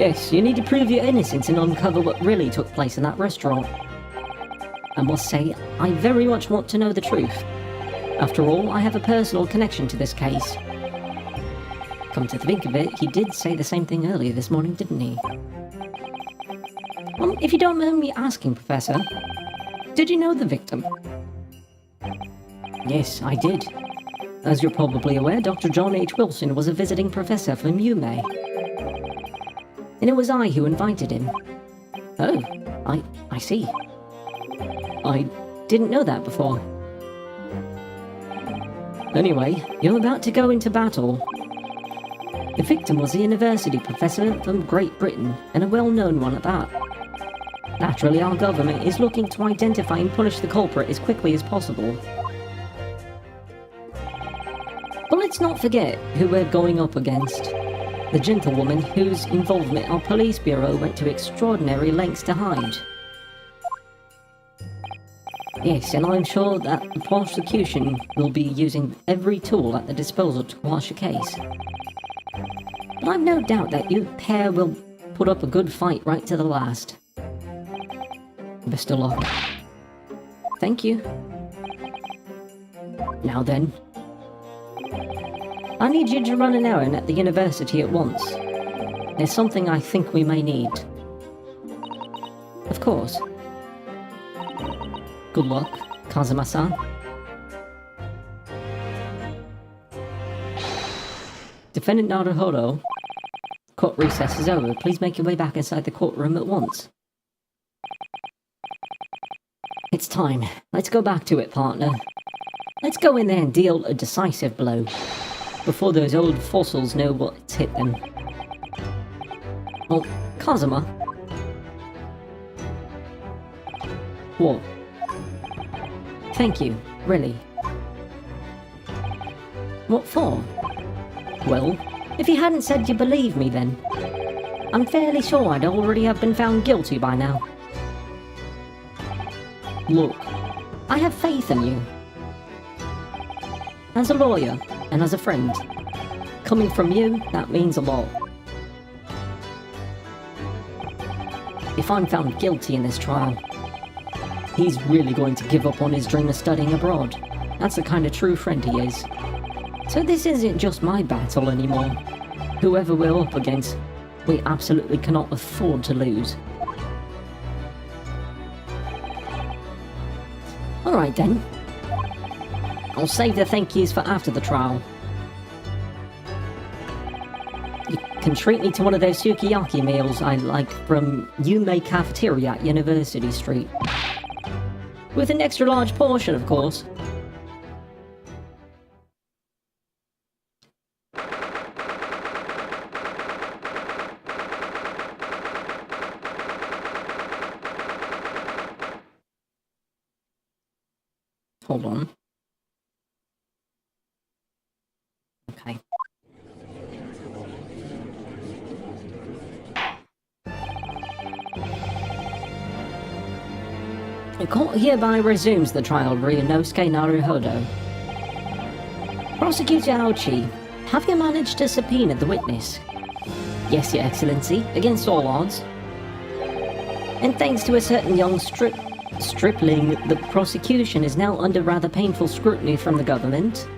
Yes, you need to prove your innocence and uncover what really took place in that restaurant. I must say, I very much want to know the truth. After all, I have a personal connection to this case. Come to think of it, he did say the same thing earlier this morning, didn't he? If you don't mind me asking, Professor, did you know the victim? Yes, I did. As you're probably aware, Dr. John H. Wilson was a visiting professor from UMA. And it was I who invited him. Oh, I see. I didn't know that before. Anyway, you're about to go into battle. The victim was a university professor from Great Britain, and a well-known one at that. Naturally, our government is looking to identify and punish the culprit as quickly as possible. But let's not forget who we're going up against. The gentlewoman whose involvement our police bureau went to extraordinary lengths to hide. Yes, and I'm sure that the prosecution will be using every tool at their disposal to quash a case. But I've no doubt that you pair will put up a good fight right to the last. Best of luck. Thank you. Now then. I need you to run an errand at the university at once. There's something I think we may need. Of course. Good luck, Kazuma-san. Defendant Naruhodo. Court recess is over. Please make your way back inside the courtroom at once. It's time. Let's go back to it, partner. Let's go in there and deal a decisive blow. Before those old fossils know what's hit them. Oh, Kazuma? What? Thank you, really. What for? Well, if you hadn't said you believed me then, I'm fairly sure I'd already have been found guilty by now. Look, I have faith in you. As a lawyer, and as a friend. Coming from you, that means a lot. If I'm found guilty in this trial, he's really going to give up on his dream of studying abroad. That's the kind of true friend he is. So this isn't just my battle anymore. Whoever we're up against, we absolutely cannot afford to lose. Alright then. I'll save the thank yous for after the trial. You can treat me to one of those sukiyaki meals I like from Yume Cafeteria at University Street. With an extra large portion, of course. Hold on. Okay. The court hereby resumes the trial of Ryunosuke Naruhodo. Prosecutor Aochi, have you managed to subpoena the witness? Yes, Your Excellency, against all odds. And thanks to a certain young stripling, the prosecution is now under rather painful scrutiny from the government.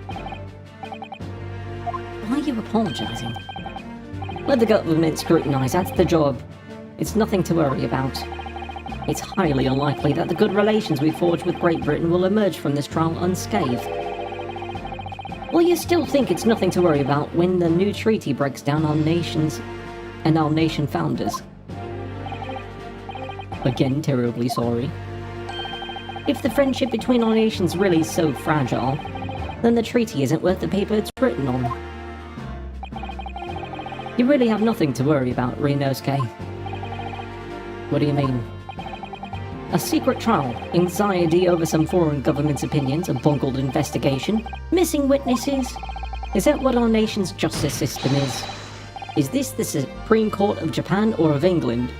Why are you apologising? Let the government scrutinise, that's the job. It's nothing to worry about. It's highly unlikely that the good relations we forged with Great Britain will emerge from this trial unscathed. Will you still think it's nothing to worry about when the new treaty breaks down our nations and our nation founders? Again, terribly sorry. If the friendship between our nations really is so fragile, then the treaty isn't worth the paper it's written on. You really have nothing to worry about, Ryunosuke. What do you mean? A secret trial, anxiety over some foreign government's opinions, a bungled investigation, missing witnesses? Is that what our nation's justice system is? Is this the Supreme Court of Japan or of England?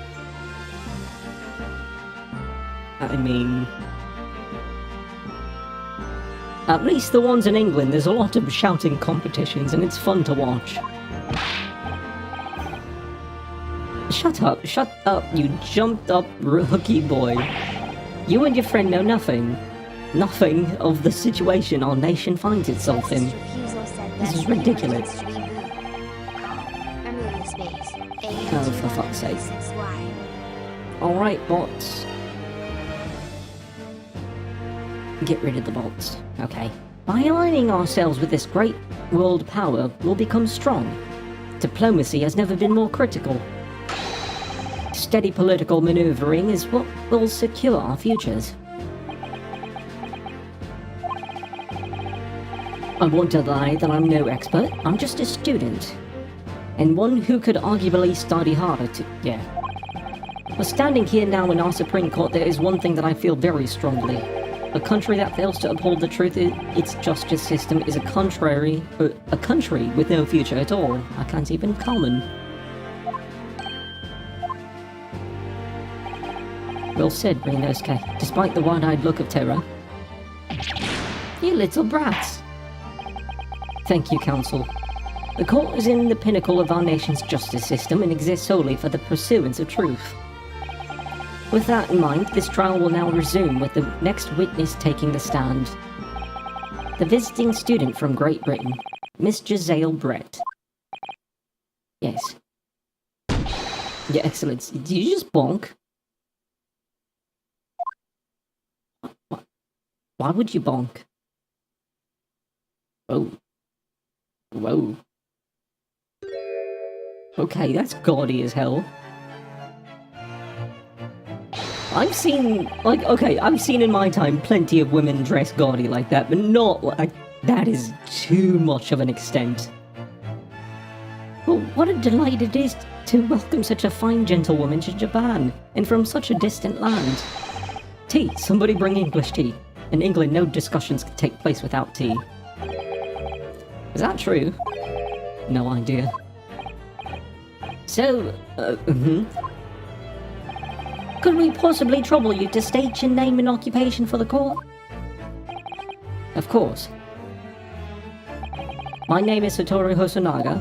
I mean... At least the ones in England, there's a lot of shouting competitions and it's fun to watch. Shut up, you jumped up rookie boy. You and your friend know nothing of the situation our nation finds itself in. This is ridiculous. Oh, for fuck's sake. Alright, bots. Get rid of the bots. Okay. By aligning ourselves with this great world power, we'll become strong. Diplomacy has never been more critical. Steady political maneuvering is what will secure our futures. I won't deny that I'm no expert, I'm just a student. And one who could arguably study harder to... yeah. But standing here now in our Supreme Court, there is one thing that I feel very strongly. A country that fails to uphold the truth in its justice system is a country with no future at all. I can't even comment. Well said, Renosuke, despite the wide-eyed look of terror. You little brats! Thank you, Counsel. The court is in the pinnacle of our nation's justice system and exists solely for the pursuance of truth. With that in mind, this trial will now resume with the next witness taking the stand. The visiting student from Great Britain, Miss Giselle Brett. Yes. Your Excellency, did you just bonk? What? Why would you bonk? Oh. Whoa. Okay, that's gaudy as hell. I've seen in my time plenty of women dress gaudy like that, but not like that is too much of an extent. Well, what a delight it is to welcome such a fine gentlewoman to Japan, and from such a distant land. Tea, somebody bring English tea. In England, no discussions can take place without tea. Is that true? No idea. So, could we possibly trouble you to state your name and occupation for the court? Of course. My name is Satoru Hosonaga.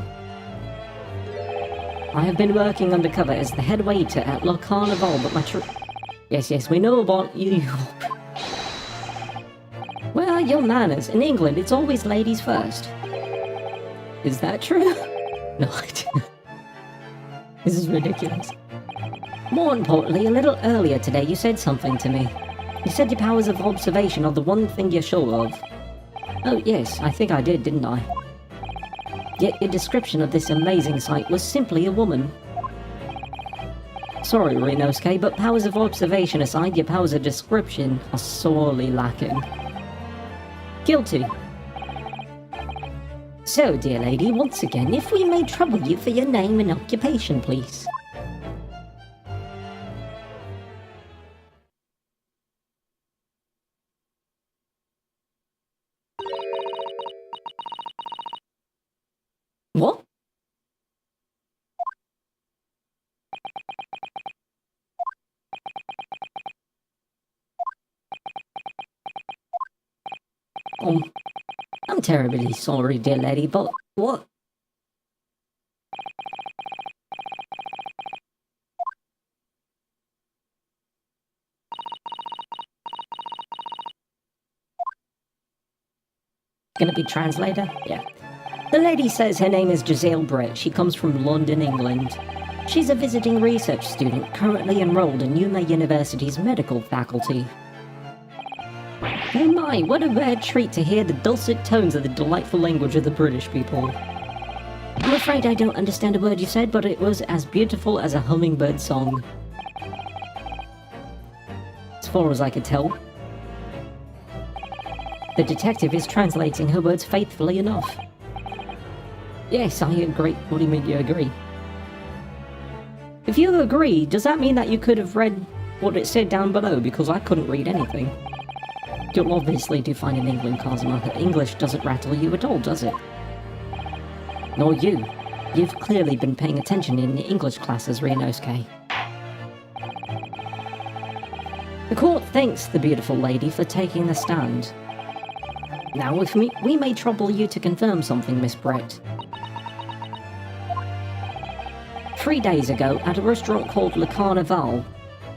I have been working undercover as the head waiter at La Carnival, but my Yes, we know about you. Where are your manners? In England, it's always ladies first. Is that true? No idea. This is ridiculous. More importantly, a little earlier today you said something to me. You said your powers of observation are the one thing you're sure of. Oh yes, I think I did, didn't I? Yet your description of this amazing sight was simply a woman. Sorry, Renosuke, but powers of observation aside, your powers of description are sorely lacking. Guilty. So, dear lady, once again, if we may trouble you for your name and occupation, please. What? I'm terribly sorry, dear lady, but what? Gonna be translator? Yeah. The lady says her name is Giselle Brett. She comes from London, England. She's a visiting research student currently enrolled in Yuma University's medical faculty. Oh my, what a rare treat to hear the dulcet tones of the delightful language of the British people. I'm afraid I don't understand a word you said, but it was as beautiful as a hummingbird song. As far as I could tell. The detective is translating her words faithfully enough. Yes, I agree. What do you mean you agree? If you agree, does that mean that you could have read what it said down below? Because I couldn't read anything. You'll obviously do fine in England, Kazuma. English doesn't rattle you at all, does it? Nor you. You've clearly been paying attention in the English classes, Renosuke. The court thanks the beautiful lady for taking the stand. Now, if we may trouble you to confirm something, Miss Brett. 3 days ago, at a restaurant called Le Carnaval,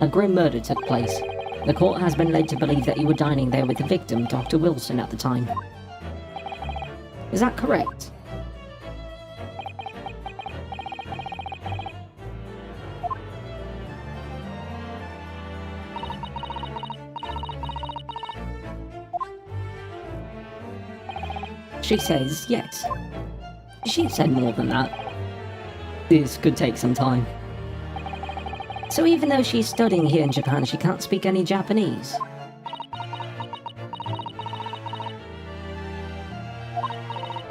a grim murder took place. The court has been led to believe that you were dining there with the victim, Dr. Wilson, at the time. Is that correct? She says yes. She said more than that. This could take some time. So even though she's studying here in Japan, she can't speak any Japanese?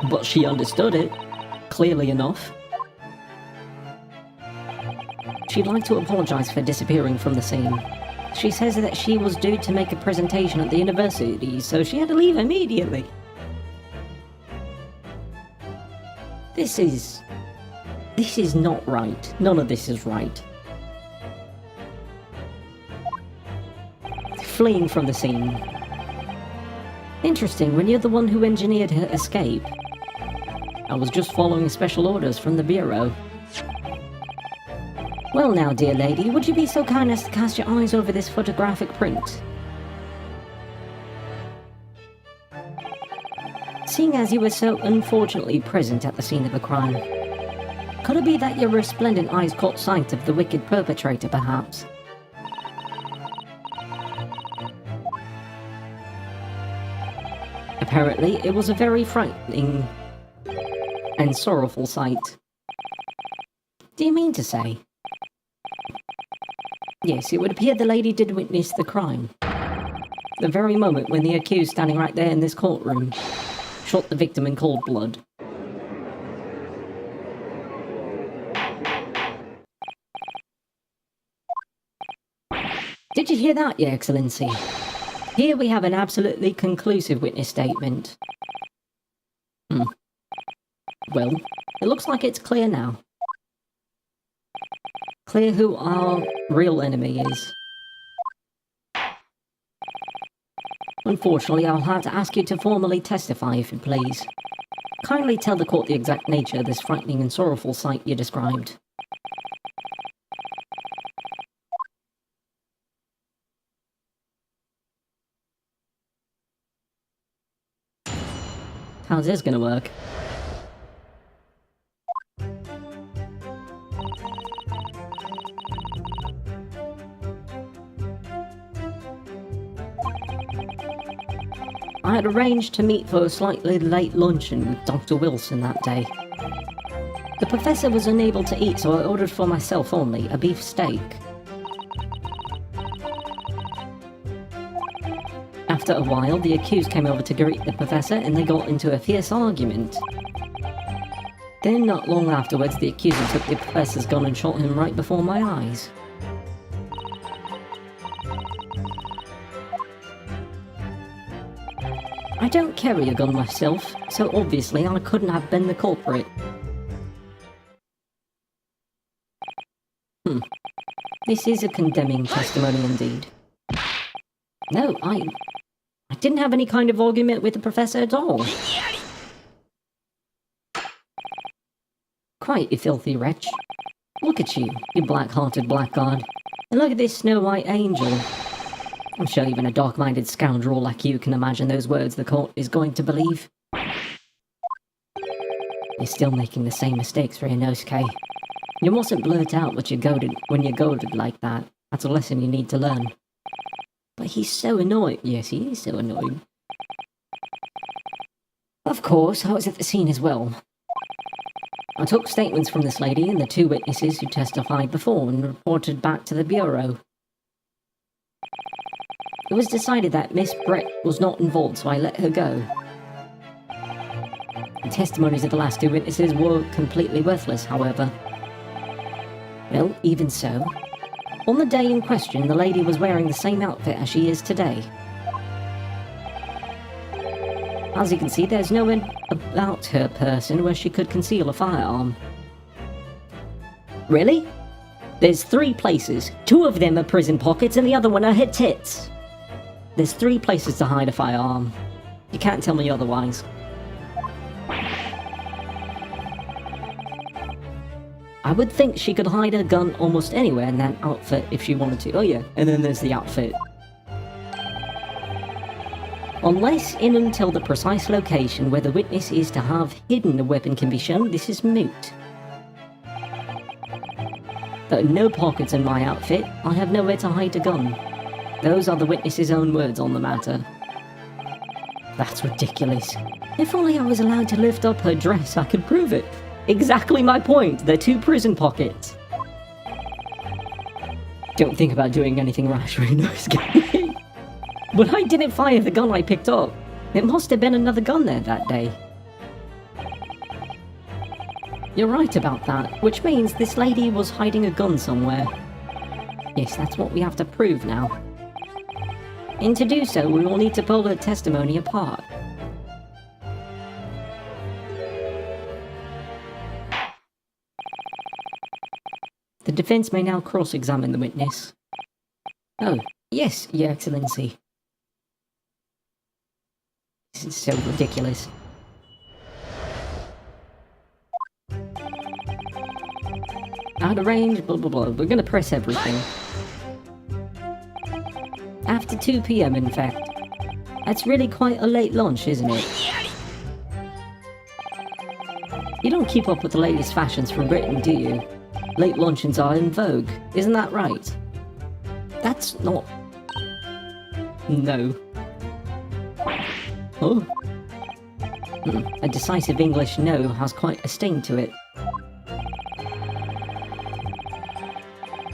But she understood it, clearly enough. She'd like to apologize for disappearing from the scene. She says that she was due to make a presentation at the university, so she had to leave immediately. This is not right. None of this is right. Fleeing from the scene. Interesting, when you're the one who engineered her escape. I was just following special orders from the Bureau. Well now, dear lady, would you be so kind as to cast your eyes over this photographic print? Seeing as you were so unfortunately present at the scene of the crime, could it be that your resplendent eyes caught sight of the wicked perpetrator, perhaps? Apparently, it was a very frightening and sorrowful sight. Do you mean to say? Yes, it would appear the lady did witness the crime. The very moment when the accused standing right there in this courtroom shot the victim in cold blood. Did you hear that, Your Excellency? Here we have an absolutely conclusive witness statement. Well, it looks like it's clear now. Clear who our real enemy is. Unfortunately, I'll have to ask you to formally testify, if you please. Kindly tell the court the exact nature of this frightening and sorrowful sight you described. How's this gonna work? I had arranged to meet for a slightly late luncheon with Dr. Wilson that day. The professor was unable to eat, so I ordered for myself only a beef steak. After a while, the accused came over to greet the professor and they got into a fierce argument. Then, not long afterwards, the accuser took the professor's gun and shot him right before my eyes. I don't carry a gun myself, so obviously I couldn't have been the culprit. This is a condemning testimony indeed. No, I didn't have any kind of argument with the professor at all. Quiet, you filthy wretch. Look at you, you black-hearted blackguard. And look at this snow-white angel. I'm sure even a dark-minded scoundrel like you can imagine those words the court is going to believe. You're still making the same mistakes, Ryunosuke. You mustn't blurt out what you goaded when you're goaded like that. That's a lesson you need to learn. But he's so annoying. Yes, he is so annoying. Of course, I was at the scene as well. I took statements from this lady and the 2 witnesses who testified before and reported back to the Bureau. It was decided that Miss Brett was not involved, so I let her go. The testimonies of the last 2 witnesses were completely worthless, however. Well, even so, on the day in question, the lady was wearing the same outfit as she is today. As you can see, there's nowhere about her person where she could conceal a firearm. Really? There's 3 places. 2 of them are prison pockets and the other one are her tits. There's 3 places to hide a firearm. You can't tell me otherwise. I would think she could hide her gun almost anywhere in that outfit if she wanted to. Oh yeah, and then there's the outfit. Unless in until the precise location where the witness is to have hidden the weapon can be shown, this is moot. There are no pockets in my outfit. I have nowhere to hide a gun. Those are the witness's own words on the matter. That's ridiculous. If only I was allowed to lift up her dress, I could prove it. Exactly my point. They're 2 prison pockets. Don't think about doing anything rash right now, Nosgoth. But I didn't fire the gun I picked up. It must have been another gun there that day. You're right about that, which means this lady was hiding a gun somewhere. Yes, that's what we have to prove now. And to do so, we will need to pull her testimony apart. The defense may now cross-examine the witness. Oh, yes, Your Excellency. This is so ridiculous. Out of range, blah blah blah. We're gonna press everything. After 2 PM, in fact. That's really quite a late lunch, isn't it? You don't keep up with the latest fashions from Britain, do you? Late luncheons are in vogue, isn't that right? That's not... No. Oh. A decisive English no has quite a sting to it.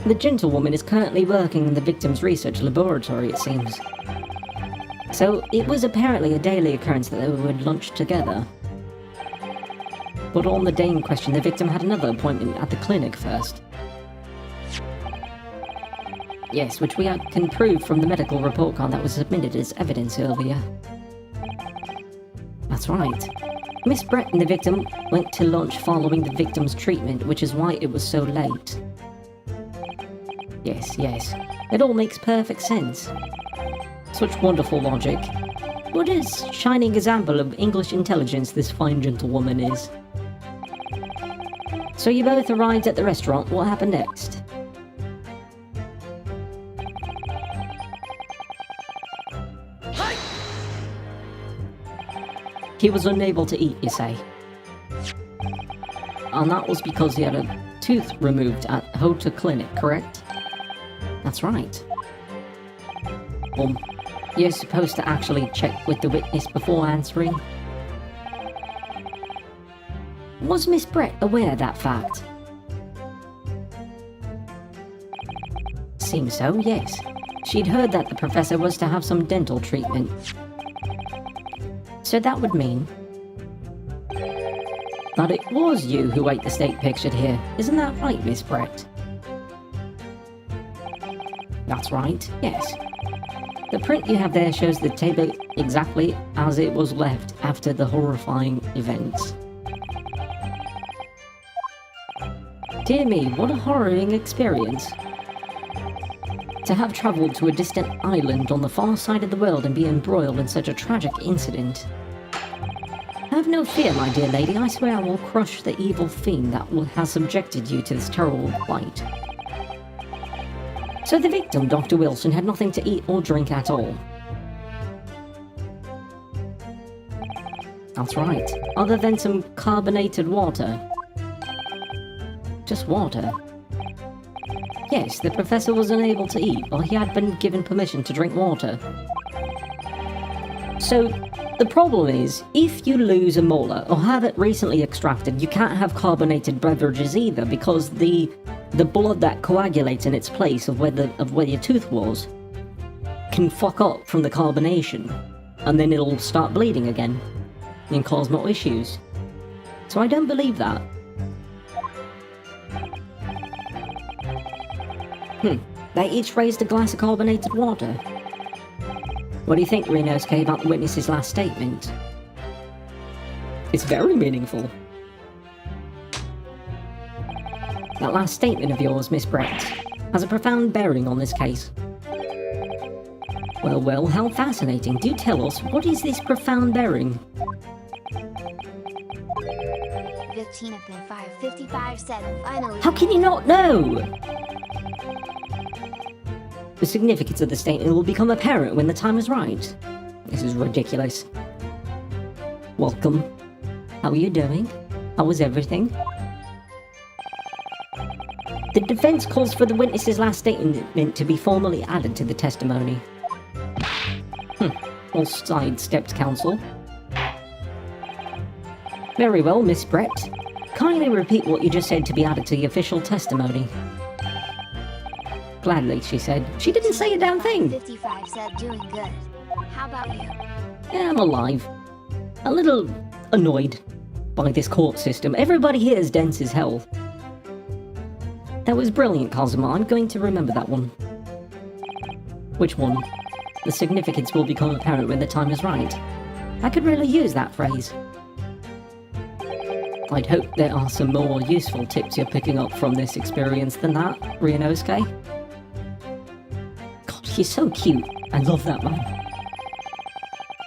The gentlewoman is currently working in the victim's research laboratory, it seems. So, it was apparently a daily occurrence that they would lunch together. But on the day in question, the victim had another appointment at the clinic first. Yes, which we can prove from the medical report card that was submitted as evidence earlier. That's right. Miss Brett and the victim went to lunch following the victim's treatment, which is why it was so late. Yes, yes. It all makes perfect sense. Such wonderful logic. What a shining example of English intelligence this fine gentlewoman is. So you both arrived at the restaurant. What happened next? He was unable to eat, you say? And that was because he had a tooth removed at Hotel Clinic, correct? That's right. You're supposed to actually check with the witness before answering. Was Miss Brett aware of that fact? Seems so, yes. She'd heard that the professor was to have some dental treatment. So that would mean that it was you who ate the steak pictured here. Isn't that right, Miss Brett? That's right, yes. The print you have there shows the table exactly as it was left after the horrifying events. Dear me, what a harrowing experience. To have travelled to a distant island on the far side of the world and be embroiled in such a tragic incident. Have no fear, my dear lady, I swear I will crush the evil fiend that has subjected you to this terrible plight. So the victim, Dr. Wilson, had nothing to eat or drink at all. That's right, other than some carbonated water. Just water. Yes, the professor was unable to eat, but he had been given permission to drink water. So, the problem is, if you lose a molar or have it recently extracted, you can't have carbonated beverages either, because the blood that coagulates in its place of where your tooth was can fuck up from the carbonation, and then it'll start bleeding again and cause more issues. So I don't believe that. They each raised a glass of carbonated water. What do you think, Nosgoth, about the witness's last statement? It's very meaningful. That last statement of yours, Miss Brett, has a profound bearing on this case. Well, well, how fascinating. Do tell us, what is this profound bearing? The 15 up in 555 said finally. How can you not know? The significance of the statement will become apparent when the time is right. This is ridiculous. Welcome. How are you doing? How was everything? The defense calls for the witness's last statement to be formally added to the testimony. All sidestepped counsel. Very well, Miss Brett. Kindly repeat what you just said to be added to the official testimony. Gladly, she said. She didn't say a damn thing. 55 said doing good. How about you? Yeah, I'm alive. A little annoyed by this court system. Everybody here is dense as hell. That was brilliant, Cosmo. I'm going to remember that one. Which one? The significance will become apparent when the time is right. I could really use that phrase. I'd hope there are some more useful tips you're picking up from this experience than that, Ryunosuke. God, he's so cute. I love that man.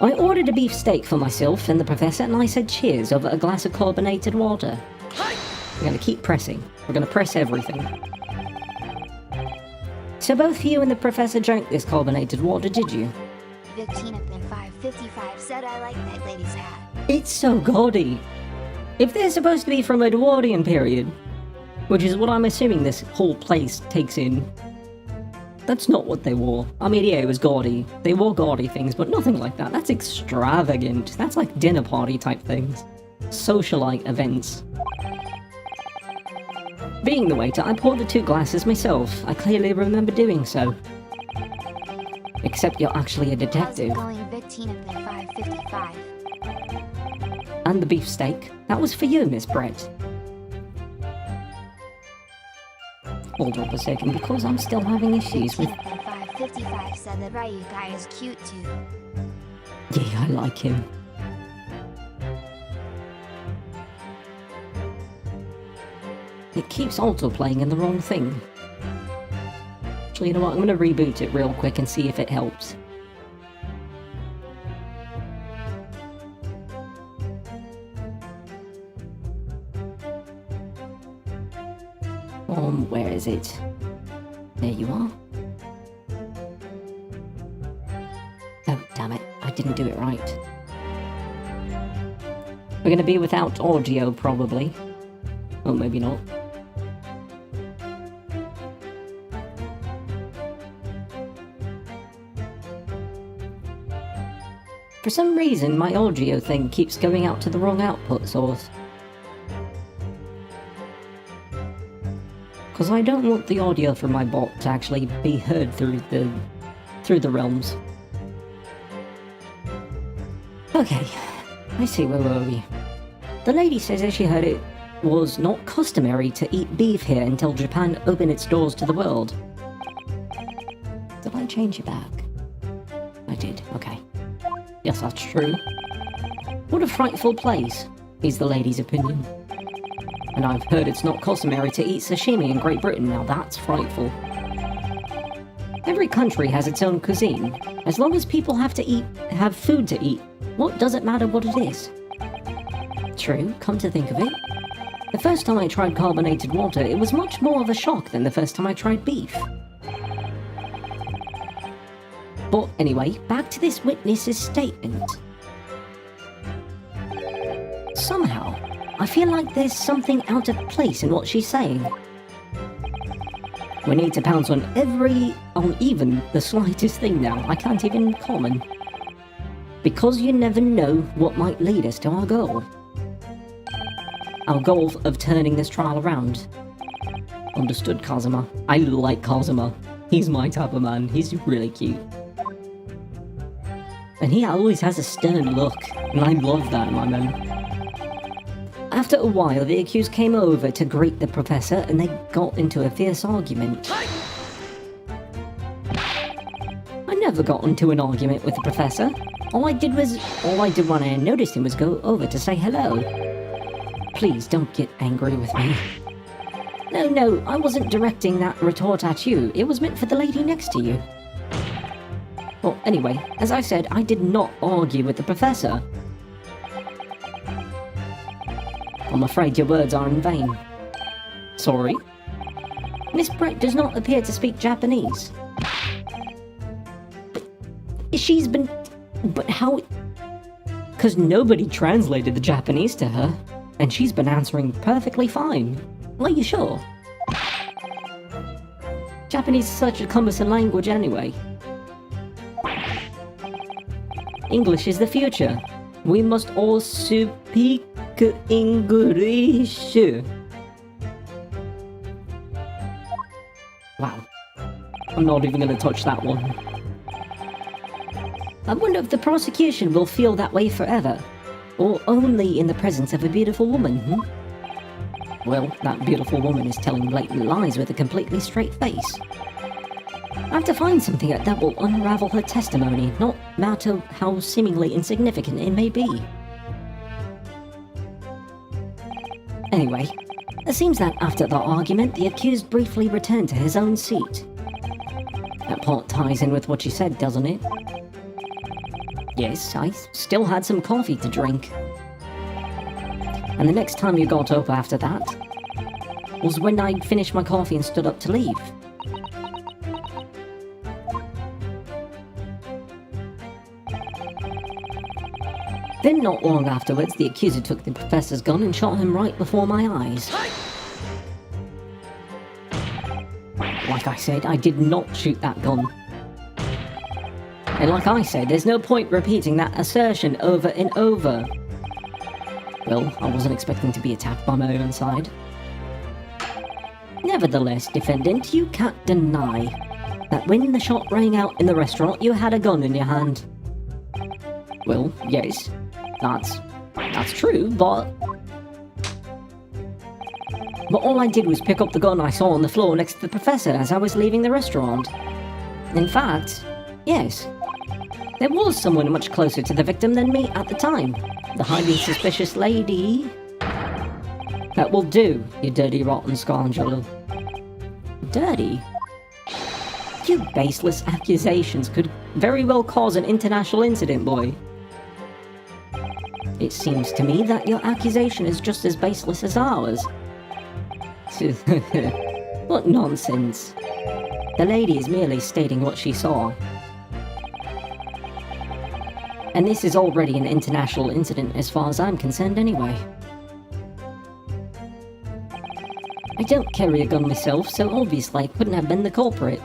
I ordered a beef steak for myself and the professor, and I said cheers over a glass of carbonated water. We're gonna keep pressing. We're gonna press everything. So both you and the professor drank this carbonated water, did you? 15 up in 555 said I like that lady's hat. It's so gaudy. If they're supposed to be from Edwardian period, which is what I'm assuming this whole place takes in, that's not what they wore. I mean, yeah, it was gaudy. They wore gaudy things, but nothing like that. That's extravagant. That's like dinner party type things. Socialite events. Being the waiter, I poured the 2 glasses myself. I clearly remember doing so. Except you're actually a detective. How's it going, 15 up in 555? And the beefsteak. That was for you, Miss Brett. Hold up a second, because I'm still having issues with... 15 up in 555 said that Ryu guy is cute too. Yeah, I like him. It keeps auto-playing in the wrong thing. Actually, you know what? I'm gonna reboot it real quick and see if it helps. Where is it? There you are. Oh, damn it. I didn't do it right. We're gonna be without audio, probably. Oh, maybe not. For some reason, my audio thing keeps going out to the wrong output source. Because I don't want the audio from my bot to actually be heard through the realms. Okay, I see, where were we? The lady says that she heard it was not customary to eat beef here until Japan opened its doors to the world. Did I change it back? I did, okay. Yes, that's true. What a frightful place, is the lady's opinion. And I've heard it's not customary to eat sashimi in Great Britain. Now that's frightful. Every country has its own cuisine. As long as people have food to eat, what does it matter what it is? True, come to think of it. The first time I tried carbonated water, it was much more of a shock than the first time I tried beef. But anyway, back to this witness's statement. Somehow, I feel like there's something out of place in what she's saying. We need to pounce on even the slightest thing now. I can't even comment. Because you never know what might lead us to our goal. Our goal of turning this trial around. Understood, Kazuma. I like Kazuma. He's my type of man. He's really cute. And he always has a stern look, and I love that in my man. After a while, the accused came over to greet the professor, and they got into a fierce argument. I never got into an argument with the professor. All I did when I noticed him was go over to say hello. Please don't get angry with me. No, I wasn't directing that retort at you. It was meant for the lady next to you. Well, anyway, as I said, I did not argue with the professor. I'm afraid your words are in vain. Sorry? Miss Brett does not appear to speak Japanese. But she's been... But how... Because nobody translated the Japanese to her, and she's been answering perfectly fine. Are you sure? Japanese is such a cumbersome language anyway. English is the future. We must all speak English. Wow. I'm not even going to touch that one. I wonder if the prosecution will feel that way forever, or only in the presence of a beautiful woman, Well, that beautiful woman is telling blatant lies with a completely straight face. I have to find something that will unravel her testimony, no matter how seemingly insignificant it may be. Anyway, it seems that after the argument, the accused briefly returned to his own seat. That part ties in with what you said, doesn't it? Yes, I still had some coffee to drink. And the next time you got up after that was when I finished my coffee and stood up to leave. Then not long afterwards, the accuser took the professor's gun and shot him right before my eyes. Like I said, I did not shoot that gun. And like I said, there's no point repeating that assertion over and over. Well, I wasn't expecting to be attacked by my own side. Nevertheless, defendant, you can't deny that when the shot rang out in the restaurant, you had a gun in your hand. Well, yes, that's true, but all I did was pick up the gun I saw on the floor next to the professor as I was leaving the restaurant. In fact, yes, there was someone much closer to the victim than me at the time. The highly suspicious lady. That will do, you dirty rotten scoundrel. Dirty? Your baseless accusations could very well cause an international incident, boy. It seems to me that your accusation is just as baseless as ours. What nonsense. The lady is merely stating what she saw. And this is already an international incident as far as I'm concerned anyway. I don't carry a gun myself, so obviously I couldn't have been the culprit.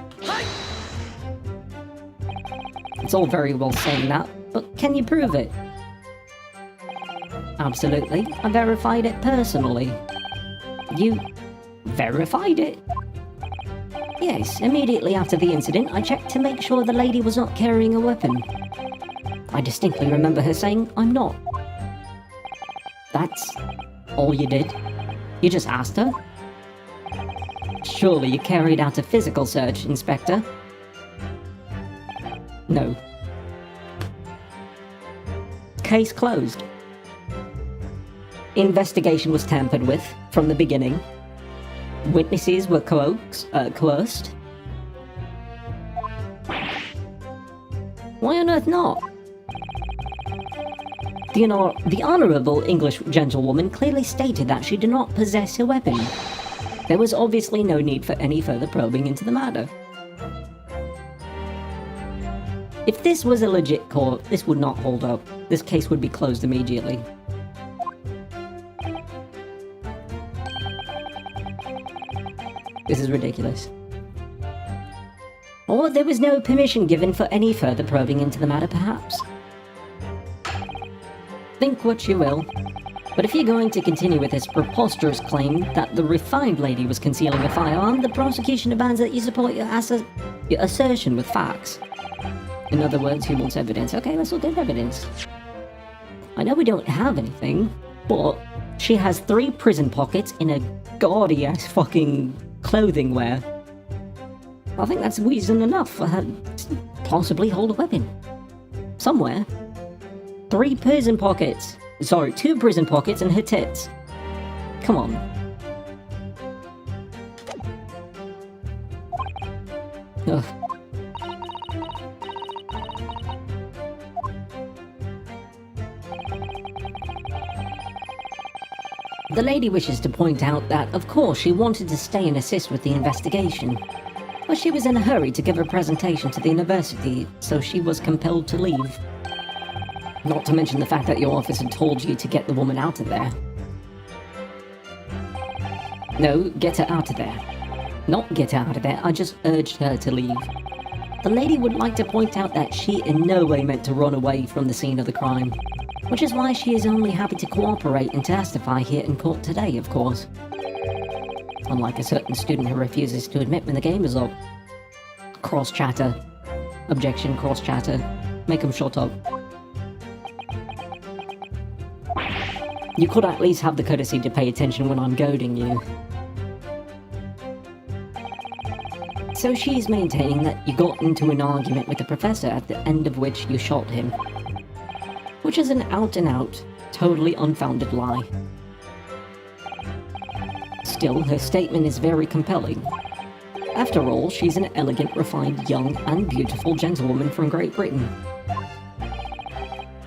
It's all very well saying that, but can you prove it? Absolutely. I verified it personally. You verified it? Yes, immediately after the incident, I checked to make sure the lady was not carrying a weapon. I distinctly remember her saying, "I'm not." That's all you did? You just asked her? Surely you carried out a physical search, Inspector? No. Case closed. Investigation was tampered with from the beginning. Witnesses were coerced. Why on earth not? The honourable English gentlewoman clearly stated that she did not possess a weapon. There was obviously no need for any further probing into the matter. If this was a legit court, this would not hold up. This case would be closed immediately. This is ridiculous. Or there was no permission given for any further probing into the matter, perhaps. Think what you will, but if you're going to continue with this preposterous claim that the refined lady was concealing a firearm, the prosecution demands that you support your assertion with facts. In other words, who wants evidence? Okay, let's look at evidence. I know we don't have anything, but she has 3 prison pockets in a gaudy-ass fucking clothing wear. I think that's reason enough for her to possibly hold a weapon. Somewhere. 3 prison pockets. Sorry, 2 prison pockets and her tits. Come on. Ugh. The lady wishes to point out that, of course, she wanted to stay and assist with the investigation, but she was in a hurry to give a presentation to the university, so she was compelled to leave. Not to mention the fact that your officer told you to get the woman out of there. No, get her out of there. Not get her out of there, I just urged her to leave. The lady would like to point out that she in no way meant to run away from the scene of the crime, which is why she is only happy to cooperate and testify here in court today, of course. Unlike a certain student who refuses to admit when the game is up. Cross-chatter. Objection, cross-chatter. Make them shut up. You could at least have the courtesy to pay attention when I'm goading you. So she's maintaining that you got into an argument with the professor at the end of which you shot him. Which is an out-and-out, totally unfounded lie. Still, her statement is very compelling. After all, she's an elegant, refined, young, and beautiful gentlewoman from Great Britain.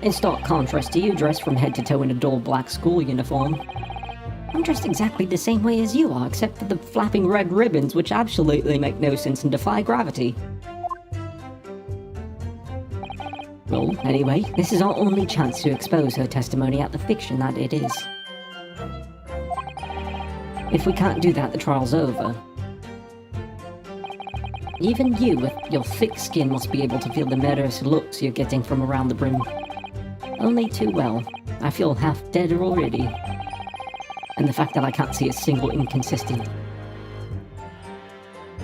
In stark contrast to you, dressed from head to toe in a dull black school uniform. I'm dressed exactly the same way as you are, except for the flapping red ribbons, which absolutely make no sense and defy gravity. Well, anyway, this is our only chance to expose her testimony at the fiction that it is. If we can't do that, the trial's over. Even you, with your thick skin, must be able to feel the murderous looks you're getting from around the brim. Only too well. I feel half dead already. And the fact that I can't see a single inconsistency.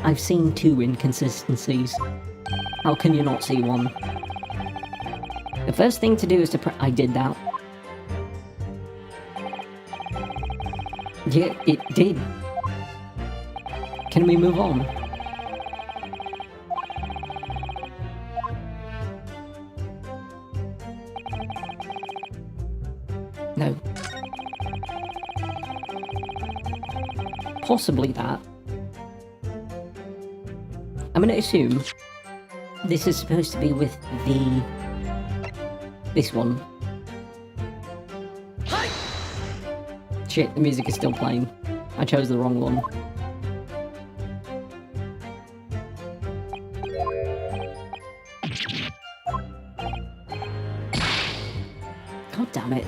I've seen 2 inconsistencies. How can you not see one? The first thing to do is to I did that. Yeah, it did. Can we move on? No. Possibly that. I'm gonna assume this is supposed to be with this one. Shit, the music is still playing. I chose the wrong one. God damn it.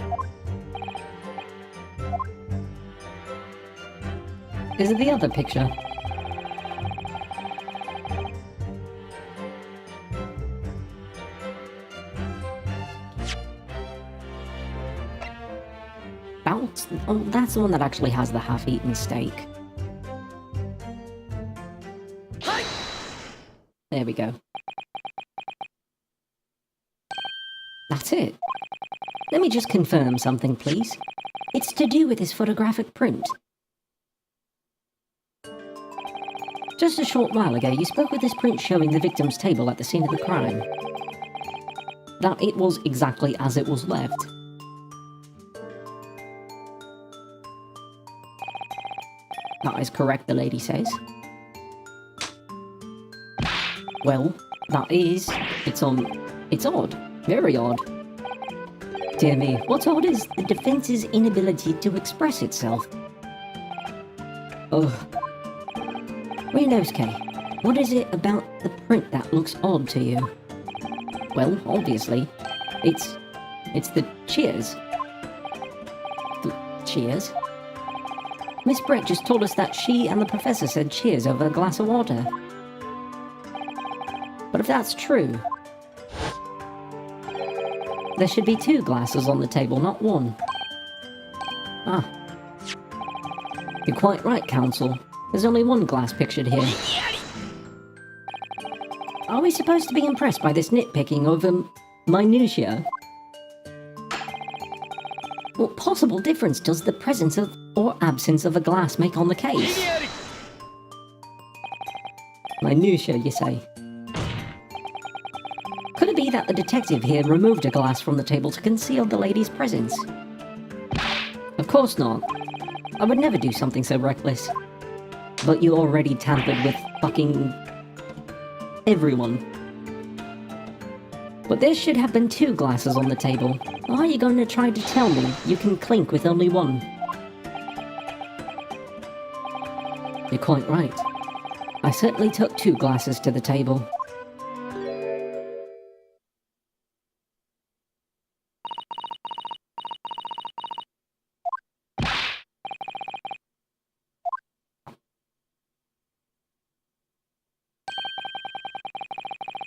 Is it the other picture? Oh, that's the one that actually has the half-eaten steak. There we go. That's it. Let me just confirm something, please. It's to do with this photographic print. Just a short while ago, you spoke with this print showing the victim's table at the scene of the crime. That it was exactly as it was left. That is correct, the lady says. Well, that is... It's odd. Very odd. Dear me, what's odd is the defense's inability to express itself. Ugh. Renosuke, what is it about the print that looks odd to you? Well, obviously, it's the cheers. The cheers? Miss Brett just told us that she and the professor said cheers over a glass of water. But if that's true, there should be 2 glasses on the table, not 1. Ah. You're quite right, Counsel. There's only 1 glass pictured here. Are we supposed to be impressed by this nitpicking over minutiae? What possible difference does the presence of or absence of a glass make on the case? Minutiae, you say? Could it be that the detective here removed a glass from the table to conceal the lady's presence? Of course not. I would never do something so reckless. But you already tampered with fucking... everyone. But there should have been 2 glasses on the table. Why are you going to try to tell me you can clink with only 1? You're quite right. I certainly took 2 glasses to the table.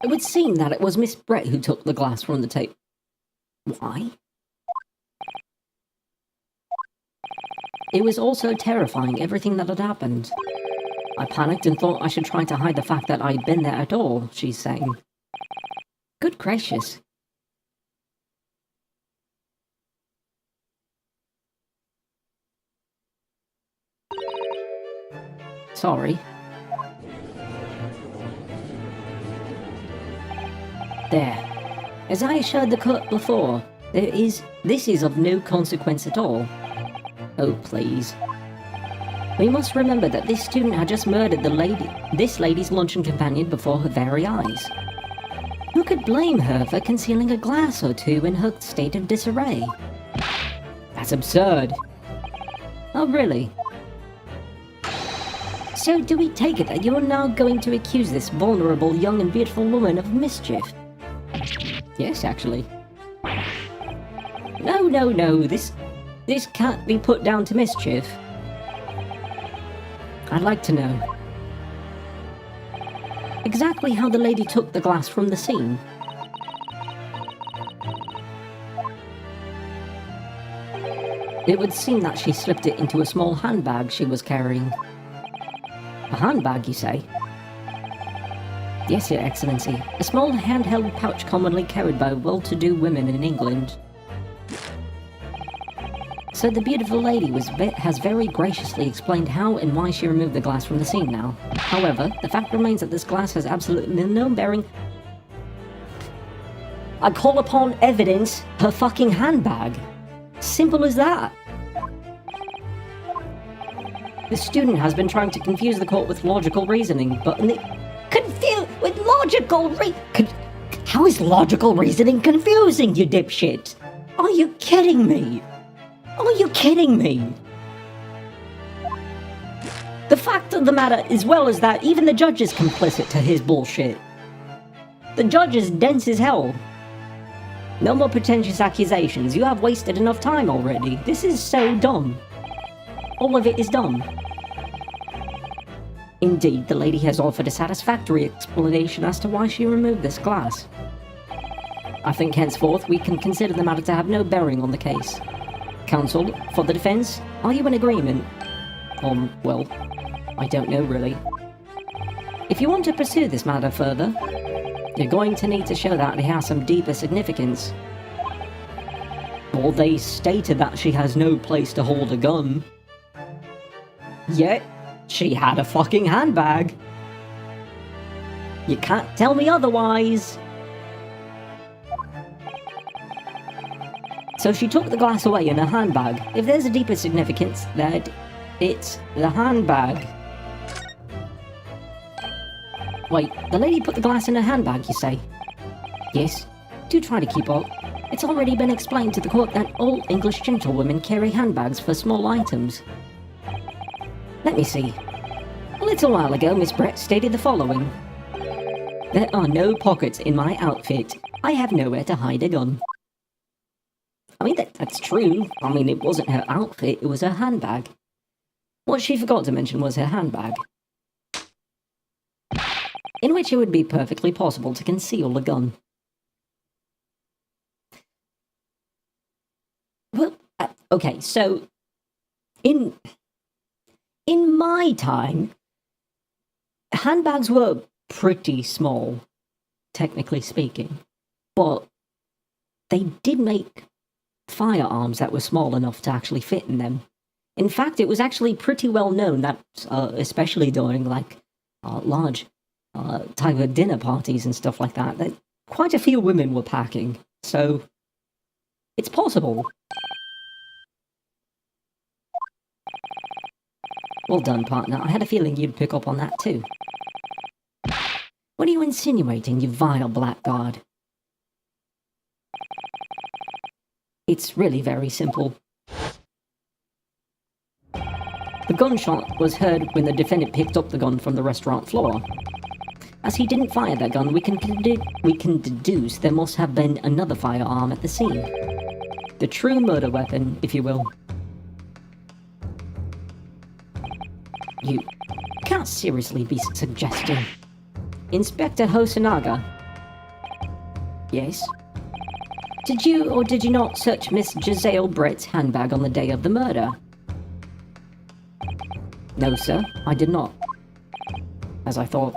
It would seem that it was Miss Brett who took the glass from the table. Why? It was also terrifying, everything that had happened. I panicked and thought I should try to hide the fact that I'd been there at all, she's saying. Good gracious. Sorry. There. As I assured the court before, this is of no consequence at all. Oh, please. We must remember that this student had just murdered this lady's luncheon companion before her very eyes. Who could blame her for concealing a glass or 2 in her state of disarray? That's absurd. Oh, really? So do we take it that you are now going to accuse this vulnerable, young and beautiful woman of mischief? Yes, actually. No, this can't be put down to mischief. I'd like to know exactly how the lady took the glass from the scene. It would seem that she slipped it into a small handbag she was carrying. A handbag, you say? Yes, Your Excellency. A small handheld pouch commonly carried by well-to-do women in England. So the beautiful lady has very graciously explained how and why she removed the glass from the scene now. However, the fact remains that this glass has absolutely no bearing... I call upon evidence her fucking handbag. Simple as that. The student has been trying to confuse the court with logical reasoning, but with logical How is logical reasoning confusing, you dipshit? Are you kidding me? Are you kidding me? The fact of the matter, as well as that, even the judge is complicit to his bullshit. The judge is dense as hell. No more pretentious accusations. You have wasted enough time already. This is so dumb. All of it is dumb. Indeed, the lady has offered a satisfactory explanation as to why she removed this glass. I think henceforth we can consider the matter to have no bearing on the case. Counsel, for the defense, are you in agreement? Well, I don't know really. If you want to pursue this matter further, you're going to need to show that it has some deeper significance. Well, they stated that she has no place to hold a gun. Yet, she had a fucking handbag. You can't tell me otherwise. So she took the glass away in her handbag. If there's a deeper significance, that it's the handbag. Wait, the lady put the glass in her handbag, you say? Yes. Do try to keep up. It's already been explained to the court that all English gentlewomen carry handbags for small items. Let me see. A little while ago, Miss Brett stated the following. There are no pockets in my outfit. I have nowhere to hide a gun. I mean, that's true. I mean, it wasn't her outfit, it was her handbag. What she forgot to mention was her handbag, in which it would be perfectly possible to conceal a gun. Well, okay, so, in my time, handbags were pretty small, technically speaking, but they did make firearms that were small enough to actually fit in them. In fact, it was actually pretty well known that, especially during, like, large type of dinner parties and stuff like that, that quite a few women were packing, so it's possible. Well done, partner. I had a feeling you'd pick up on that too. What are you insinuating, you vile blackguard? It's really very simple. The gunshot was heard when the defendant picked up the gun from the restaurant floor. As he didn't fire that gun, we can deduce there must have been another firearm at the scene. The true murder weapon, if you will. You can't seriously be suggesting. Inspector Hosonaga? Yes? Did you or did you not search Miss Giselle Brett's handbag on the day of the murder? No, sir, I did not. As I thought.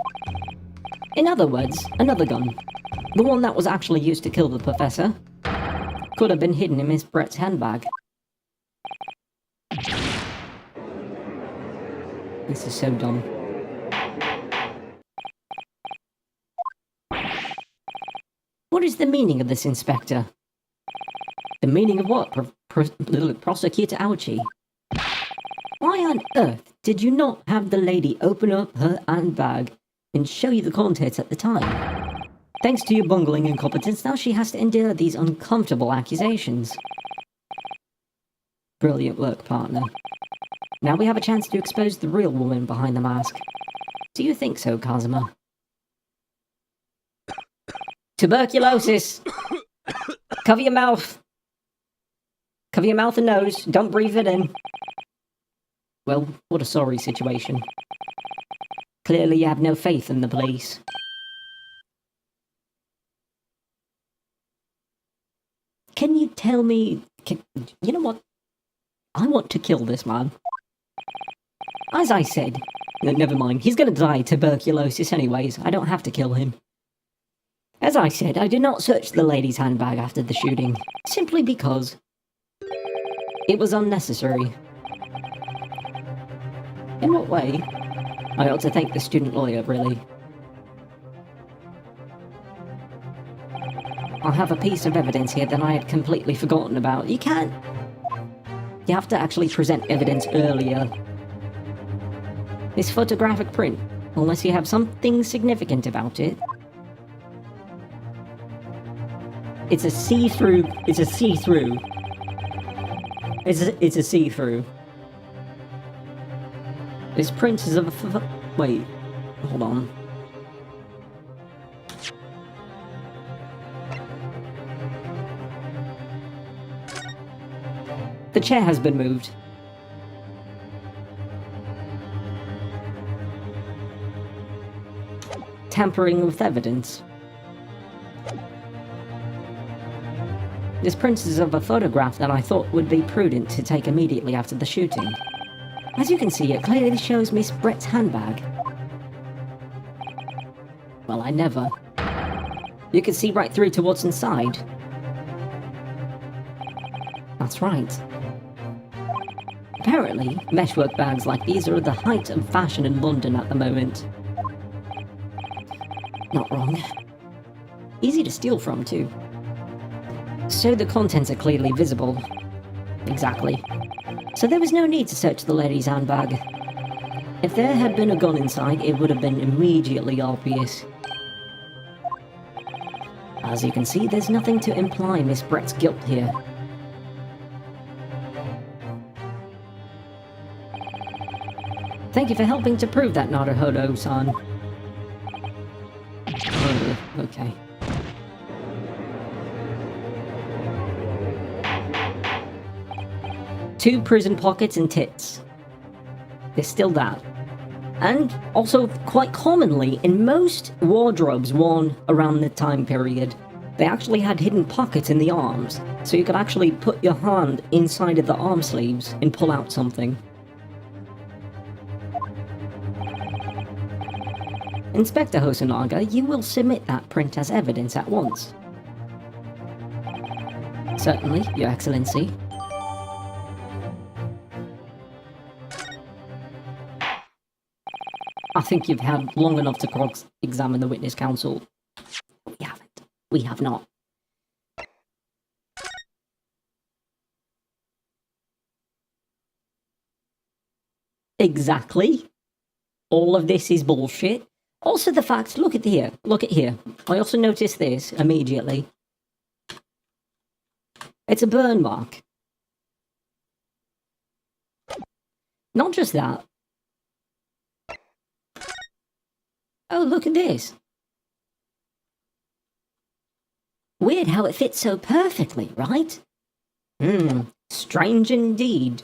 In other words, another gun. The one that was actually used to kill the professor. Could have been hidden in Miss Brett's handbag. This is so dumb. What is the meaning of this, Inspector? The meaning of what, Prosecutor Ouchie? Why on earth did you not have the lady open up her handbag and show you the contents at the time? Thanks to your bungling incompetence, now she has to endure these uncomfortable accusations. Brilliant work, partner. Now we have a chance to expose the real woman behind the mask. Do you think so, Kazuma? Tuberculosis! Cover your mouth! Cover your mouth and nose, don't breathe it in. Well, what a sorry situation. Clearly you have no faith in the police. Can you tell me... you know what? I want to kill this man. As I said... never mind, he's gonna die of tuberculosis anyways. I don't have to kill him. As I said, I did not search the lady's handbag after the shooting. Simply because... it was unnecessary. In what way? I ought to thank the student lawyer, really. I have a piece of evidence here that I had completely forgotten about. You can't... you have to actually present evidence earlier. This photographic print, unless you have something significant about it. It's a see-through... it's a see-through. It's a see-through. This print is of a wait, hold on. The chair has been moved. Tampering with evidence. This print is of a photograph that I thought would be prudent to take immediately after the shooting. As you can see, it clearly shows Miss Brett's handbag. Well, I never. You can see right through to what's inside. That's right. Apparently, meshwork bags like these are at the height of fashion in London at the moment. Not wrong. Easy to steal from, too. So the contents are clearly visible. Exactly. So there was no need to search the lady's handbag. If there had been a gun inside, it would have been immediately obvious. As you can see, there's nothing to imply Miss Brett's guilt here. Thank you for helping to prove that, Naruhodo-san. Okay. Two prison pockets and tits. There's still that. And also, quite commonly, in most wardrobes worn around the time period, they actually had hidden pockets in the arms, so you could actually put your hand inside of the arm sleeves and pull out something. Inspector Hosonaga, you will submit that print as evidence at once. Certainly, Your Excellency. I think you've had long enough to cross-examine the witness counsel. We haven't. We have not. Exactly. All of this is bullshit. Also the fact, look at here. I also noticed this immediately. It's a burn mark. Not just that. Oh, look at this. Weird how it fits so perfectly, right? Strange indeed.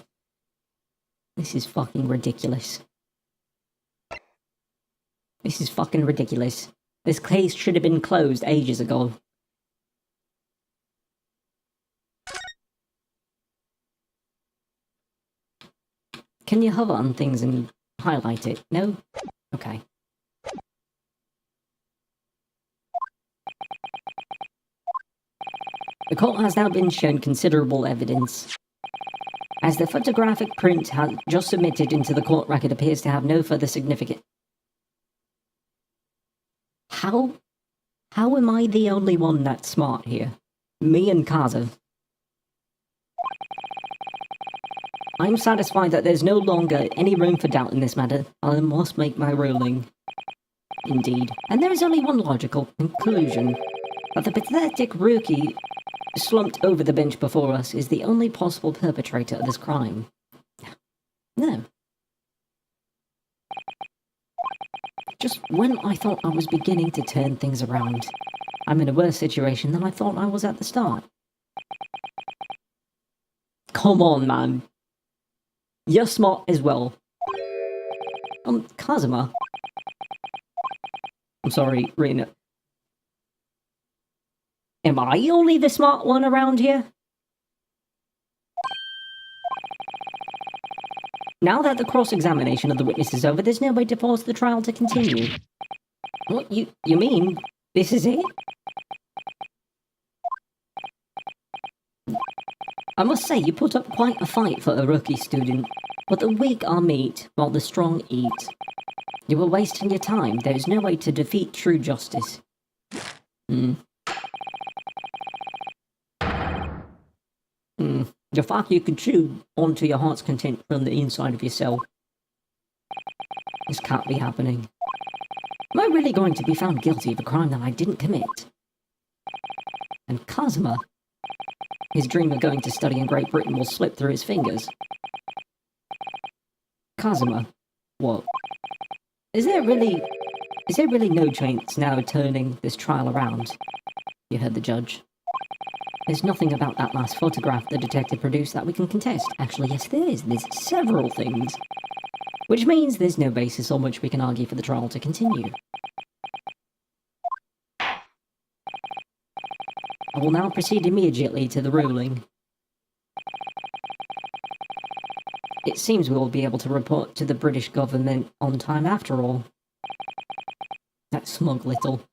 This is fucking ridiculous. This is fucking ridiculous. This case should have been closed ages ago. Can you hover on things and highlight it? No? Okay. The court has now been shown considerable evidence. As the photographic print just submitted into the court record appears to have no further significance. How am I the only one that's smart here? Me and Kaza. I'm satisfied that there's no longer any room for doubt in this matter. I must make my ruling. Indeed. And there is only one logical conclusion. That the pathetic rookie slumped over the bench before us is the only possible perpetrator of this crime. No. Just when I thought I was beginning to turn things around, I'm in a worse situation than I thought I was at the start. Come on, man. You're smart as well. Kazuma. I'm sorry, Rena. Am I only the smart one around here? Now that the cross-examination of the witness is over, there's no way to force the trial to continue. What, you mean this is it? I must say, you put up quite a fight for a rookie student, but the weak are meat, while the strong eat. You were wasting your time. There is no way to defeat true justice. The fact you could chew onto your heart's content from the inside of your cell. This can't be happening. Am I really going to be found guilty of a crime that I didn't commit? And Kazuma, his dream of going to study in Great Britain will slip through his fingers. Kazuma, what? Is there really no chance now of turning this trial around? You heard the judge. There's nothing about that last photograph the detective produced that we can contest. Actually, yes there is. There's several things. Which means there's no basis on which we can argue for the trial to continue. I will now proceed immediately to the ruling. It seems we will be able to report to the British government on time after all. That smug little...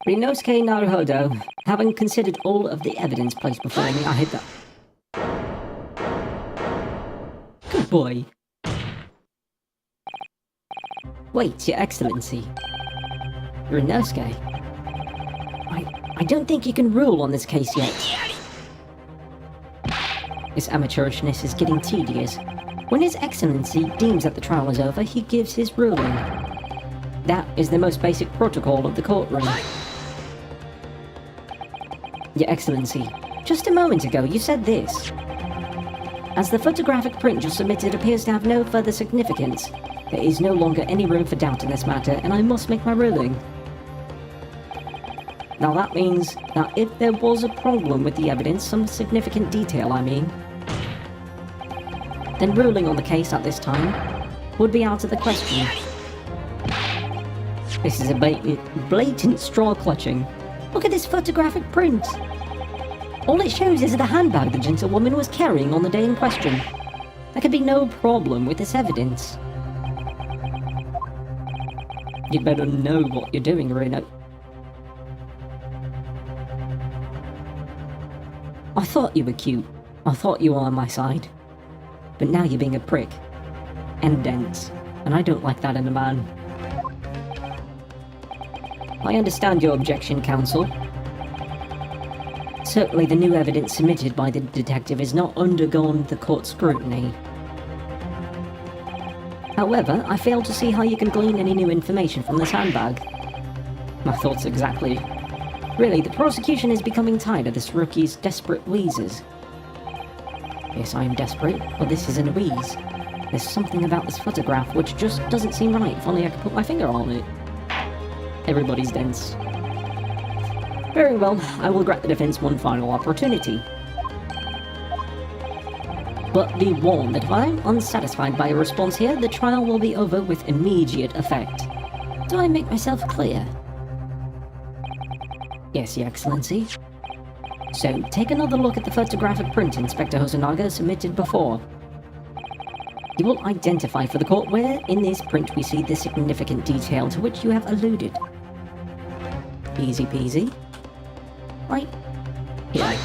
Rinosuke Naruhodo, having considered all of the evidence placed before me, I hit that. Good boy. Wait, Your Excellency. Rinosuke. I don't think you can rule on this case yet. This amateurishness is getting tedious. When His Excellency deems that the trial is over, he gives his ruling. That is the most basic protocol of the courtroom. Your Excellency, just a moment ago you said this. As the photographic print just submitted appears to have no further significance, there is no longer any room for doubt in this matter, and I must make my ruling. Now that means that if there was a problem with the evidence, some significant detail I mean, then ruling on the case at this time would be out of the question. This is a blatant straw clutching. Look at this photographic print. All it shows is the handbag the gentlewoman was carrying on the day in question. There could be no problem with this evidence. You'd better know what you're doing, Reno. I thought you were cute. I thought you were on my side. But now you're being a prick. And dense. And I don't like that in a man. I understand your objection, counsel. Certainly the new evidence submitted by the detective has not undergone the court's scrutiny. However, I fail to see how you can glean any new information from this handbag. My thoughts exactly. Really, the prosecution is becoming tired of this rookie's desperate wheezes. Yes, I am desperate, but this isn't a wheeze. There's something about this photograph which just doesn't seem right. If only I could put my finger on it. Everybody's dense. Very well, I will grant the defense one final opportunity. But be warned that if I am unsatisfied by a response here, the trial will be over with immediate effect. Do I make myself clear? Yes, Your Excellency. So, take another look at the photographic print Inspector Hosonaga submitted before. You will identify for the court where in this print we see the significant detail to which you have alluded. Easy peasy. Right here.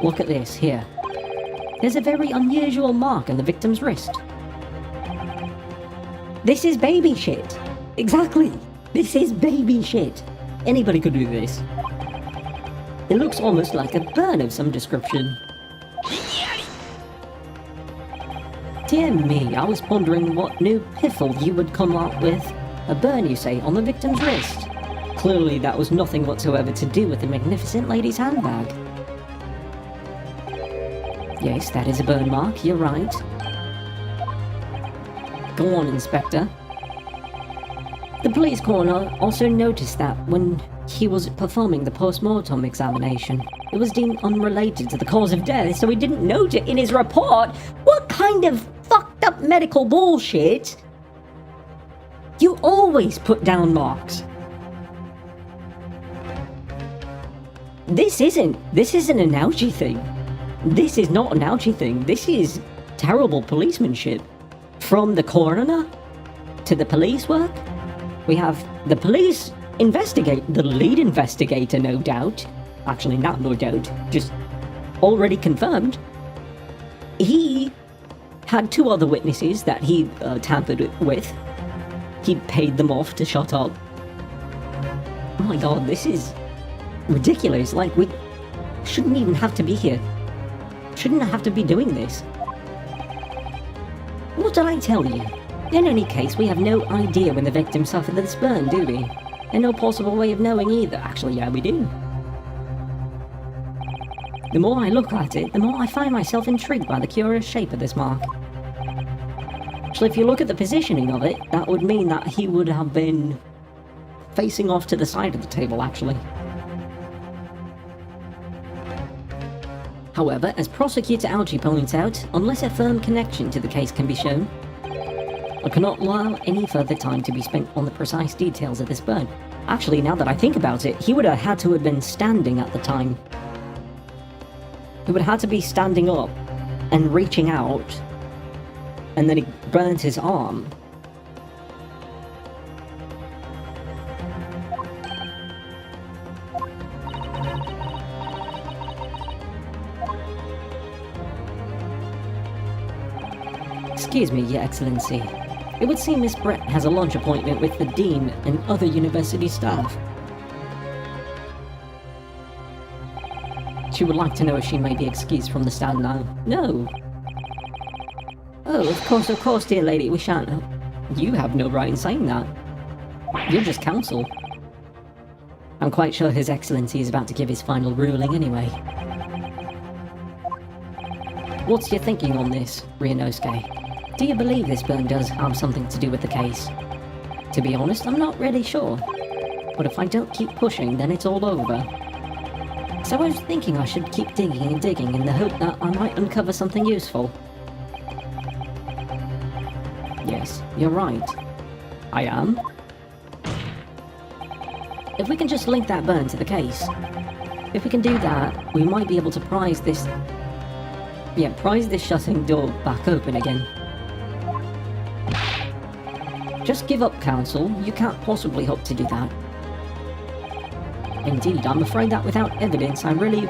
Look at this, here. There's a very unusual mark on the victim's wrist. This is baby shit. Exactly. This is baby shit. Anybody could do this. It looks almost like a burn of some description. Dear me, I was pondering what new piffle you would come up with. A burn, you say, on the victim's wrist. Clearly that was nothing whatsoever to do with the magnificent lady's handbag. Yes, that is a burn mark, you're right. Go on, Inspector. The police coroner also noticed that when he was performing the post-mortem examination, it was deemed unrelated to the cause of death, so he didn't note it in his report. What kind of fucked up medical bullshit? You always put down marks. This isn't an ouchie thing. This is not an ouchie thing. This is terrible policemanship. From the coroner to the police work, we have the police investigate, the lead investigator, no doubt. Actually, not no doubt, just already confirmed. He had two other witnesses that he tampered with. He paid them off to shut up. Oh my god, this is ridiculous. Like, we shouldn't even have to be here. Shouldn't have to be doing this. What did I tell you? In any case, we have no idea when the victim suffered this burn, do we? And no possible way of knowing either. Actually, yeah, we do. The more I look at it, the more I find myself intrigued by the curious shape of this mark. Actually, if you look at the positioning of it, that would mean that he would have been facing off to the side of the table, actually. However, as Prosecutor Algie points out, unless a firm connection to the case can be shown, I cannot allow any further time to be spent on the precise details of this burn. Actually, now that I think about it, he would have had to have been standing at the time. He would have had to be standing up and reaching out, and then he burnt his arm. Excuse me, Your Excellency. It would seem Miss Brett has a lunch appointment with the Dean and other university staff. She would like to know if she may be excused from the stand now. No. Oh, of course, dear lady, we shan't. You have no right in saying that. You're just counsel. I'm quite sure His Excellency is about to give his final ruling anyway. What's your thinking on this, Ryunosuke? Do you believe this burn does have something to do with the case? To be honest, I'm not really sure. But if I don't keep pushing, then it's all over. So I was thinking I should keep digging and digging in the hope that I might uncover something useful. Yes, you're right. I am. If we can just link that burn to the case, if we can do that, we might be able to prise this shutting door back open again. Just give up, counsel. You can't possibly hope to do that. Indeed, I'm afraid that without evidence, I really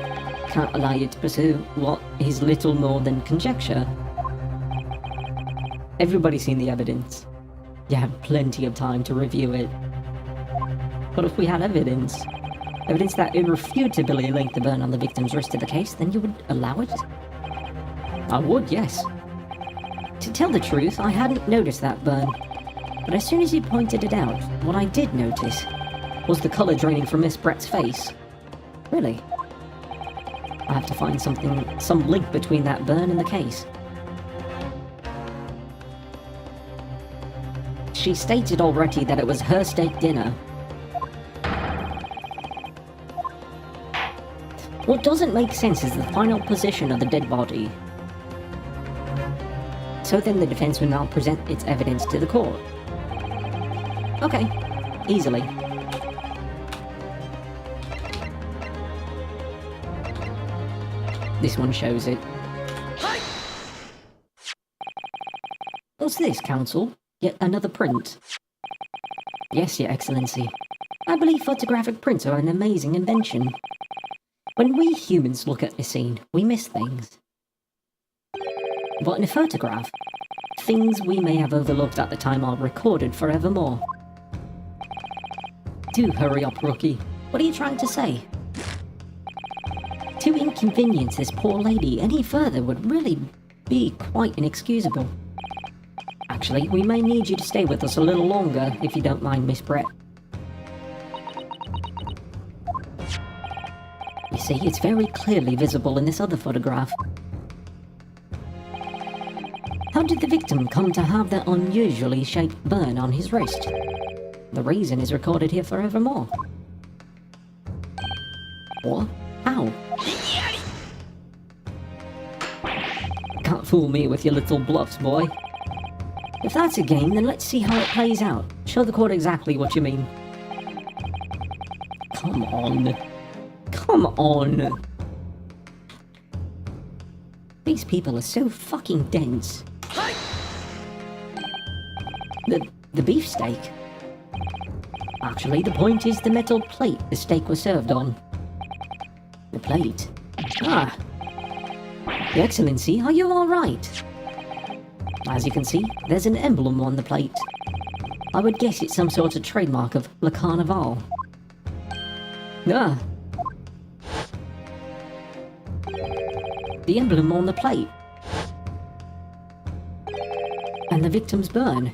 can't allow you to pursue what is little more than conjecture. Everybody's seen the evidence. You have plenty of time to review it. But if we had evidence that irrefutably linked the burn on the victim's wrist to the case, then you would allow it? I would, yes. To tell the truth, I hadn't noticed that burn. But as soon as you pointed it out, what I did notice was the colour draining from Miss Brett's face. Really? I have to find some link between that burn and the case. she stated already that it was her steak dinner. What doesn't make sense is the final position of the dead body. So then the defense will now present its evidence to the court. Okay, easily. This one shows it. What's this, counsel? Yet another print. Yes, Your Excellency. I believe photographic prints are an amazing invention. When we humans look at a scene, we miss things. But in a photograph, things we may have overlooked at the time are recorded forevermore. Do hurry up, rookie. What are you trying to say? To inconvenience this poor lady any further would really be quite inexcusable. Actually, we may need you to stay with us a little longer, if you don't mind, Miss Brett. You see, it's very clearly visible in this other photograph. How did the victim come to have that unusually shaped burn on his wrist? The reason is recorded here forevermore. What? How? Can't fool me with your little bluffs, boy. If that's a game, then let's see how it plays out. Show the court exactly what you mean. Come on. Come on. These people are so fucking dense. The beefsteak? Actually, the point is the metal plate the steak was served on. The plate? Ah. Your Excellency, are you alright? As you can see, there's an emblem on the plate. I would guess it's some sort of trademark of Le Carnival. Ah. The emblem on the plate. And the victim's burn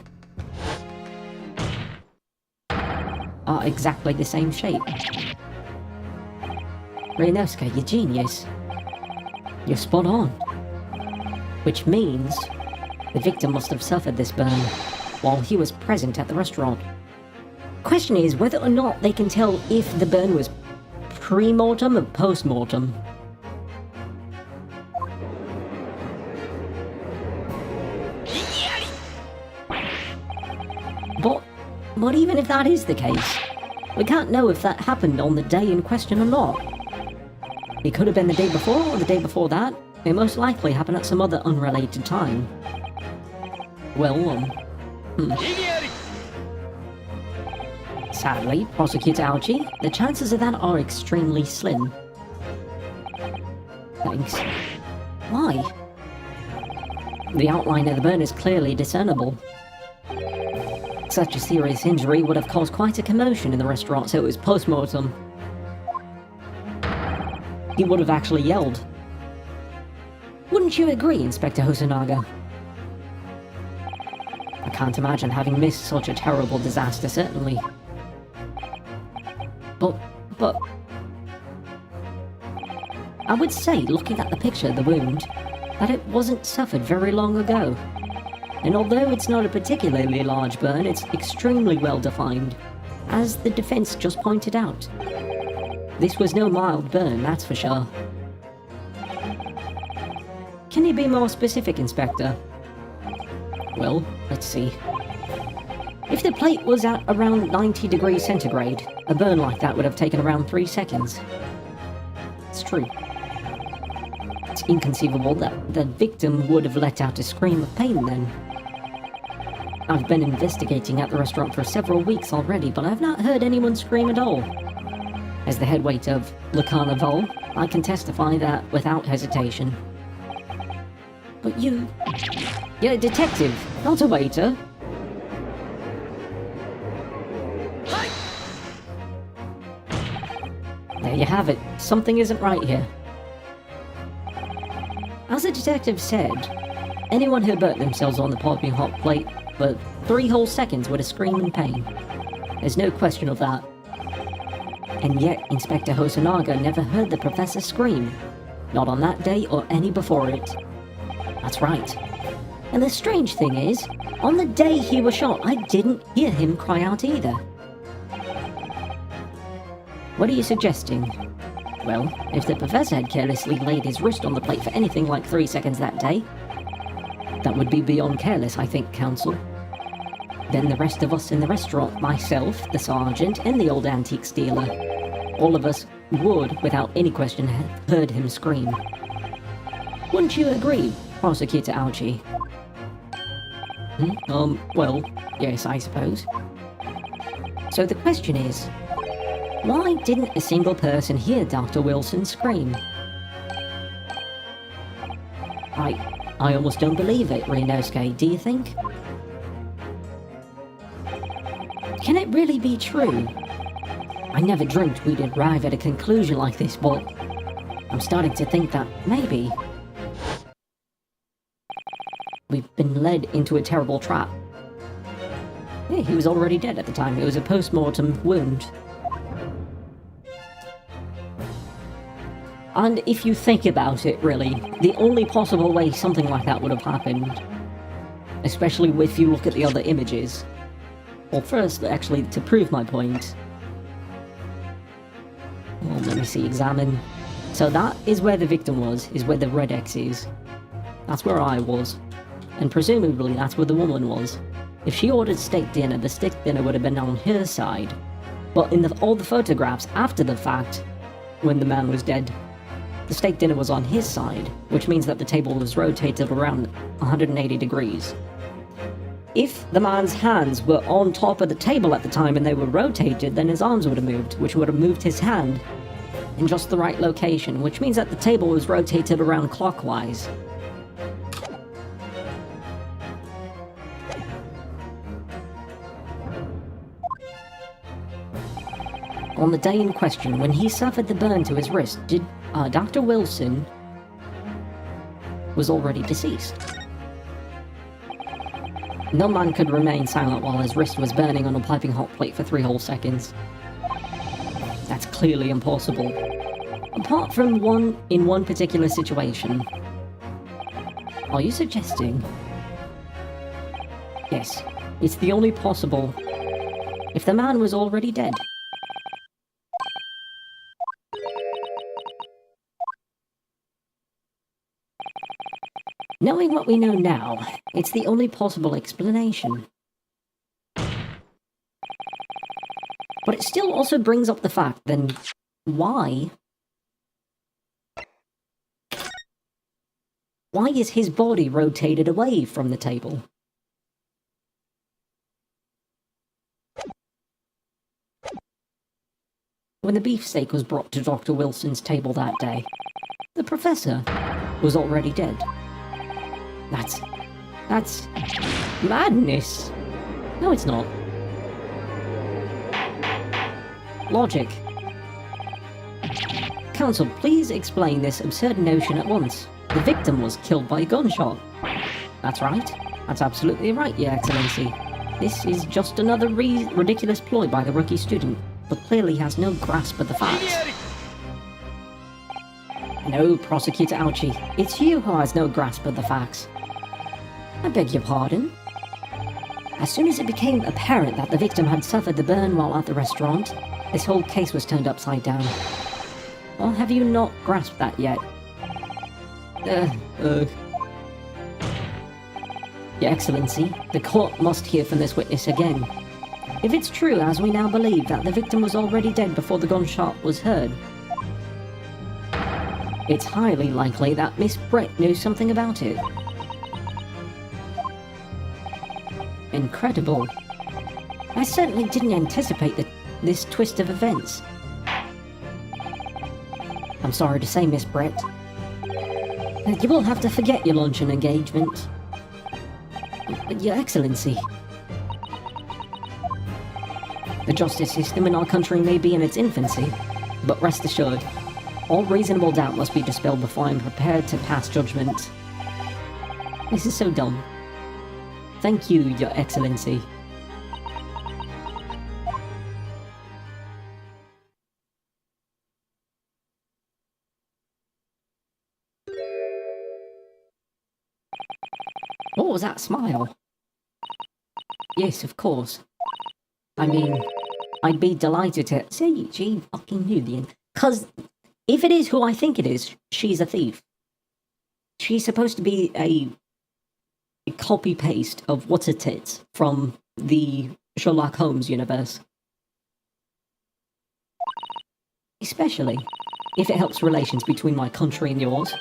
are exactly the same shape. Reynoska, you genius. You're spot on. Which means the victim must have suffered this burn while he was present at the restaurant. Question is whether or not they can tell if the burn was pre-mortem or post-mortem. But even if that is the case, we can't know if that happened on the day in question or not. It could have been the day before or the day before that. It most likely happened at some other unrelated time. Well, Sadly, Prosecutor Algie, the chances of that are extremely slim. Thanks. Why? The outline of the burn is clearly discernible. Such a serious injury would have caused quite a commotion in the restaurant, so it was post-mortem. He would have actually yelled. Wouldn't you agree, Inspector Hosonaga? I can't imagine having missed such a terrible disaster, certainly. But... I would say, looking at the picture of the wound, that it wasn't suffered very long ago. And although it's not a particularly large burn, it's extremely well defined, as the defense just pointed out. This was no mild burn, that's for sure. Can you be more specific, Inspector? Well, let's see. If the plate was at around 90 degrees centigrade, a burn like that would have taken around 3 seconds. It's true. It's inconceivable that the victim would have let out a scream of pain then. I've been investigating at the restaurant for several weeks already, but I've not heard anyone scream at all. As the head waiter of Le Carnival, I can testify that without hesitation. But you're a detective, not a waiter. There you have it. Something isn't right here. As the detective said, anyone who burnt themselves on the piping hot plate for 3 whole seconds would have screamed in pain. There's no question of that. And yet, Inspector Hosonaga never heard the professor scream. Not on that day or any before it. That's right. And the strange thing is, on the day he was shot, I didn't hear him cry out either. What are you suggesting? Well, if the professor had carelessly laid his wrist on the plate for anything like 3 seconds that day, that would be beyond careless, I think, Counsel. Then the rest of us in the restaurant, myself, the sergeant, and the old antique dealer, all of us would, without any question, have heard him scream. Wouldn't you agree, Prosecutor Alchi? Well, yes, I suppose. So the question is, why didn't a single person hear Dr. Wilson scream? I almost don't believe it, Rinosuke, do you think? Can it really be true? I never dreamt we'd arrive at a conclusion like this, but I'm starting to think that maybe we've been led into a terrible trap. Yeah, he was already dead at the time. It was a post-mortem wound. And if you think about it, really, the only possible way something like that would have happened, especially if you look at the other images. Well, first, actually, to prove my point. Well, let me see, examine. So that is where the victim was, is where the red X is. That's where I was. And presumably that's where the woman was. If she ordered steak dinner, the steak dinner would have been on her side. But in all the photographs after the fact, when the man was dead, the steak dinner was on his side, which means that the table was rotated around 180 degrees. If the man's hands were on top of the table at the time and they were rotated, then his arms would have moved, which would have moved his hand in just the right location, which means that the table was rotated around clockwise. On the day in question, when he suffered the burn to his wrist, Dr. Wilson was already deceased. No man could remain silent while his wrist was burning on a piping hot plate for 3 whole seconds. That's clearly impossible. Apart from one particular situation. Are you suggesting? Yes, it's the only possible. If the man was already dead. Knowing what we know now, it's the only possible explanation. But it still also brings up the fact, then, why? Why is his body rotated away from the table? When the beefsteak was brought to Dr. Wilson's table that day, the professor was already dead. That's madness. No, it's not. Logic. Counsel, please explain this absurd notion at once. The victim was killed by a gunshot. That's right. That's absolutely right, Your Excellency. This is just another ridiculous ploy by the rookie student, but clearly has no grasp of the facts. No, Prosecutor Alchi, it's you who has no grasp of the facts. I beg your pardon? As soon as it became apparent that the victim had suffered the burn while at the restaurant, this whole case was turned upside down. Or have you not grasped that yet? Your Excellency, the court must hear from this witness again. If it's true, as we now believe, that the victim was already dead before the gunshot was heard, it's highly likely that Miss Brett knew something about it. Incredible. I certainly didn't anticipate this twist of events. I'm sorry to say, Miss Brett. You will have to forget your luncheon engagement. Your Excellency. The justice system in our country may be in its infancy, but rest assured, all reasonable doubt must be dispelled before I'm prepared to pass judgment. This is so dumb. Thank you, Your Excellency. Oh, was that smile? Yes, of course. I mean, I'd be delighted to... See, she fucking knew the end. 'Cause if it is who I think it is, she's a thief. She's supposed to be a copy-paste of What's-a-Tits from the Sherlock Holmes universe. Especially if it helps relations between my country and yours.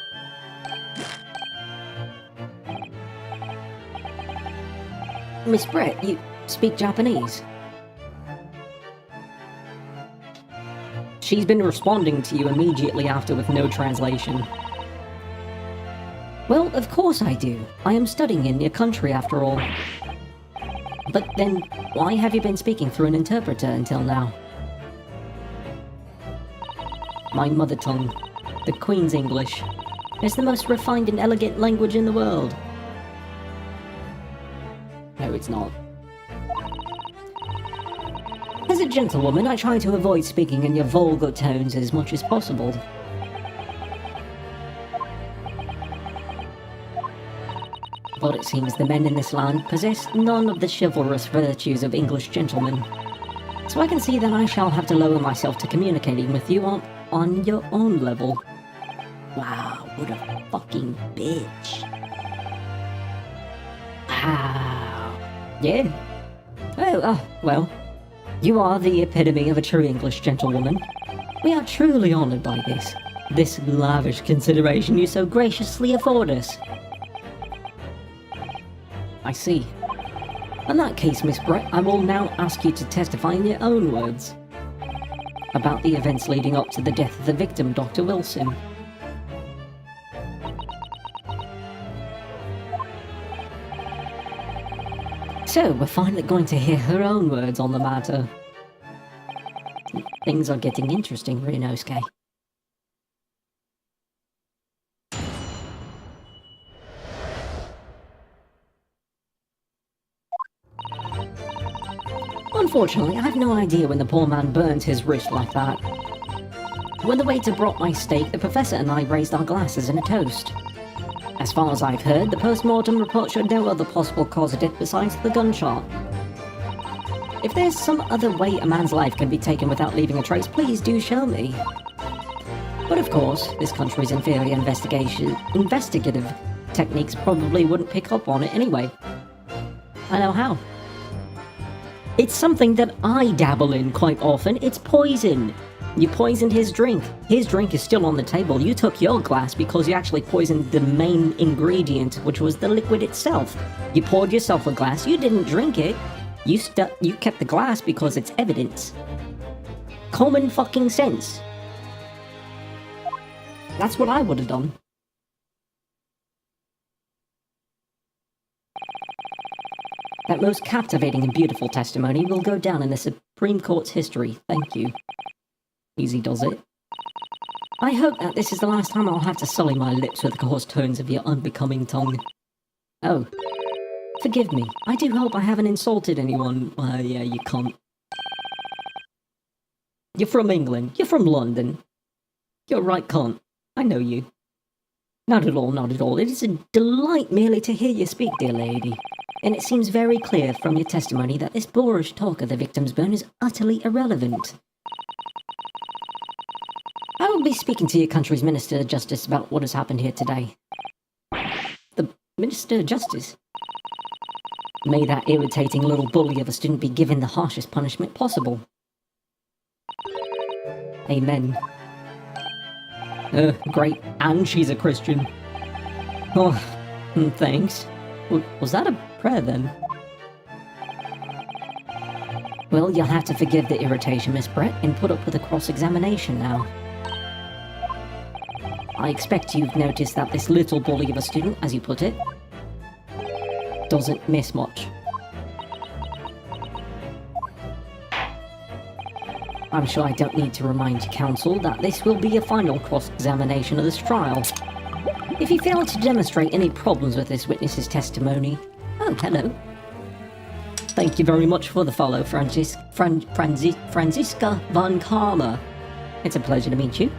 Miss Brett, you speak Japanese? She's been responding to you immediately after with no translation. Well, of course I do. I am studying in your country after all. But then, why have you been speaking through an interpreter until now? My mother tongue, the Queen's English, is the most refined and elegant language in the world. No, it's not. As a gentlewoman, I try to avoid speaking in your vulgar tones as much as possible. But it seems the men in this land possess none of the chivalrous virtues of English gentlemen. So I can see that I shall have to lower myself to communicating with you on your own level. Wow, what a fucking bitch. Wow. Yeah. Oh, well. You are the epitome of a true English gentlewoman. We are truly honoured by this lavish consideration you so graciously afford us. I see. In that case, Miss Brett, I will now ask you to testify in your own words about the events leading up to the death of the victim, Dr. Wilson. So, we're finally going to hear her own words on the matter. Things are getting interesting, Ryunosuke. Unfortunately, I have no idea when the poor man burned his wrist like that. When the waiter brought my steak, the professor and I raised our glasses in a toast. As far as I've heard, the post-mortem report showed no other possible cause of death besides the gunshot. If there's some other way a man's life can be taken without leaving a trace, please do show me. But of course, this country's inferior investigative techniques probably wouldn't pick up on it anyway. I know how. It's something that I dabble in quite often. It's poison. You poisoned his drink. His drink is still on the table. You took your glass because you actually poisoned the main ingredient, which was the liquid itself. You poured yourself a glass. You didn't drink it. You kept the glass because it's evidence. Common fucking sense. That's what I would have done. That most captivating and beautiful testimony will go down in the Supreme Court's history. Thank you. Easy does it. I hope that this is the last time I'll have to sully my lips with the coarse tones of your unbecoming tongue. Oh. Forgive me. I do hope I haven't insulted anyone. Yeah, you can't. You're from England. You're from London. You're right, cunt. I know you. Not at all, not at all. It is a delight merely to hear you speak, dear lady. And it seems very clear from your testimony that this boorish talk of the victim's burn is utterly irrelevant. I will be speaking to your country's Minister of Justice about what has happened here today. The Minister of Justice? May that irritating little bully of a student be given the harshest punishment possible. Amen. Great. And she's a Christian. Oh, thanks. Was that a prayer then? Well, you'll have to forgive the irritation, Miss Brett, and put up with a cross-examination now. I expect you've noticed that this little bully of a student, as you put it, doesn't miss much. I'm sure I don't need to remind counsel that this will be a final cross-examination of this trial. If you fail to demonstrate any problems with this witness's testimony... Oh, hello. Thank you very much for the follow, Franziska von Karma. It's a pleasure to meet you.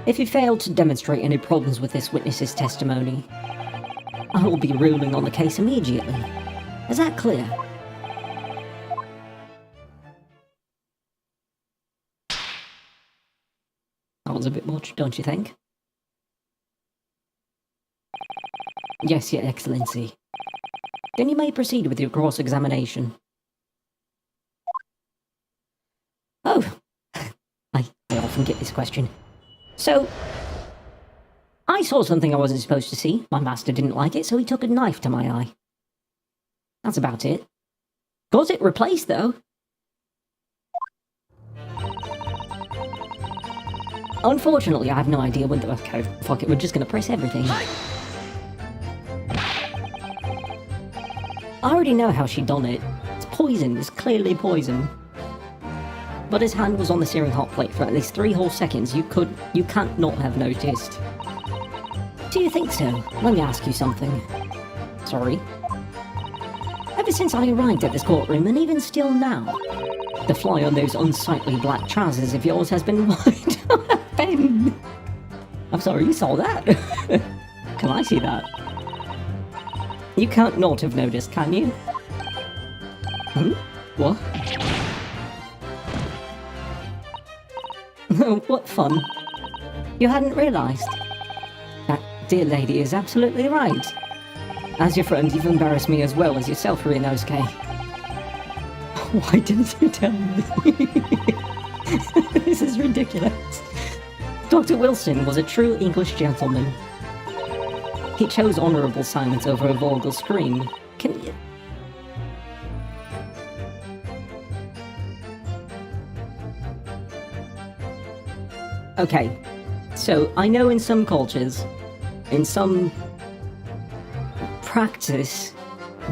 If you fail to demonstrate any problems with this witness's testimony, I will be ruling on the case immediately. Is that clear? That was a bit much, don't you think? Yes, Your Excellency. Then you may proceed with your cross-examination. Oh, I often get this question. So, I saw something I wasn't supposed to see. My master didn't like it, so he took a knife to my eye. That's about it. Got it replaced, though. Unfortunately, I have no idea when the... Okay, fuck it, we're just gonna press everything. I already know how she done it. It's poison, it's clearly poison. But his hand was on the searing hot plate for at least 3 whole seconds. You can't not have noticed. Do you think so? Let me ask you something. Sorry. Ever since I arrived at this courtroom, and even still now, the fly on those unsightly black trousers of yours has been wide open. I'm sorry, you saw that? Can I see that? You can't not have noticed, can you? What? What fun. You hadn't realised? That dear lady is absolutely right. As your friend, you've embarrassed me as well as yourself, Inosuke. Why didn't you tell me? This is ridiculous. Dr. Wilson was a true English gentleman. He chose honourable silence over a vulgar scream. Can you... Okay, so I know in some cultures, in some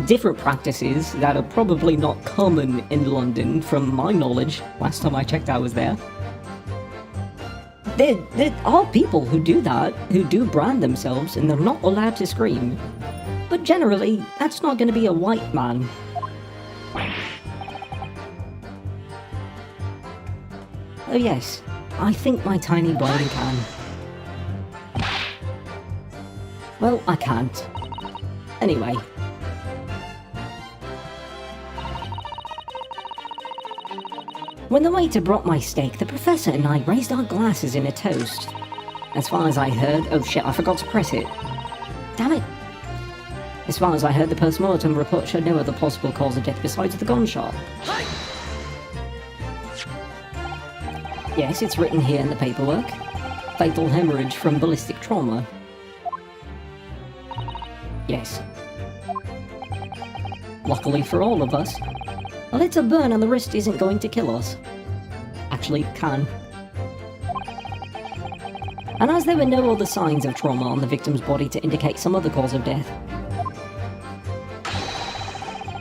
different practices that are probably not common in London, from my knowledge, last time I checked I was there. There are people who do that, who do brand themselves, and they're not allowed to scream. But generally, that's not going to be a white man. Oh yes, I think my tiny brain can. Well, I can't. Anyway. When the waiter brought my steak, the professor and I raised our glasses in a toast. As far as I heard... Oh shit, I forgot to press it. Damn it. As far as I heard, the post-mortem report showed no other possible cause of death besides the gunshot. Yes, it's written here in the paperwork. Fatal hemorrhage from ballistic trauma. Yes. Luckily for all of us, a little burn on the wrist isn't going to kill us. Actually, it can. And as there were no other signs of trauma on the victim's body to indicate some other cause of death,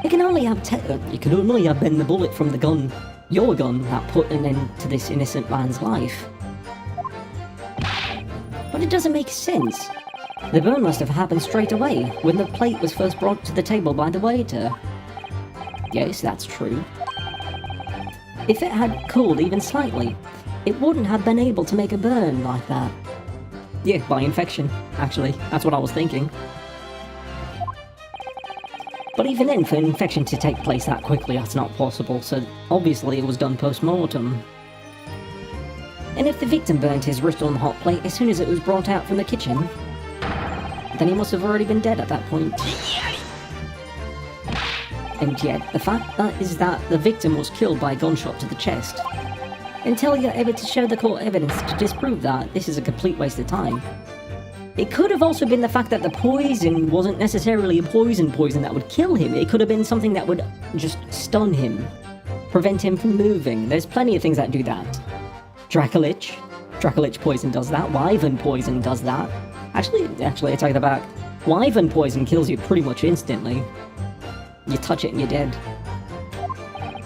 it can only have been the bullet from the gun, your gun, that put an end to this innocent man's life. But it doesn't make sense. The burn must have happened straight away, when the plate was first brought to the table by the waiter. Yes, that's true. If it had cooled even slightly, it wouldn't have been able to make a burn like that. Yeah, by infection, actually. That's what I was thinking. But even then, for an infection to take place that quickly, that's not possible, so obviously it was done post-mortem. And if the victim burnt his wrist on the hot plate as soon as it was brought out from the kitchen, then he must have already been dead at that point. And yet, the fact is that the victim was killed by a gunshot to the chest. Until you're able to show the court evidence to disprove that, this is a complete waste of time. It could have also been the fact that the poison wasn't necessarily a poison that would kill him. It could have been something that would just stun him, prevent him from moving. There's plenty of things that do that. Dracolich poison does that. Wyvern poison does that. Actually, I take that back. Wyvern poison kills you pretty much instantly. You touch it and you're dead.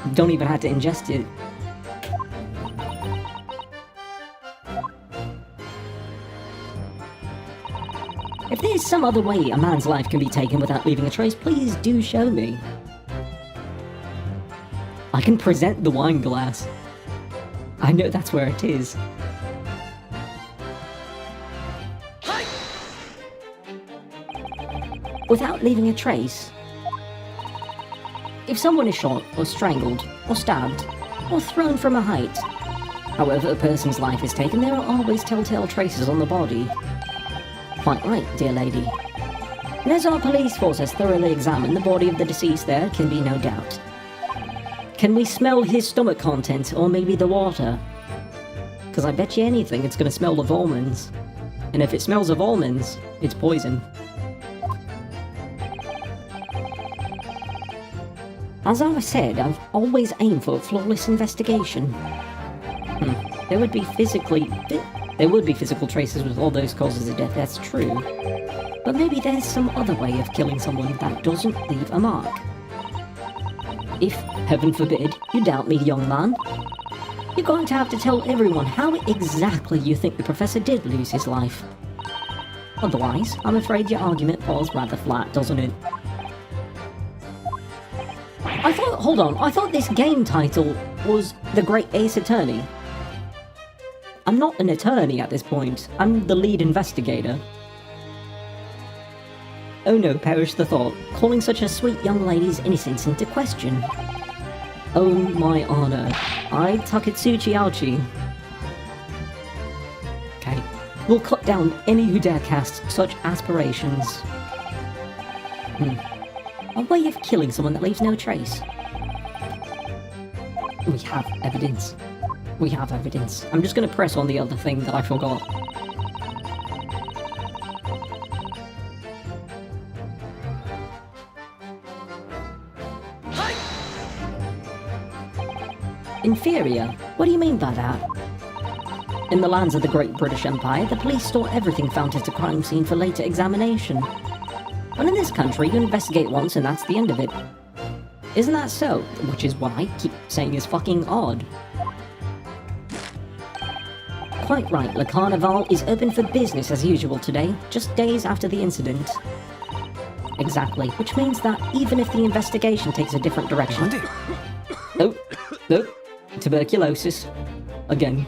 You don't even have to ingest it. If there's some other way a man's life can be taken without leaving a trace, please do show me. I can present the wine glass. I know that's where it is. without leaving a trace. If someone is shot, or strangled, or stabbed, or thrown from a height, however a person's life is taken, there are always telltale traces on the body. Quite right, dear lady. And as our police force has thoroughly examined the body of the deceased, there can be no doubt. Can we smell his stomach content, or maybe the water? Because I bet you anything it's going to smell of almonds. And if it smells of almonds, it's poison. As I said, I've always aimed for a flawless investigation. There would be physical traces with all those causes of death, that's true. But maybe there's some other way of killing someone that doesn't leave a mark. If, heaven forbid, you doubt me, young man, you're going to have to tell everyone how exactly you think the professor did lose his life. Otherwise, I'm afraid your argument falls rather flat, doesn't it? Hold on, I thought this game title was The Great Ace Attorney. I'm not an attorney at this point, I'm the lead investigator. Oh no, perish the thought, calling such a sweet young lady's innocence into question. Oh my honor, I Taketsuchi Ouchi. Okay, we'll cut down any who dare cast such aspirations. A way of killing someone that leaves no trace. We have evidence. We have evidence. I'm just gonna press on the other thing that I forgot. Inferior? What do you mean by that? In the lands of the Great British Empire, the police store everything found at a crime scene for later examination. But in this country, you investigate once and that's the end of it. Isn't that so? Which is what I keep saying is fucking odd. Quite right, Le Carnival is open for business as usual today, just days after the incident. Exactly, which means that even if the investigation takes a different direction... Oh, tuberculosis. Again.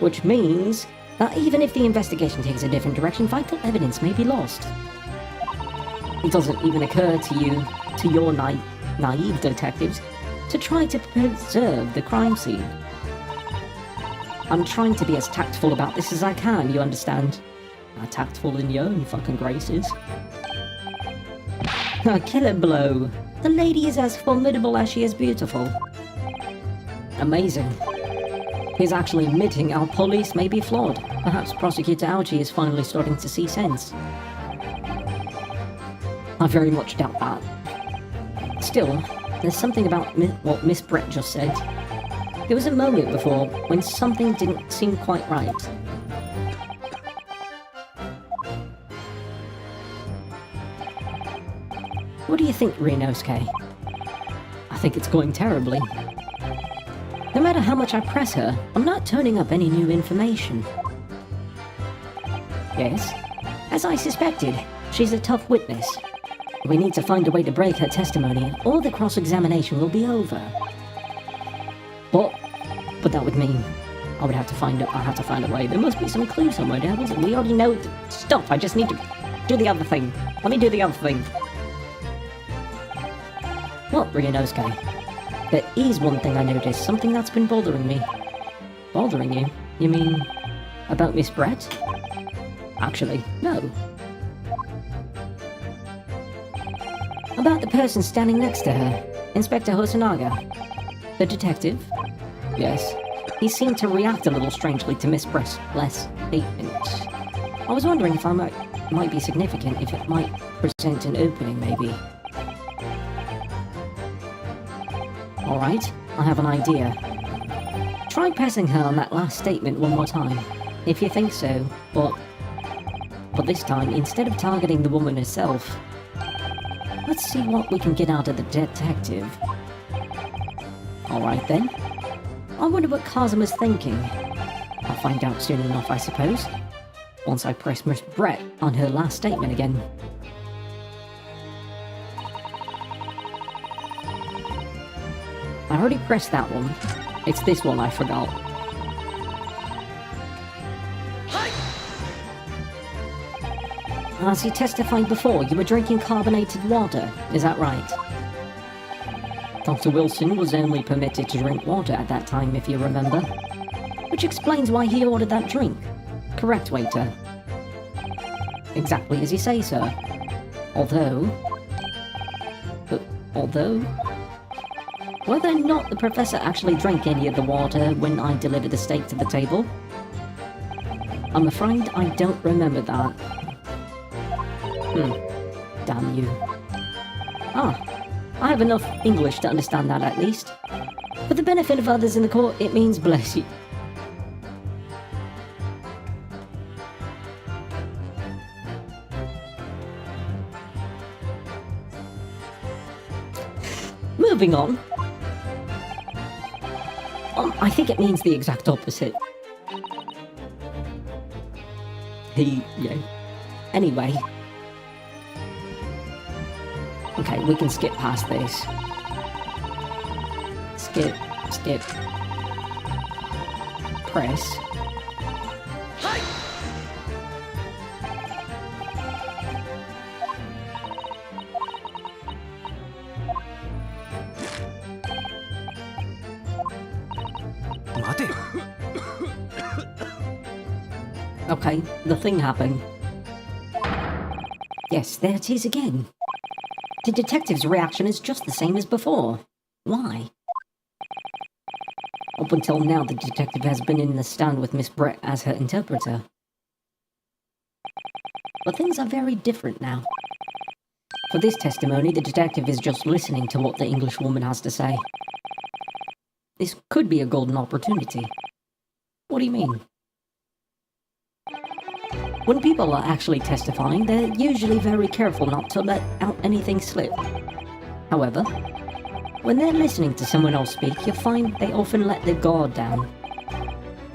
Which means that even if the investigation takes a different direction, vital evidence may be lost. It doesn't even occur to you, to your naive detectives, to try to preserve the crime scene. I'm trying to be as tactful about this as I can, you understand? Tactful in your own fucking graces. A killer blow. The lady is as formidable as she is beautiful. Amazing. He's actually admitting our police may be flawed. Perhaps Prosecutor Ouchi is finally starting to see sense. I very much doubt that. Still, there's something about what Miss Brett just said. There was a moment before when something didn't seem quite right. What do you think, Ryunosuke? I think it's going terribly. No matter how much I press her, I'm not turning up any new information. Yes, as I suspected, she's a tough witness. We need to find a way to break her testimony, or the cross-examination will be over. But that would mean I have to find a way. There must be some clue somewhere, devils. We already know. Stop! I just need to do the other thing. Let me do the other thing. What, Ryunosuke? There is one thing I noticed. Something that's been bothering me. Bothering you? You mean about Miss Brett? Actually, no. About the person standing next to her, Inspector Hosonaga. The detective? Yes. He seemed to react a little strangely to Miss Brett's last statement. I was wondering if I might be significant, if it might present an opening, maybe. Alright, I have an idea. Try pressing her on that last statement one more time, if you think so, but this time, instead of targeting the woman herself, let's see what we can get out of the detective. Alright then. I wonder what Kazuma's thinking. I'll find out soon enough, I suppose. Once I press Miss Brett on her last statement again. I already pressed that one. It's this one I forgot. As you testified before, you were drinking carbonated water, is that right? Dr. Wilson was only permitted to drink water at that time, if you remember. Which explains why he ordered that drink. Correct, waiter? Exactly as you say, sir. Although... Whether or not the professor actually drank any of the water when I delivered the steak to the table? I'm afraid I don't remember that. Damn you. I have enough English to understand that at least. For the benefit of others in the court, it means bless you. Moving on. I think it means the exact opposite. Yeah. Anyway. Okay, we can skip past this. Skip. Press. Okay, the thing happened. Yes, there it is again. The detective's reaction is just the same as before. Why? Up until now, the detective has been in the stand with Miss Brett as her interpreter. But things are very different now. For this testimony, the detective is just listening to what the English woman has to say. This could be a golden opportunity. What do you mean? When people are actually testifying, they're usually very careful not to let out anything slip. However, when they're listening to someone else speak, you'll find they often let their guard down.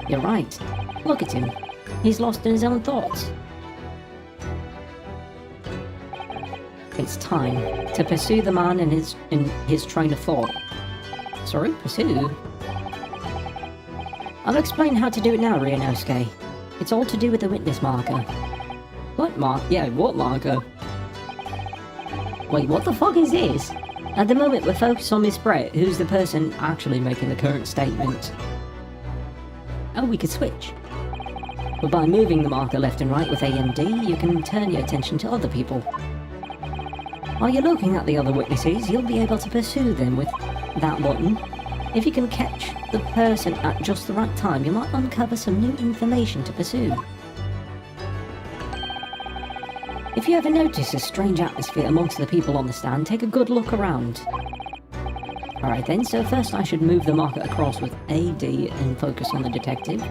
You're right. Look at him. He's lost in his own thoughts. It's time to pursue the man in his train of thought. Sorry, pursue? I'll explain how to do it now, Ryunosuke. It's all to do with the witness marker. What what marker? Wait, what the fuck is this? At the moment, we're focused on Miss Brett, who's the person actually making the current statement. Oh, we could switch. But by moving the marker left and right with A and D, you can turn your attention to other people. While you're looking at the other witnesses, you'll be able to pursue them with that button. If you can catch the person at just the right time, you might uncover some new information to pursue. If you ever notice a strange atmosphere amongst the people on the stand, take a good look around. Alright then, so first I should move the marker across with AD and focus on the detective,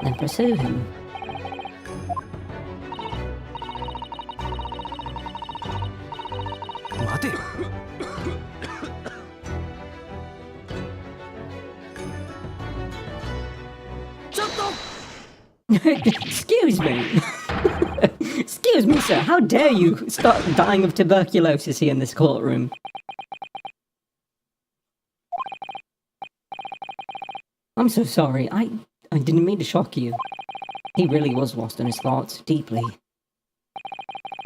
then pursue him. Excuse me! Excuse me, sir, how dare you start dying of tuberculosis here in this courtroom? I'm so sorry, I didn't mean to shock you. He really was lost in his thoughts, deeply.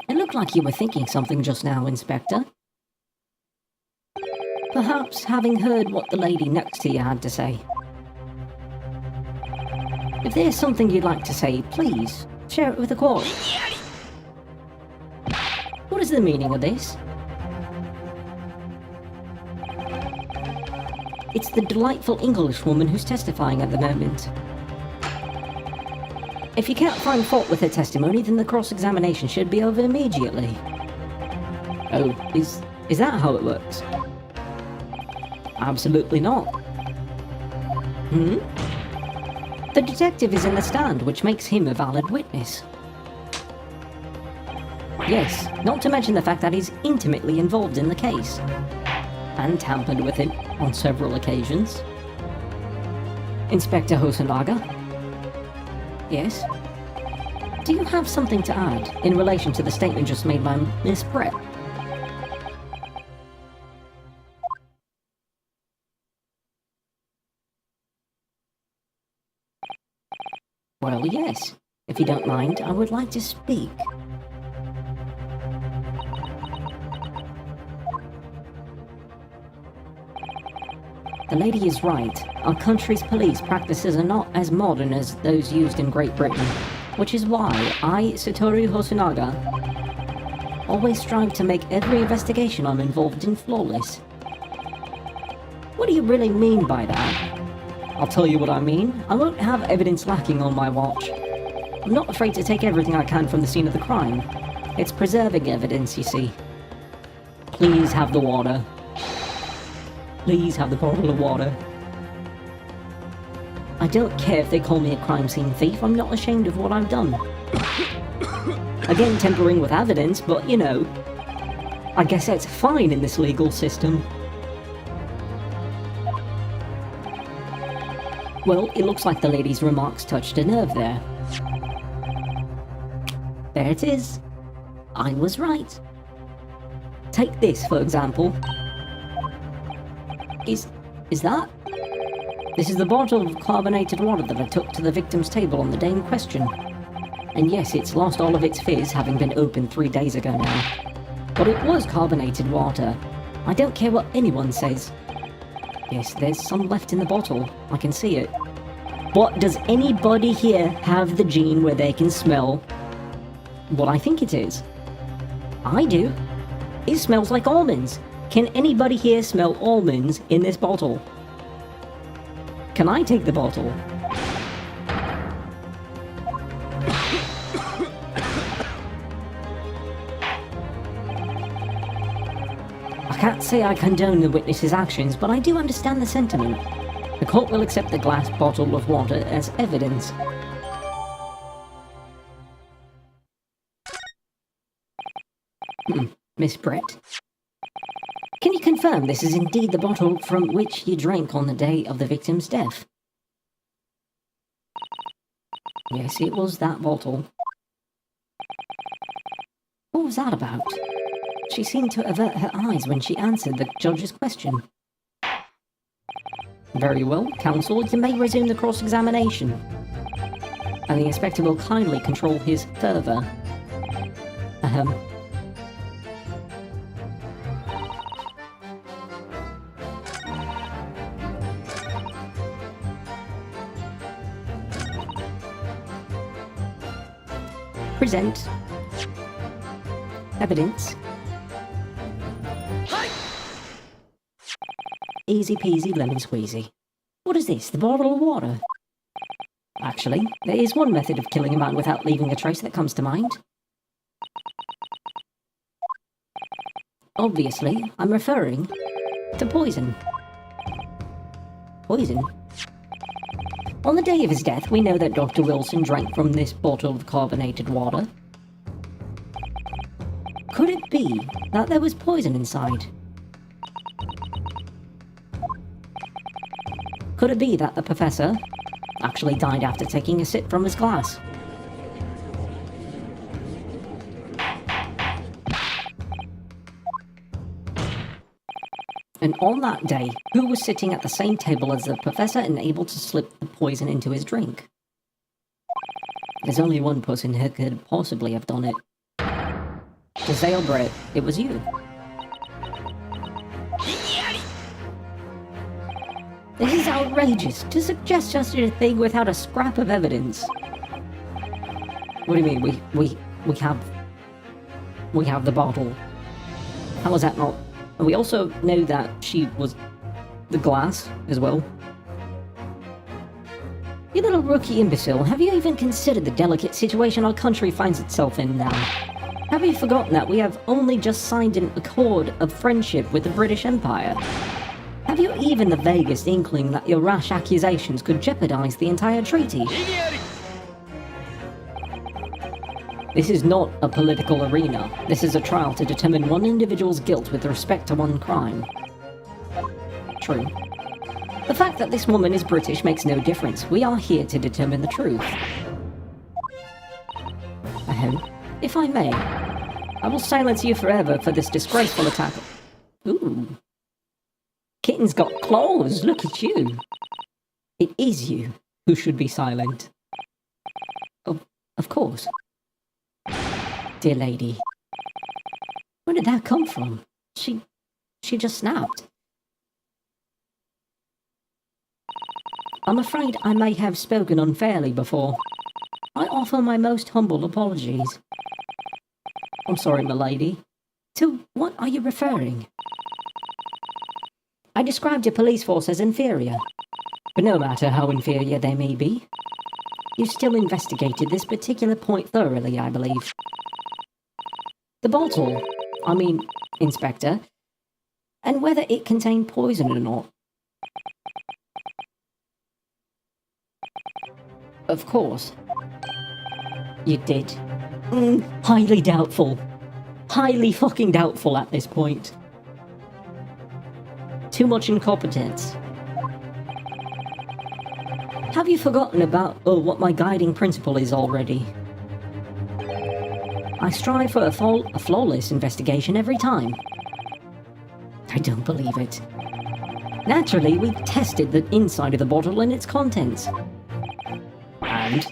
It looked like you were thinking something just now, Inspector. Perhaps having heard what the lady next to you had to say. If there's something you'd like to say, please, share it with the court. What is the meaning of this? It's the delightful English woman who's testifying at the moment. If you can't find fault with her testimony, then the cross-examination should be over immediately. Oh, is that how it works? Absolutely not. The detective is in the stand, which makes him a valid witness. Yes, not to mention the fact that he's intimately involved in the case. And tampered with it on several occasions. Inspector Hosonaga? Yes? Do you have something to add in relation to the statement just made by Miss Brett? Well, yes. If you don't mind, I would like to speak. The lady is right. Our country's police practices are not as modern as those used in Great Britain, which is why I, Satoru Hosonaga, always strive to make every investigation I'm involved in flawless. What do you really mean by that? I'll tell you what I mean. I won't have evidence lacking on my watch. I'm not afraid to take everything I can from the scene of the crime. It's preserving evidence, you see. Please have the water. Please have the bottle of water. I don't care if they call me a crime scene thief, I'm not ashamed of what I've done. Again, tampering with evidence, but you know, I guess that's fine in this legal system. Well, it looks like the lady's remarks touched a nerve there. There it is. I was right. Take this, for example. Is that? This is the bottle of carbonated water that I took to the victim's table on the day in question. And yes, it's lost all of its fizz, having been opened 3 days ago now. But it was carbonated water. I don't care what anyone says. Yes, there's some left in the bottle. I can see it. But does anybody here have the gene where they can smell what I think it is? I do. It smells like almonds. Can anybody here smell almonds in this bottle? Can I take the bottle? I can't say I condone the witness's actions, but I do understand the sentiment. The court will accept the glass bottle of water as evidence. Miss Brett, can you confirm this is indeed the bottle from which you drank on the day of the victim's death? Yes, it was that bottle. What was that about? She seemed to avert her eyes when she answered the judge's question. Very well, counsel, you may resume the cross-examination. And the inspector will kindly control his fervour. Present. Evidence. Easy peasy lemon squeezy. What is this, the bottle of water? Actually, there is one method of killing a man without leaving a trace that comes to mind. Obviously, I'm referring to poison. Poison? On the day of his death, we know that Dr. Wilson drank from this bottle of carbonated water. Could it be that there was poison inside? Could it be that the professor actually died after taking a sip from his glass? And on that day, who was sitting at the same table as the professor and able to slip the poison into his drink? There's only one person who could possibly have done it. Giselle Brett, it was you. This is outrageous, to suggest such a thing without a scrap of evidence. What do you mean, we have the bottle? How is that not? And we also know that she was the glass as well. You little rookie imbecile, have you even considered the delicate situation our country finds itself in now? Have you forgotten that we have only just signed an accord of friendship with the British Empire? Have you even the vaguest inkling that your rash accusations could jeopardize the entire treaty? This is not a political arena. This is a trial to determine one individual's guilt with respect to one crime. True. The fact that this woman is British makes no difference. We are here to determine the truth. Ahem. If I may, I will silence you forever for this disgraceful attack. Ooh. Kitten's got claws, look at you. It is you who should be silent. Of course. Dear lady. Where did that come from? She just snapped. I'm afraid I may have spoken unfairly before. I offer my most humble apologies. I'm sorry, milady. To what are you referring? I described your police force as inferior. But no matter how inferior they may be, you still investigated this particular point thoroughly, I believe. The bottle, Inspector, and whether it contained poison or not. Of course. You did. Highly doubtful. Highly fucking doubtful at this point. Too much incompetence. Have you forgotten about what my guiding principle is already? I strive for a flawless investigation every time. I don't believe it. Naturally, we tested the inside of the bottle and its contents. And?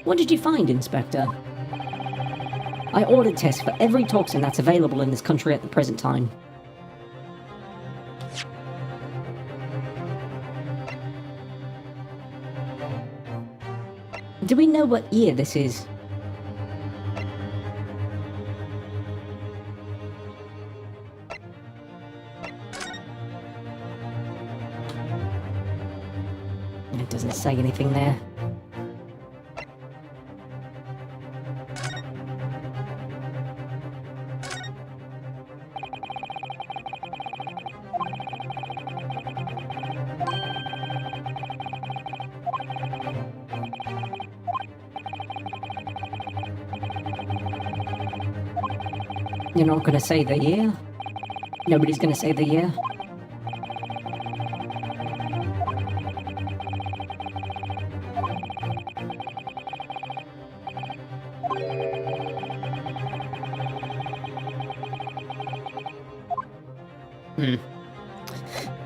What did you find, Inspector? I ordered tests for every toxin that's available in this country at the present time. Do we know what year this is? It doesn't say anything there. You're not going to say the year? Nobody's going to say the year?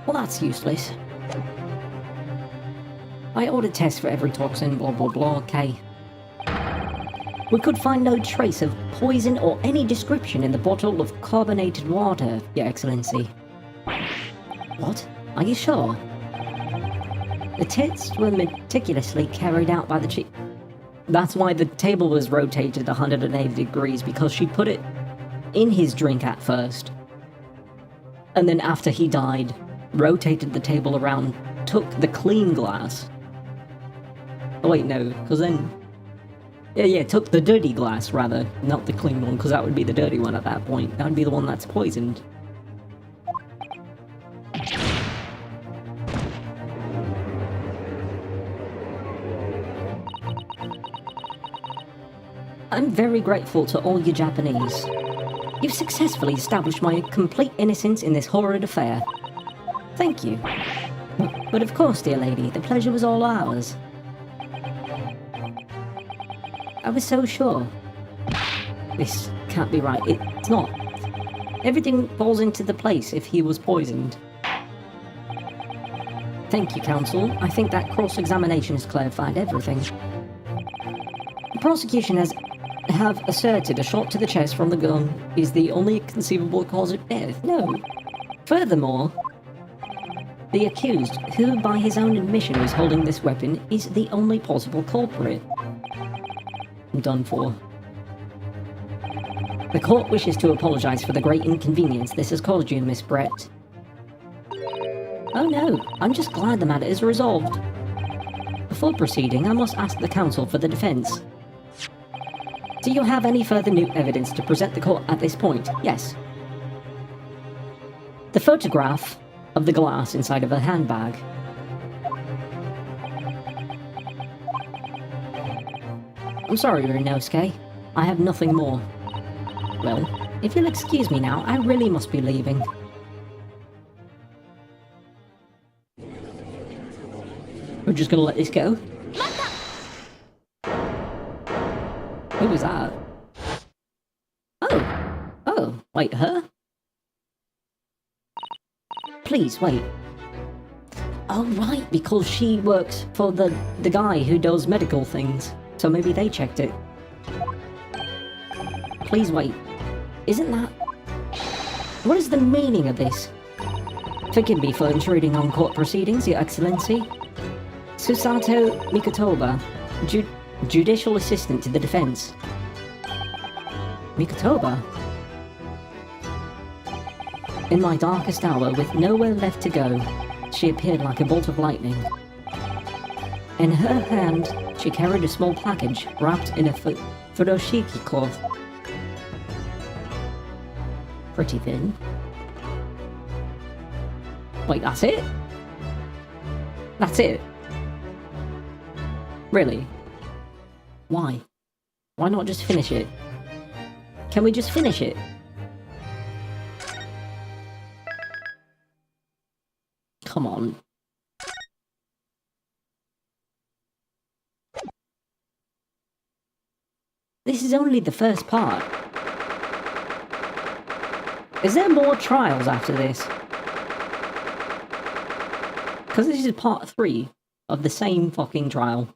Well, that's useless. I ordered tests for every toxin, blah blah blah, okay. We could find no trace of poison or any description in the bottle of carbonated water, Your Excellency. What? Are you sure? The tests were meticulously carried out by the chief. That's why the table was rotated 180 degrees, because she put it in his drink at first. And then after he died, rotated the table around, took the clean glass. Oh wait, no, because then... Yeah, took the dirty glass, rather, not the clean one, because that would be the dirty one at that point. That would be the one that's poisoned. I'm very grateful to all you Japanese. You've successfully established my complete innocence in this horrid affair. Thank you. But of course, dear lady, the pleasure was all ours. I was so sure. This can't be right. It's not. Everything falls into the place if he was poisoned. Thank you, counsel. I think that cross-examination has clarified everything. The prosecution have asserted a shot to the chest from the gun is the only conceivable cause of death. No. Furthermore, the accused, who by his own admission is holding this weapon, is the only possible culprit. I'm done for. The court wishes to apologize for the great inconvenience this has caused you, Miss Brett. Oh no, I'm just glad the matter is resolved. Before proceeding, I must ask the counsel for the defense. Do you have any further new evidence to present the court at this point? Yes. The photograph of the glass inside of a handbag. I'm sorry, Inosuke. I have nothing more. Well, if you'll excuse me now, I really must be leaving. We're just gonna let this go? Who was that? Oh, wait, her? Please, wait. Oh, right, because she works for the guy who does medical things. So maybe they checked it. Please wait. Isn't that... What is the meaning of this? Forgive me for intruding on court proceedings, Your Excellency. Susato Mikotoba, judicial assistant to the defense. Mikotoba? In my darkest hour, with nowhere left to go, she appeared like a bolt of lightning. In her hand, she carried a small package wrapped in a furoshiki cloth. Pretty thin. Wait, that's it? That's it? Really? Why? Why not just finish it? Can we just finish it? Come on. This is only the first part. Is there more trials after this? Because this is part 3 of the same fucking trial.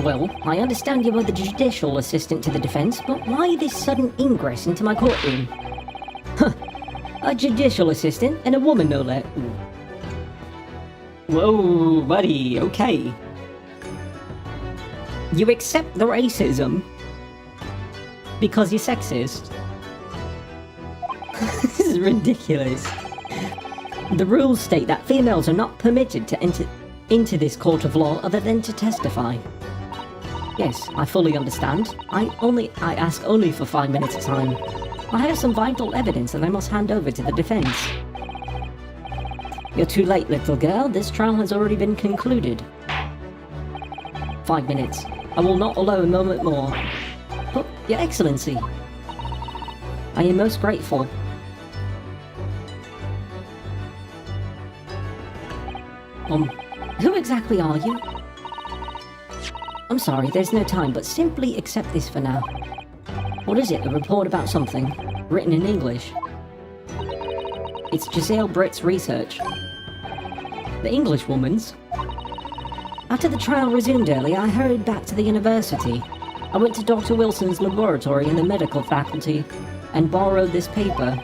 Well, I understand you are the judicial assistant to the defense, but why this sudden ingress into my courtroom? Huh. A judicial assistant and a woman, no less. Whoa, buddy, okay. You accept the racism because you're sexist. This is ridiculous. The rules state that females are not permitted to enter into this court of law other than to testify. Yes, I fully understand. I ask only for 5 minutes time. I have some vital evidence that I must hand over to the defense. You're too late, little girl. This trial has already been concluded. 5 minutes. I will not allow a moment more. But, Your Excellency, I am most grateful. Who exactly are you? I'm sorry, there's no time, but simply accept this for now. What is it? A report about something? Written in English? It's Giselle Britt's research. The Englishwoman's? After the trial resumed early, I hurried back to the university. I went to Dr. Wilson's laboratory in the medical faculty and borrowed this paper.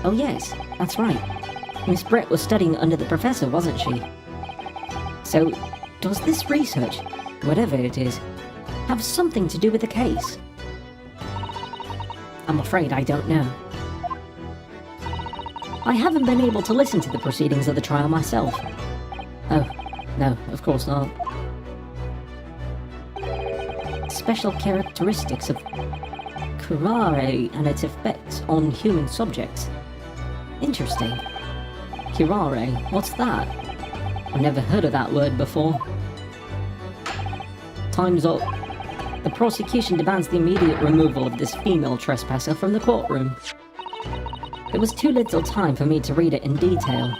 Oh yes, that's right. Miss Britt was studying under the professor, wasn't she? So, does this research, whatever it is, have something to do with the case? I'm afraid I don't know. I haven't been able to listen to the proceedings of the trial myself. Oh, no, of course not. Special characteristics of curare and its effects on human subjects. Interesting. Curare, what's that? I've never heard of that word before. Time's up. The prosecution demands the immediate removal of this female trespasser from the courtroom. There was too little time for me to read it in detail,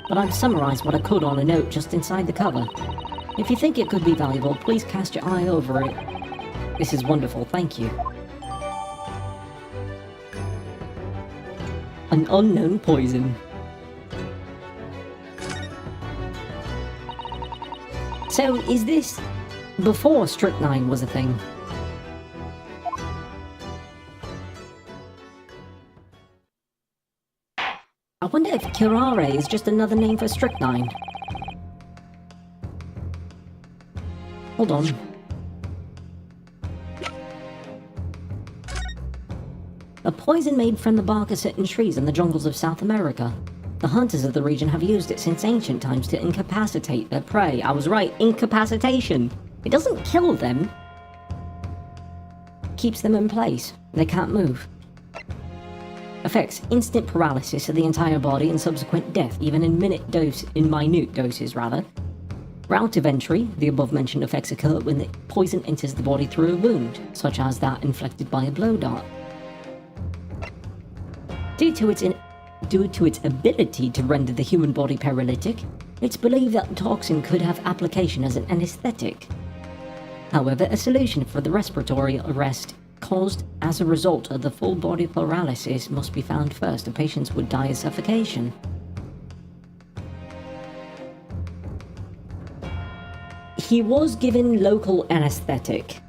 but I've summarized what I could on a note just inside the cover. If you think it could be valuable, please cast your eye over it. This is wonderful, thank you. An unknown poison. So, is this before strychnine was a thing? I wonder if curare is just another name for strychnine. Hold on. A poison made from the bark of certain trees in the jungles of South America. The hunters of the region have used it since ancient times to incapacitate their prey. I was right, incapacitation. It doesn't kill them. Keeps them in place. They can't move. Affects instant paralysis of the entire body and subsequent death, even in minute doses. Route of entry. The above-mentioned effects occur when the poison enters the body through a wound, such as that inflicted by a blow dart. Due to its ability to render the human body paralytic, it's believed that the toxin could have application as an anesthetic. However, a solution for the respiratory arrest caused as a result of the full body paralysis must be found first, and patients would die of suffocation. He was given local anesthetic.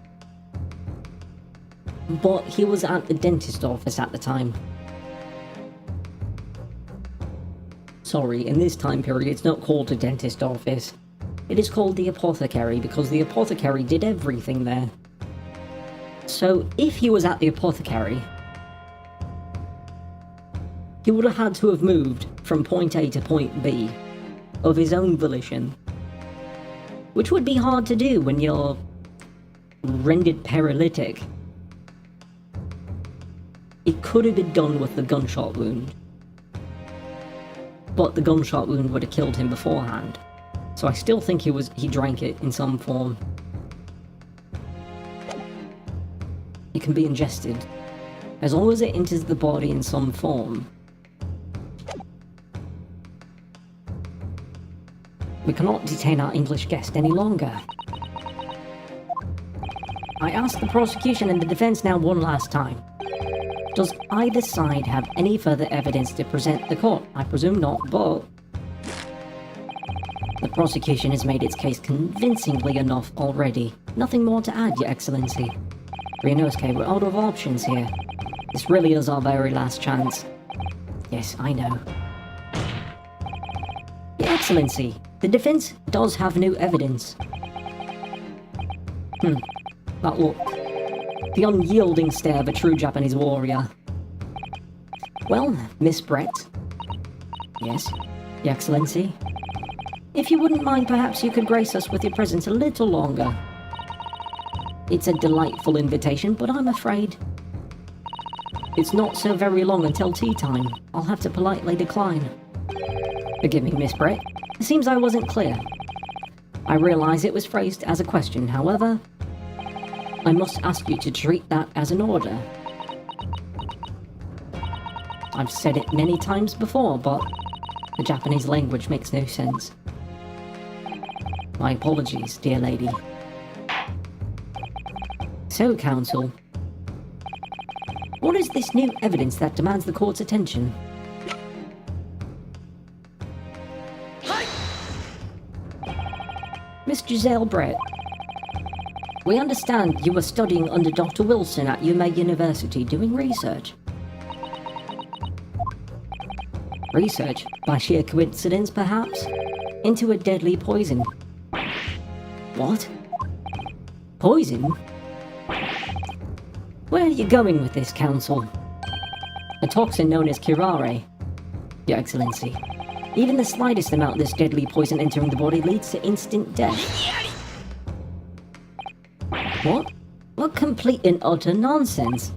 but he was at the dentist office at the time. Sorry, in this time period it's not called a dentist office. It is called the apothecary because the apothecary did everything there. So if he was at the apothecary, he would have had to have moved from point A to point B of his own volition, which would be hard to do when you're rendered paralytic. It could have been done with the gunshot wound, but the gunshot wound would have killed him beforehand. So I still think he drank it in some form. It can be ingested, as long as it enters the body in some form. We cannot detain our English guest any longer. I ask the prosecution and the defense now one last time. Does either side have any further evidence to present the court? I presume not, but the prosecution has made its case convincingly enough already. Nothing more to add, Your Excellency. Ryunosuke, we're out of options here. This really is our very last chance. Yes, I know. Your Excellency, the defense does have new evidence. That look. The unyielding stare of a true Japanese warrior. Well, Miss Brett. Yes, Your Excellency. If you wouldn't mind, perhaps you could grace us with your presence a little longer. It's a delightful invitation, but I'm afraid it's not so very long until tea time. I'll have to politely decline. Forgive me, Miss Brett. It seems I wasn't clear. I realize it was phrased as a question, however, I must ask you to treat that as an order. I've said it many times before, but the Japanese language makes no sense. My apologies, dear lady. So, counsel, what is this new evidence that demands the court's attention? Miss Giselle Brett, we understand you were studying under Dr. Wilson at Yuma University doing research. Research, by sheer coincidence perhaps, into a deadly poison. What? Poison? Where are you going with this, counsel? A toxin known as curare, Your Excellency. Even the slightest amount of this deadly poison entering the body leads to instant death. What? What complete and utter nonsense?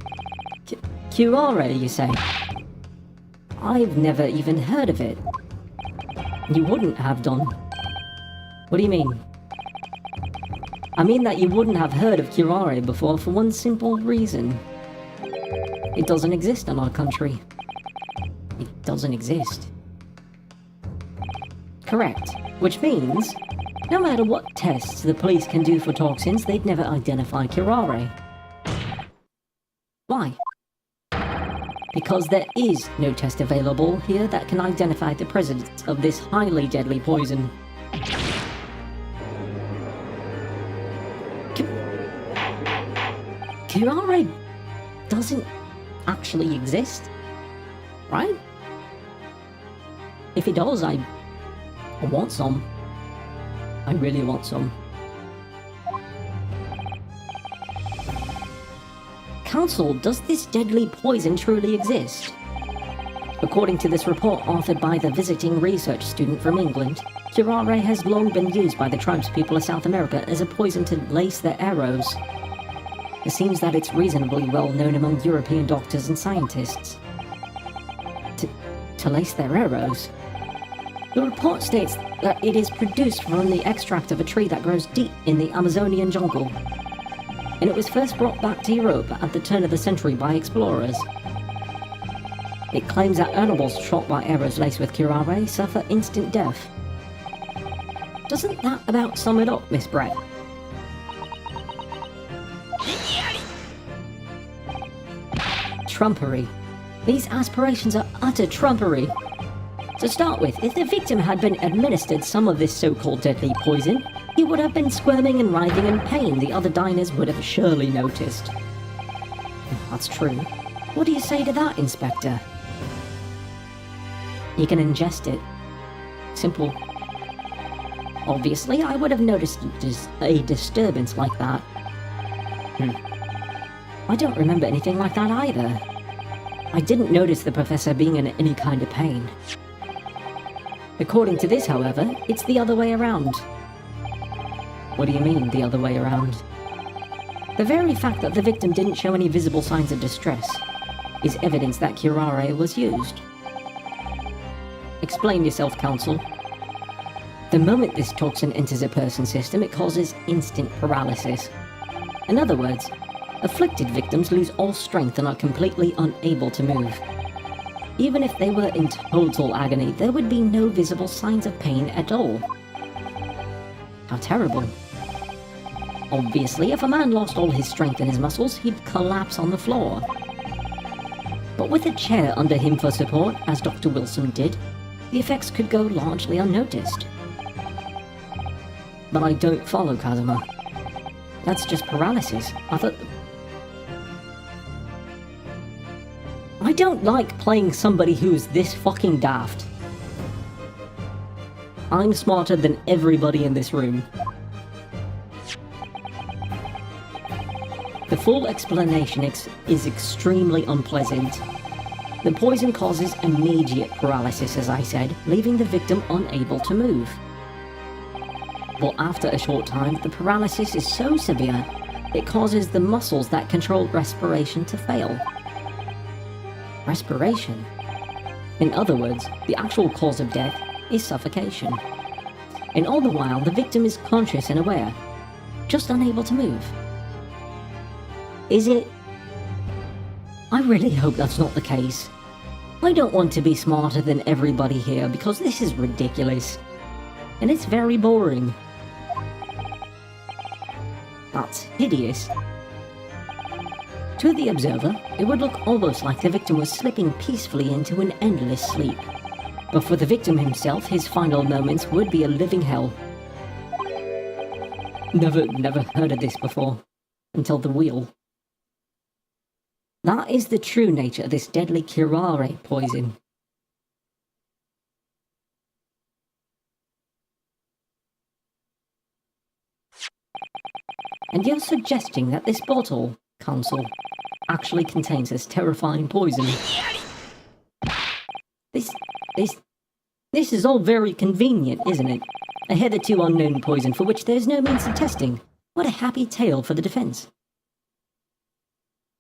Curare, you say? I've never even heard of it. You wouldn't have done. What do you mean? I mean that you wouldn't have heard of curare before for one simple reason. It doesn't exist in our country. It doesn't exist. Correct. Which means, no matter what tests the police can do for toxins, they'd never identify curare. Why? Because there is no test available here that can identify the presence of this highly deadly poison. Curare doesn't actually exist, right? If it does, I want some. I really want some. Counsel, does this deadly poison truly exist? According to this report authored by the visiting research student from England, curare has long been used by the tribespeople of South America as a poison to lace their arrows. It seems that it's reasonably well known among European doctors and scientists. To lace their arrows? The report states that it is produced from the extract of a tree that grows deep in the Amazonian jungle, and it was first brought back to Europe at the turn of the century by explorers. It claims that animals shot by arrows laced with curare suffer instant death. Doesn't that about sum it up, Miss Brett? Trumpery. These aspirations are utter trumpery. To start with, if the victim had been administered some of this so-called deadly poison, he would have been squirming and writhing in pain the other diners would have surely noticed. That's true. What do you say to that, Inspector? You can ingest it. Simple. Obviously, I would have noticed a disturbance like that. I don't remember anything like that either. I didn't notice the Professor being in any kind of pain. According to this, however, it's the other way around. What do you mean, the other way around? The very fact that the victim didn't show any visible signs of distress is evidence that curare was used. Explain yourself, Counsel. The moment this toxin enters a person's system, it causes instant paralysis. In other words, afflicted victims lose all strength and are completely unable to move. Even if they were in total agony, there would be no visible signs of pain at all. How terrible. Obviously, if a man lost all his strength in his muscles, he'd collapse on the floor. But with a chair under him for support, as Dr. Wilson did, the effects could go largely unnoticed. But I don't follow, Kazuma. That's just paralysis. I don't like playing somebody who's this fucking daft. I'm smarter than everybody in this room. The full explanation is extremely unpleasant. The poison causes immediate paralysis, as I said, leaving the victim unable to move. But after a short time, the paralysis is so severe, it causes the muscles that control respiration to fail. Respiration? In other words, the actual cause of death is suffocation. And all the while, the victim is conscious and aware, just unable to move. Is it? I really hope that's not the case. I don't want to be smarter than everybody here because this is ridiculous. And it's very boring. That's hideous. To the observer, it would look almost like the victim was slipping peacefully into an endless sleep. But for the victim himself, his final moments would be a living hell. Never heard of this before. Until the wheel. That is the true nature of this deadly curare poison. And you're suggesting that this bottle, Counsel, actually contains this terrifying poison. This is all very convenient, isn't it? A hitherto unknown poison for which there is no means of testing. What a happy tale for the defense.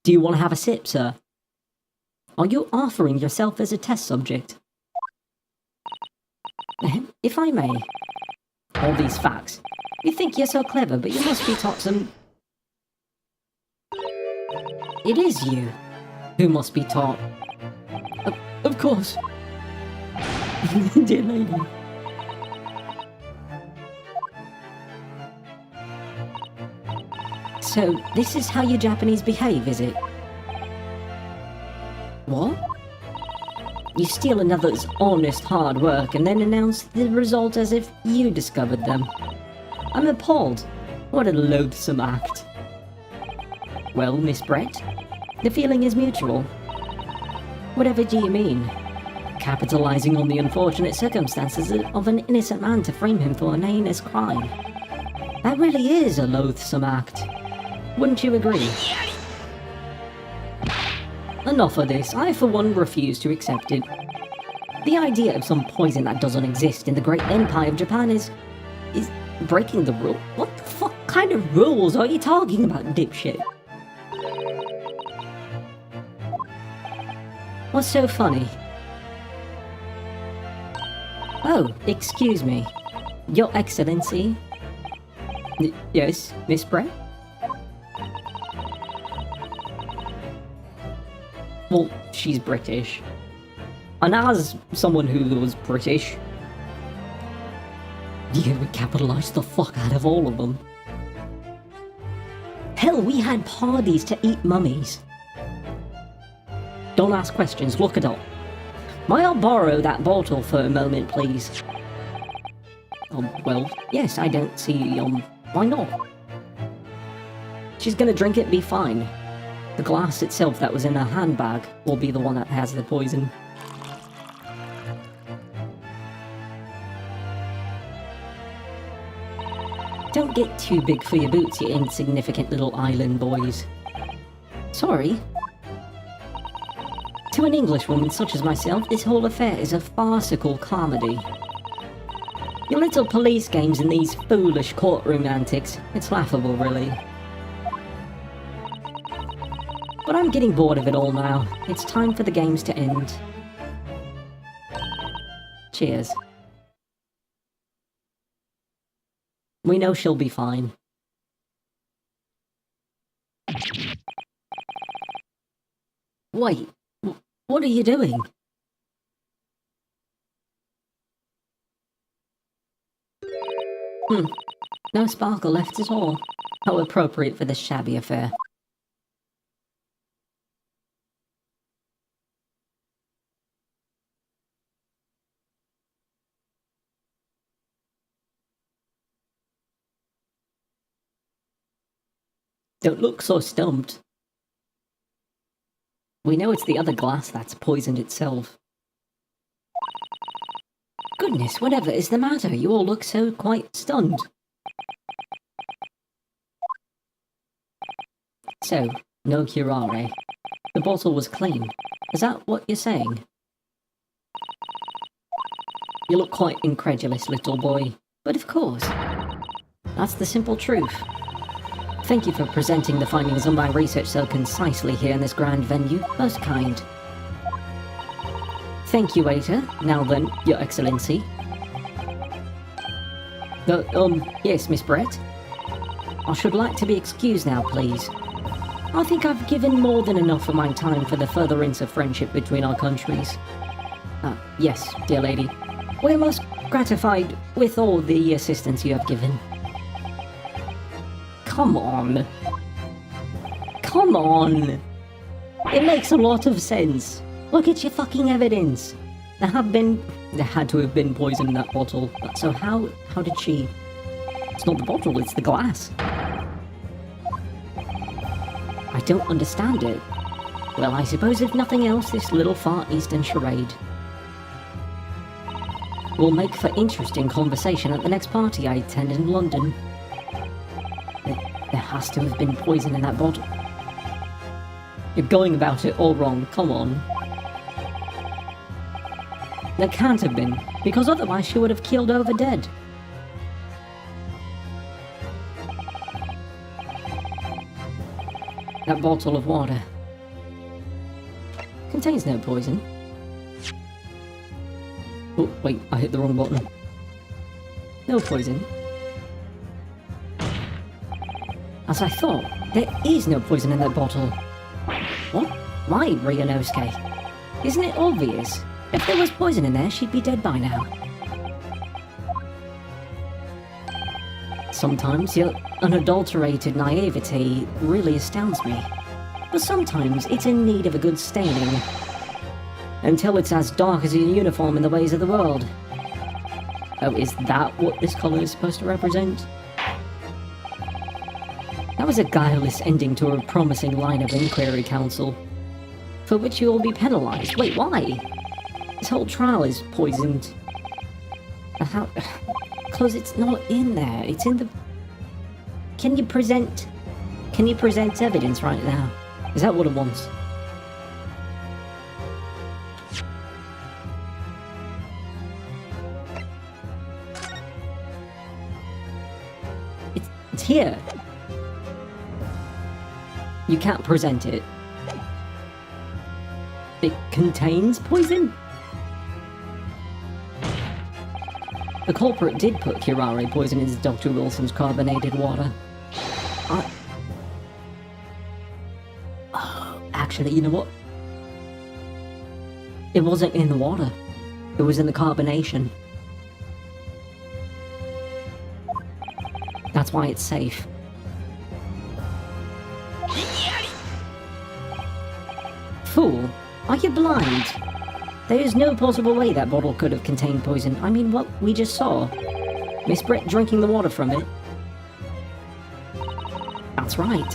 Do you want to have a sip, sir? Are you offering yourself as a test subject? If I may. All these facts. You think you're so clever, but you must be taught some... It is you who must be taught. Of course. Dear lady. So, this is how you Japanese behave, is it? What? You steal another's honest hard work and then announce the result as if you discovered them. I'm appalled. What a loathsome act. Well, Miss Brett, the feeling is mutual. Whatever do you mean? Capitalizing on the unfortunate circumstances of an innocent man to frame him for an heinous crime. That really is a loathsome act. Wouldn't you agree? Enough of this. I, for one, refuse to accept it. The idea of some poison that doesn't exist in the great empire of Japan is breaking the rule. What the fuck kind of rules are you talking about, dipshit? What's so funny? Oh, excuse me. Your Excellency? Yes, Miss Brett? Well, she's British. And as someone who was British, you would capitalize the fuck out of all of them. Hell, we had parties to eat mummies. Don't ask questions, look it up. May I borrow that bottle for a moment, please? Well, yes, I don't see, why not? She's gonna drink it, be fine. The glass itself that was in her handbag will be the one that has the poison. Don't get too big for your boots, you insignificant little island boys. Sorry. To an Englishwoman such as myself, this whole affair is a farcical comedy. Your little police games and these foolish courtroom antics, it's laughable, really. But I'm getting bored of it all now. It's time for the games to end. Cheers. We know she'll be fine. Wait, what are you doing? No sparkle left at all. How appropriate for this shabby affair. Don't look so stumped. We know it's the other glass that's poisoned itself. Goodness, whatever is the matter? You all look so quite stunned. So, no curare. The bottle was clean. Is that what you're saying? You look quite incredulous, little boy. But of course. That's the simple truth. Thank you for presenting the findings of my research so concisely here in this grand venue. Most kind. Thank you, waiter. Now then, Your Excellency. Yes, Miss Brett? I should like to be excused now, please. I think I've given more than enough of my time for the furtherance of friendship between our countries. Yes, dear lady. We're most gratified with all the assistance you have given. Come on. Come on. It makes a lot of sense. Look at your fucking evidence. There had to have been poison in that bottle. So how did she... It's not the bottle, it's the glass. I don't understand it. Well, I suppose if nothing else, this little Far Eastern charade will make for interesting conversation at the next party I attend in London. There has to have been poison in that bottle. You're going about it all wrong, come on. There can't have been, because otherwise she would have keeled over dead. That bottle of water contains no poison. Oh, wait, I hit the wrong button. No poison. As I thought, there is no poison in that bottle. What? Why, Ryanosuke? Isn't it obvious? If there was poison in there, she'd be dead by now. Sometimes your unadulterated naivety really astounds me. But sometimes it's in need of a good staining. Until it's as dark as your uniform in the ways of the world. Oh, is that what this colour is supposed to represent? That was a guileless ending to a promising line of inquiry, Counsel. For which you will be penalised. Wait, why? This whole trial is poisoned. How... Because it's not in there. It's in the... Can you present evidence right now? Is that what it wants? It's here. You can't present it. It contains poison? The culprit did put curare poison into Dr. Wilson's carbonated water. Actually, you know what? It wasn't in the water. It was in the carbonation. That's why it's safe. Fool, are you blind? There is no possible way that bottle could have contained poison. I mean, what we just saw. Miss Brett drinking the water from it. That's right.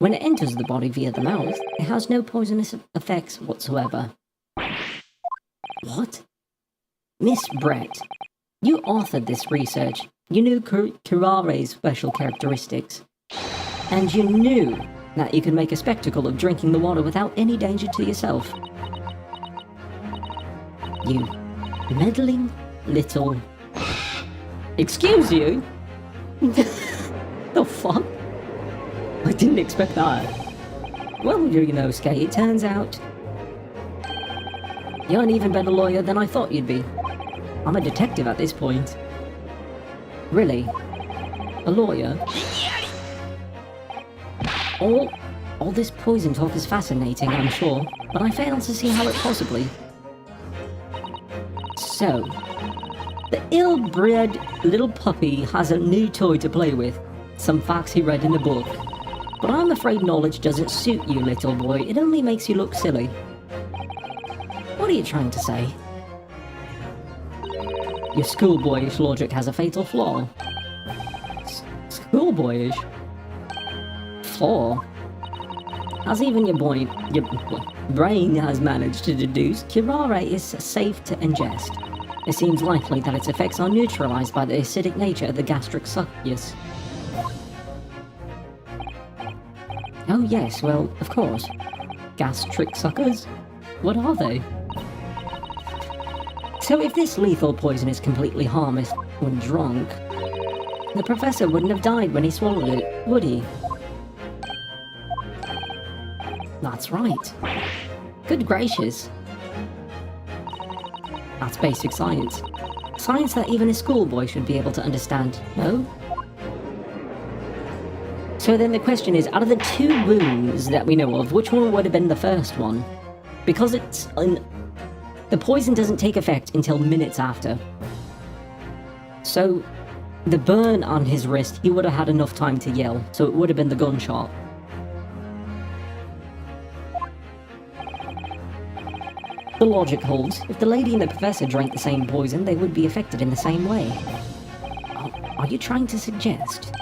When it enters the body via the mouth, it has no poisonous effects whatsoever. What? Miss Brett, you authored this research. You knew Kirare's special characteristics. And you knew that you could make a spectacle of drinking the water without any danger to yourself. You meddling little... Excuse you? The fuck? I didn't expect that. Well, you know, Skate, it turns out you're an even better lawyer than I thought you'd be. I'm a detective at this point. Really? A lawyer? All this poison talk is fascinating, I'm sure, but I fail to see how it possibly... So, the ill-bred little puppy has a new toy to play with. Some facts he read in a book. But I'm afraid knowledge doesn't suit you, little boy. It only makes you look silly. What are you trying to say? Your schoolboyish logic has a fatal flaw. Schoolboyish? Flaw? As even your brain has managed to deduce, curare is safe to ingest. It seems likely that its effects are neutralized by the acidic nature of the gastric succus. Oh yes, well, of course. Gastric suckers? What are they? So if this lethal poison is completely harmless when drunk, the professor wouldn't have died when he swallowed it, would he? That's right. Good gracious. That's basic science. Science that even a schoolboy should be able to understand, no? So then the question is, out of the two wounds that we know of, which one would have been the first one? Because the poison doesn't take effect until minutes after. So, the burn on his wrist, he would have had enough time to yell, so it would have been the gunshot. The logic holds. If the lady and the professor drank the same poison, they would be affected in the same way. Are you trying to suggest?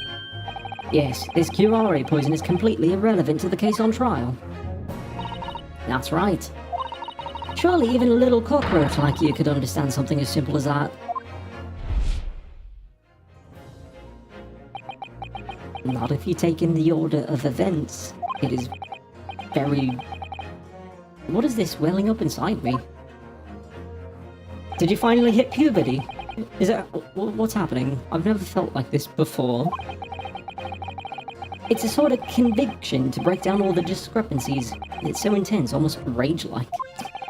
Yes, this curare poison is completely irrelevant to the case on trial. That's right. Surely even a little cockroach like you could understand something as simple as that. Not if you take in the order of events. It is very... What is this welling up inside me? Did you finally hit puberty? Is that... what's happening? I've never felt like this before. It's a sort of conviction to break down all the discrepancies. It's so intense, almost rage-like.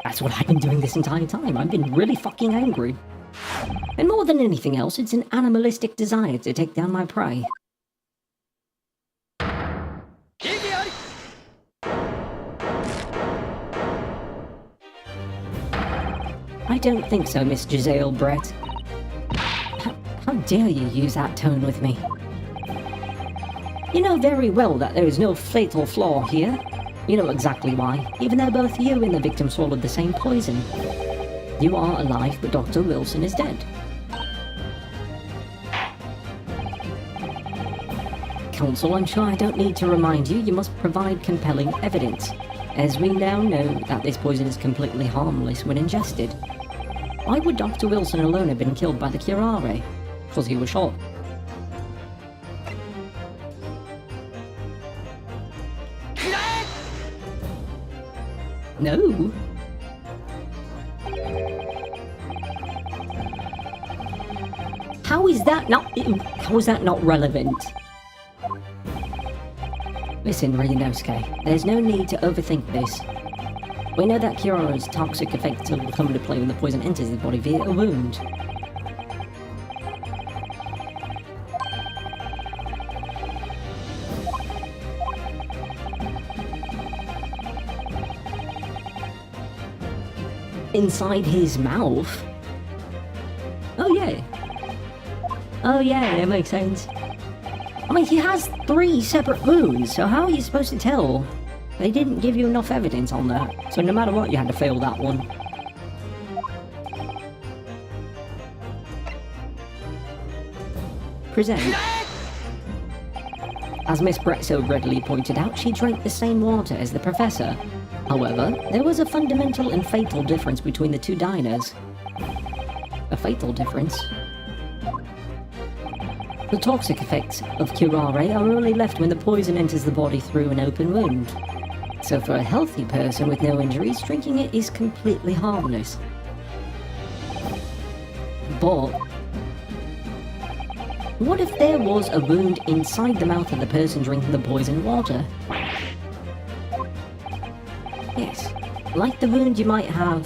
That's what I've been doing this entire time. I've been really fucking angry. And more than anything else, it's an animalistic desire to take down my prey. I don't think so, Miss Giselle Brett. How dare you use that tone with me? You know very well that there is no fatal flaw here. You know exactly why, even though both you and the victim swallowed the same poison. You are alive, but Dr. Wilson is dead. Counsel, I'm sure I don't need to remind you, you must provide compelling evidence, as we now know that this poison is completely harmless when ingested. Why would Dr. Wilson alone have been killed by the curare? Because he was shot. No. How is that not relevant? Listen, Ryunosuke, there's no need to overthink this. We know that Kirare's toxic effects will come into play when the poison enters the body via a wound. Inside his mouth? Oh yeah. Oh yeah, that makes sense. I mean, he has 3 separate wounds, so how are you supposed to tell? They didn't give you enough evidence on that, so no matter what, you had to fail that one. Present. As Miss Brett so readily pointed out, she drank the same water as the professor. However, there was a fundamental and fatal difference between the two diners. A fatal difference? The toxic effects of curare are only left when the poison enters the body through an open wound. So for a healthy person with no injuries, drinking it is completely harmless. But what if there was a wound inside the mouth of the person drinking the poisoned water? Yes, like the wound you might have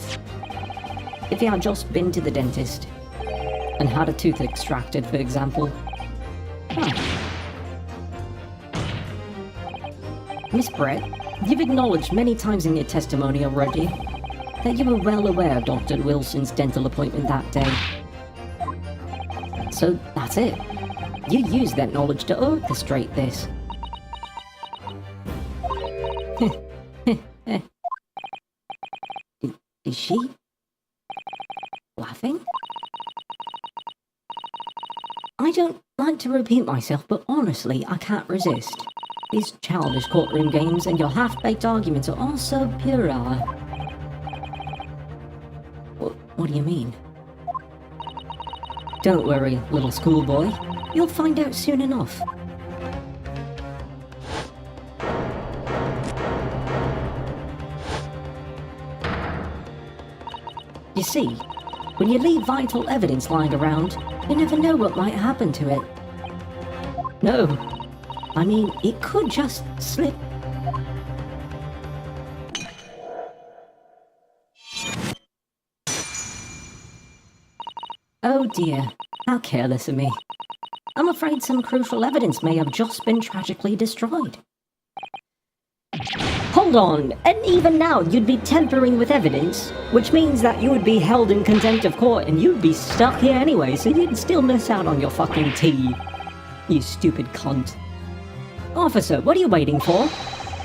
if you had just been to the dentist and had a tooth extracted, for example. Miss Brett, you've acknowledged many times in your testimony already that you were well aware of Dr. Wilson's dental appointment that day. So that's it. You used that knowledge to orchestrate this. Is she laughing? I don't like to repeat myself, but honestly, I can't resist. These childish courtroom games and your half-baked arguments are all so puerile. What do you mean? Don't worry, little schoolboy. You'll find out soon enough. You see, when you leave vital evidence lying around, you never know what might happen to it. No, I mean, it could just slip. Oh dear, how careless of me. I'm afraid some crucial evidence may have just been tragically destroyed. Hold on, and even now you'd be tampering with evidence, which means that you would be held in contempt of court and you'd be stuck here anyway, so you'd still miss out on your fucking tea. You stupid cunt. Officer, what are you waiting for?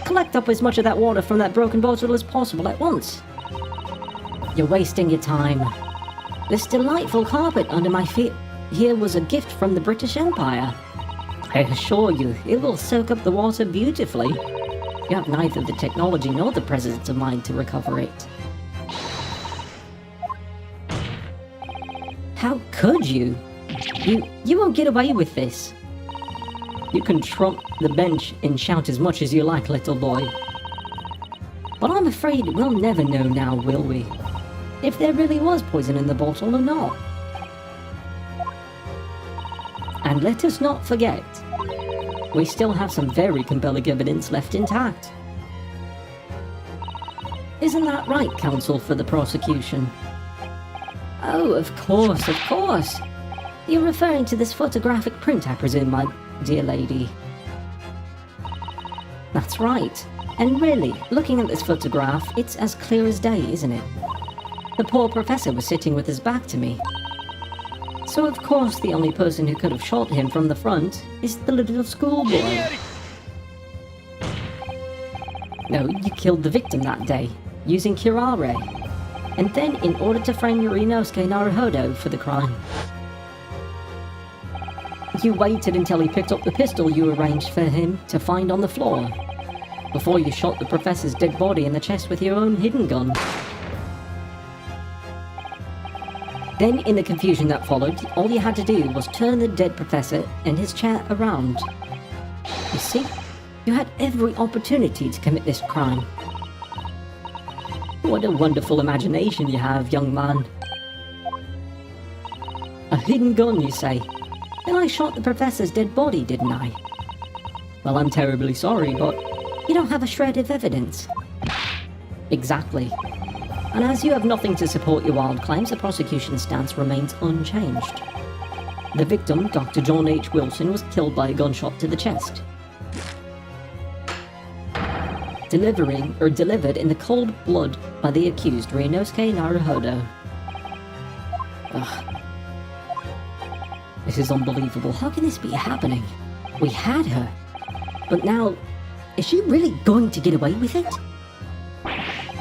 Collect up as much of that water from that broken bottle as possible at once. You're wasting your time. This delightful carpet under my feet here was a gift from the British Empire. I assure you, it will soak up the water beautifully. You have neither the technology nor the presence of mind to recover it. How could you? You won't get away with this. You can trump the bench and shout as much as you like, little boy. But I'm afraid we'll never know now, will we? If there really was poison in the bottle or not. And let us not forget, we still have some very compelling evidence left intact. Isn't that right, counsel for the prosecution? Oh, of course, of course. You're referring to this photographic print, I presume, my dear lady. That's right. And really, looking at this photograph, it's as clear as day, isn't it? The poor professor was sitting with his back to me. So of course the only person who could have shot him from the front is the little schoolboy. No, you killed the victim that day, using curare. And then in order to frame Ryunosuke Naruhodo for the crime. You waited until he picked up the pistol you arranged for him to find on the floor, before you shot the professor's dead body in the chest with your own hidden gun. Then, in the confusion that followed, all you had to do was turn the dead professor and his chair around. You see, you had every opportunity to commit this crime. What a wonderful imagination you have, young man. A hidden gun, you say? Then I shot the professor's dead body, didn't I? Well, I'm terribly sorry, but you don't have a shred of evidence. Exactly. And as you have nothing to support your wild claims, the prosecution's stance remains unchanged. The victim, Dr. John H. Wilson, was killed by a gunshot to the chest. Delivered in the cold blood by the accused, Ryunosuke Naruhodo. Ugh. This is unbelievable. How can this be happening? We had her. But now, is she really going to get away with it?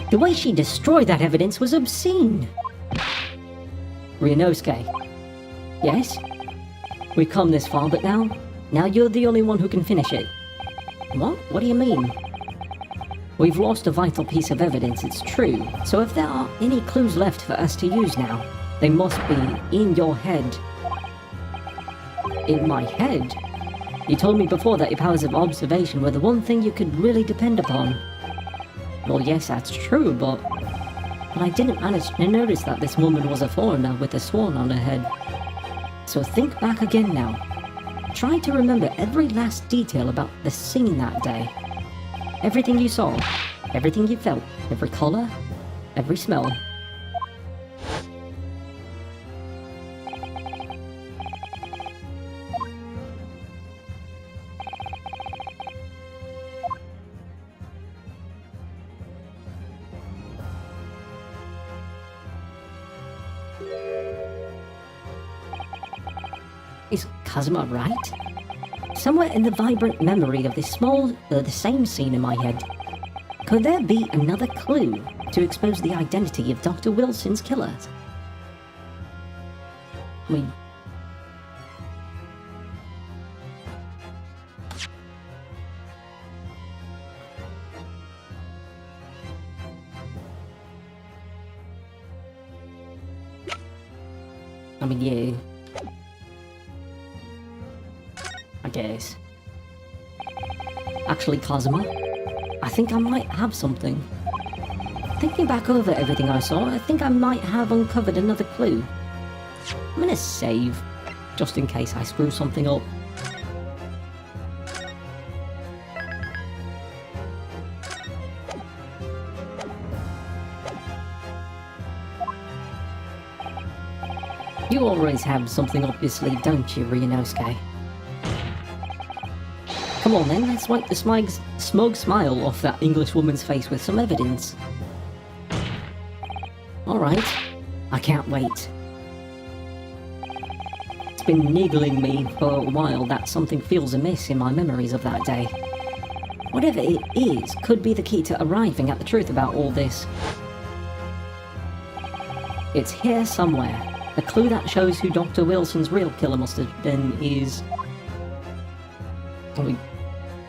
The way she destroyed that evidence was obscene. Ryunosuke. Yes? We've come this far, but now you're the only one who can finish it. What? What do you mean? We've lost a vital piece of evidence, it's true. So if there are any clues left for us to use now, they must be in your head. In my head? You told me before that your powers of observation were the one thing you could really depend upon. Well, yes, that's true, but I didn't manage to notice that this woman was a foreigner with a swan on her head. So think back again now. Try to remember every last detail about the scene that day. Everything you saw, everything you felt, every colour, every smell. Is Kazuma right? Somewhere in the vibrant memory of this the same scene in my head, could there be another clue to expose the identity of Dr. Wilson's killers? I mean... yeah... I guess. Actually, Kazuma, I think I might have something. Thinking back over everything I saw, I think I might have uncovered another clue. I'm gonna save, just in case I screw something up. You always have something up your sleeve, don't you, Ryunosuke? Come on then, let's wipe the smug smile off that English woman's face with some evidence. Alright, I can't wait. It's been niggling me for a while that something feels amiss in my memories of that day. Whatever it is could be the key to arriving at the truth about all this. It's here somewhere. The clue that shows who Dr. Wilson's real killer must have been is...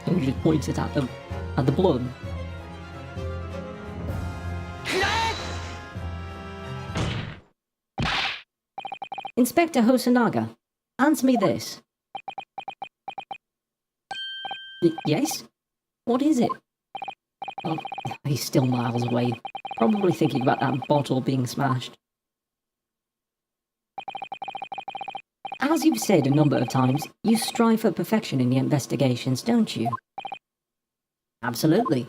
We just pointed at the blood. Inspector Hosonaga, answer me this. Yes? What is it? Oh, he's still miles away. Probably thinking about that bottle being smashed. As you've said a number of times, you strive for perfection in your investigations, don't you? Absolutely.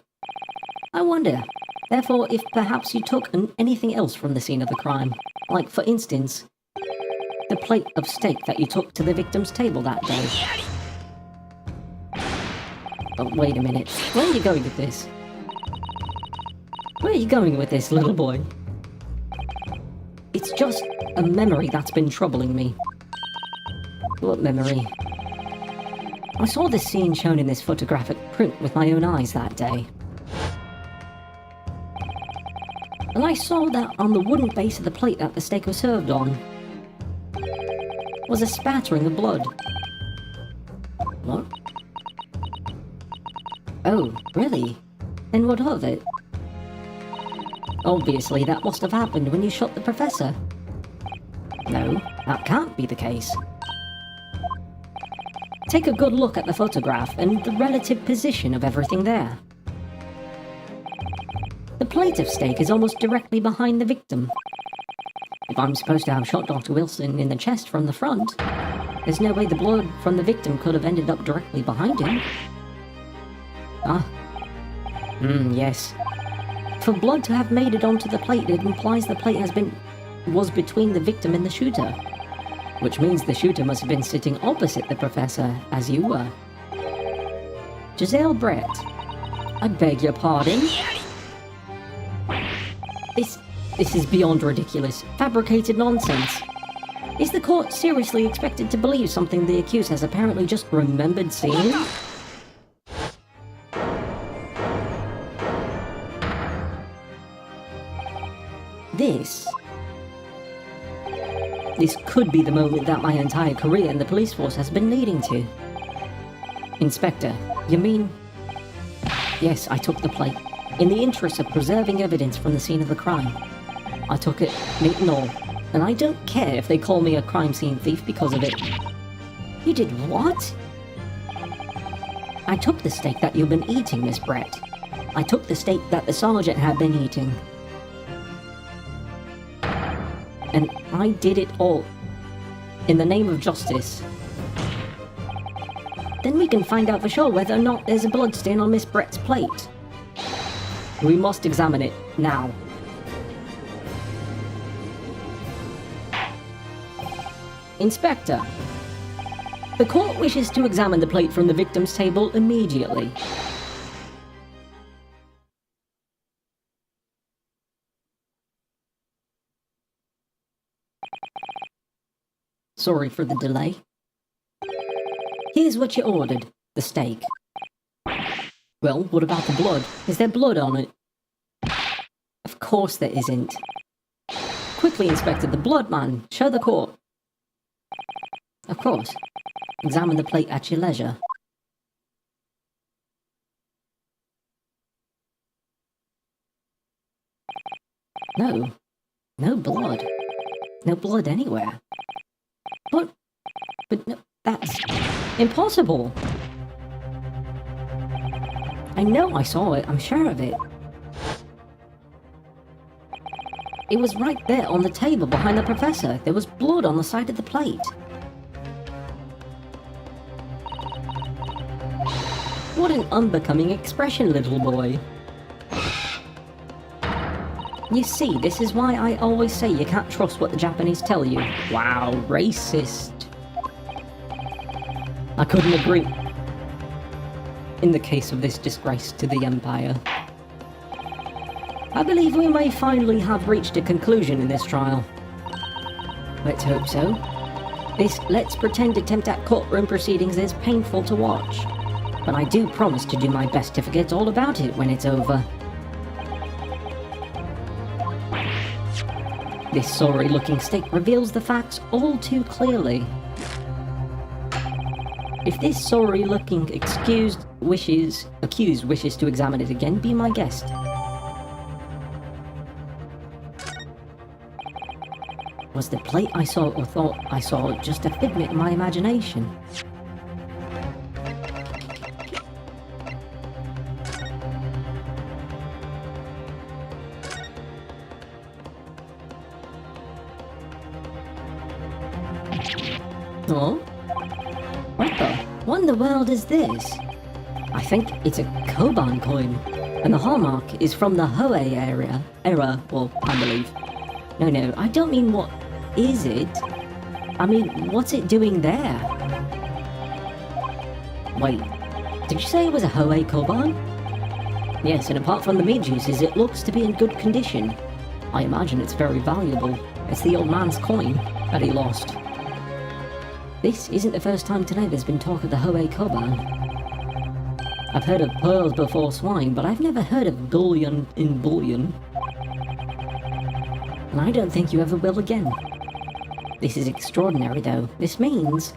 I wonder, therefore, if perhaps you took anything else from the scene of the crime. Like, for instance, the plate of steak that you took to the victim's table that day. But wait a minute, where are you going with this? Where are you going with this, little boy? It's just a memory that's been troubling me. What memory? I saw this scene shown in this photographic print with my own eyes that day. And I saw that on the wooden base of the plate that the steak was served on was a spattering of blood. What? Oh, really? Then what of it? Obviously, that must have happened when you shot the professor. No, that can't be the case. Take a good look at the photograph and the relative position of everything there. The plate of steak is almost directly behind the victim. If I'm supposed to have shot Dr. Wilson in the chest from the front, there's no way the blood from the victim could have ended up directly behind him. Yes. For blood to have made it onto the plate, it implies the plate was between the victim and the shooter. Which means the shooter must have been sitting opposite the professor, as you were. Giselle Brett, I beg your pardon? This is beyond ridiculous. Fabricated nonsense. Is the court seriously expected to believe something the accused has apparently just remembered seeing? This could be the moment that my entire career in the police force has been leading to. Inspector, you mean Yes, I took the plate. In the interest of preserving evidence from the scene of the crime. I took it, meat and all. And I don't care if they call me a crime scene thief because of it. You did what? I took the steak that you've been eating, Miss Brett. I took the steak that the sergeant had been eating. And I did it all. In the name of justice. Then we can find out for sure whether or not there's a bloodstain on Miss Brett's plate. We must examine it, now. Inspector. The court wishes to examine the plate from the victim's table immediately. Sorry for the delay. Here's what you ordered, the steak. Well, what about the blood? Is there blood on it? Of course there isn't. Quickly, Inspector, the blood man. Show the court. Of course. Examine the plate at your leisure. No. No blood. No blood anywhere. But no, that's impossible. I know I saw it, I'm sure of it. It was right there on the table behind the professor. There was blood on the side of the plate. What an unbecoming expression, little boy. You see, this is why I always say you can't trust what the Japanese tell you. Wow, racist. I couldn't agree. In the case of this disgrace to the Empire. I believe we may finally have reached a conclusion in this trial. Let's hope so. This let's pretend attempt at courtroom proceedings is painful to watch. But I do promise to do my best to forget all about it when it's over. This sorry-looking steak reveals the facts all too clearly. If this sorry-looking accused wishes to examine it again, be my guest. Was the plate I saw or thought I saw just a figment of my imagination? Oh? What in the world is this? I think it's a Koban coin, and the hallmark is from the Hoei era, well, I believe. No, I don't mean what is it? I mean, what's it doing there? Wait, did you say it was a Hoei Koban? Yes, and apart from the meat juices, it looks to be in good condition. I imagine it's very valuable. It's the old man's coin that he lost. This isn't the first time today there's been talk of the Hoei Koban. I've heard of pearls before swine, but I've never heard of bullion in bullion. And I don't think you ever will again. This is extraordinary, though. This means...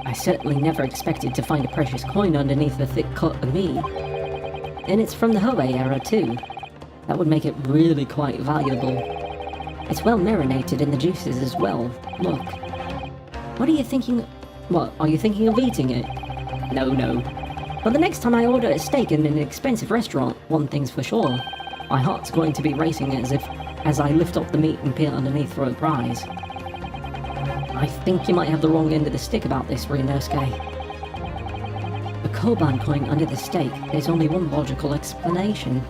I certainly never expected to find a precious coin underneath the thick coat of meat. And it's from the Hoei era, too. That would make it really quite valuable. It's well marinated in the juices as well. Look. What are you thinking... What, are you thinking of eating it? No. But the next time I order a steak in an expensive restaurant, one thing's for sure. My heart's going to be racing as I lift up the meat and peel underneath for a prize. I think you might have the wrong end of the stick about this, Ryunosuke. A Koban coin under the steak, there's only one logical explanation.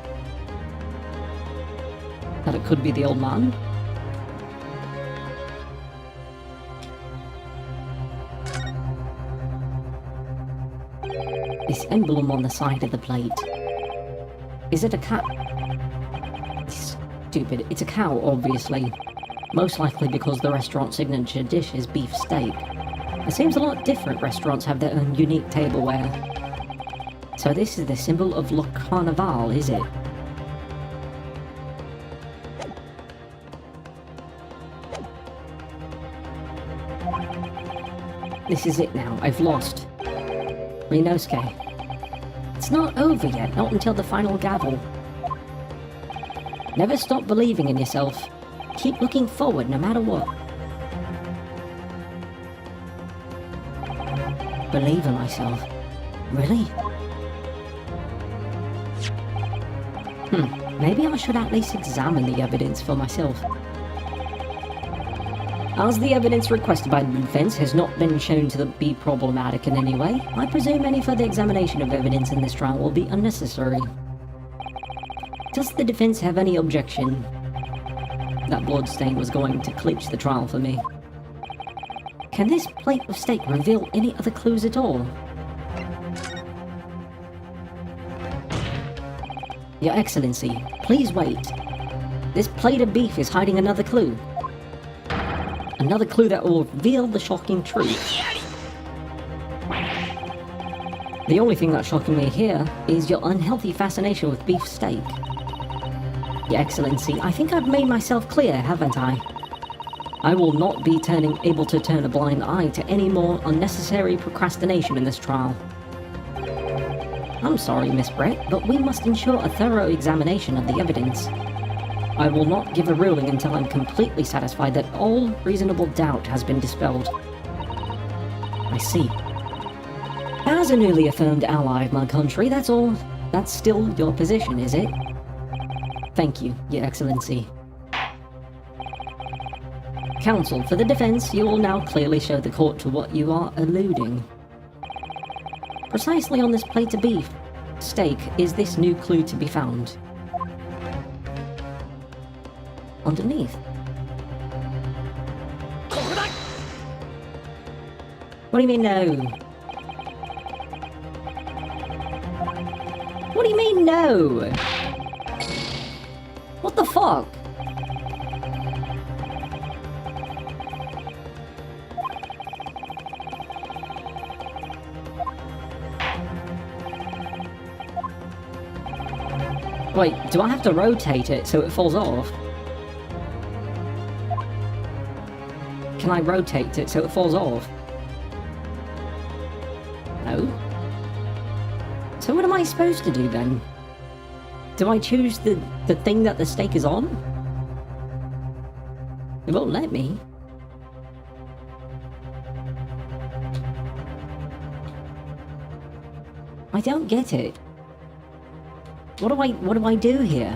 That it could be the old man? This emblem on the side of the plate. Is it a cat? Stupid. It's a cow, obviously. Most likely because the restaurant's signature dish is beef steak. It seems a lot different restaurants have their own unique tableware. So this is the symbol of Le Carnaval, is it? this is it now. I've lost. Rinosuke. It's not over yet, not until the final gavel. Never stop believing in yourself. Keep looking forward no matter what. Believe in myself. Really? Maybe I should at least examine the evidence for myself. As the evidence requested by the defense has not been shown to be problematic in any way, I presume any further examination of evidence in this trial will be unnecessary. Does the defense have any objection? That bloodstain was going to clinch the trial for me. Can this plate of steak reveal any other clues at all? Your Excellency, please wait. This plate of beef is hiding another clue. Another clue that will reveal the shocking truth. The only thing that's shocking me here is your unhealthy fascination with beef steak. Your Excellency, I think I've made myself clear, haven't I? I will not be able to turn a blind eye to any more unnecessary procrastination in this trial. I'm sorry, Miss Brett, but we must ensure a thorough examination of the evidence. I will not give a ruling until I'm completely satisfied that all reasonable doubt has been dispelled. I see. As a newly affirmed ally of my country, that's all. That's still your position, is it? Thank you, Your Excellency. Counsel, for the defense, you will now clearly show the court to what you are alluding. Precisely on this plate of beef steak is this new clue to be found. Underneath. What do you mean no? What do you mean no? What the fuck? Wait, do I have to rotate it so it falls off? Can I rotate it so it falls off? No. So what am I supposed to do then? Do I choose the thing that the steak is on? It won't let me. I don't get it. What do I do here?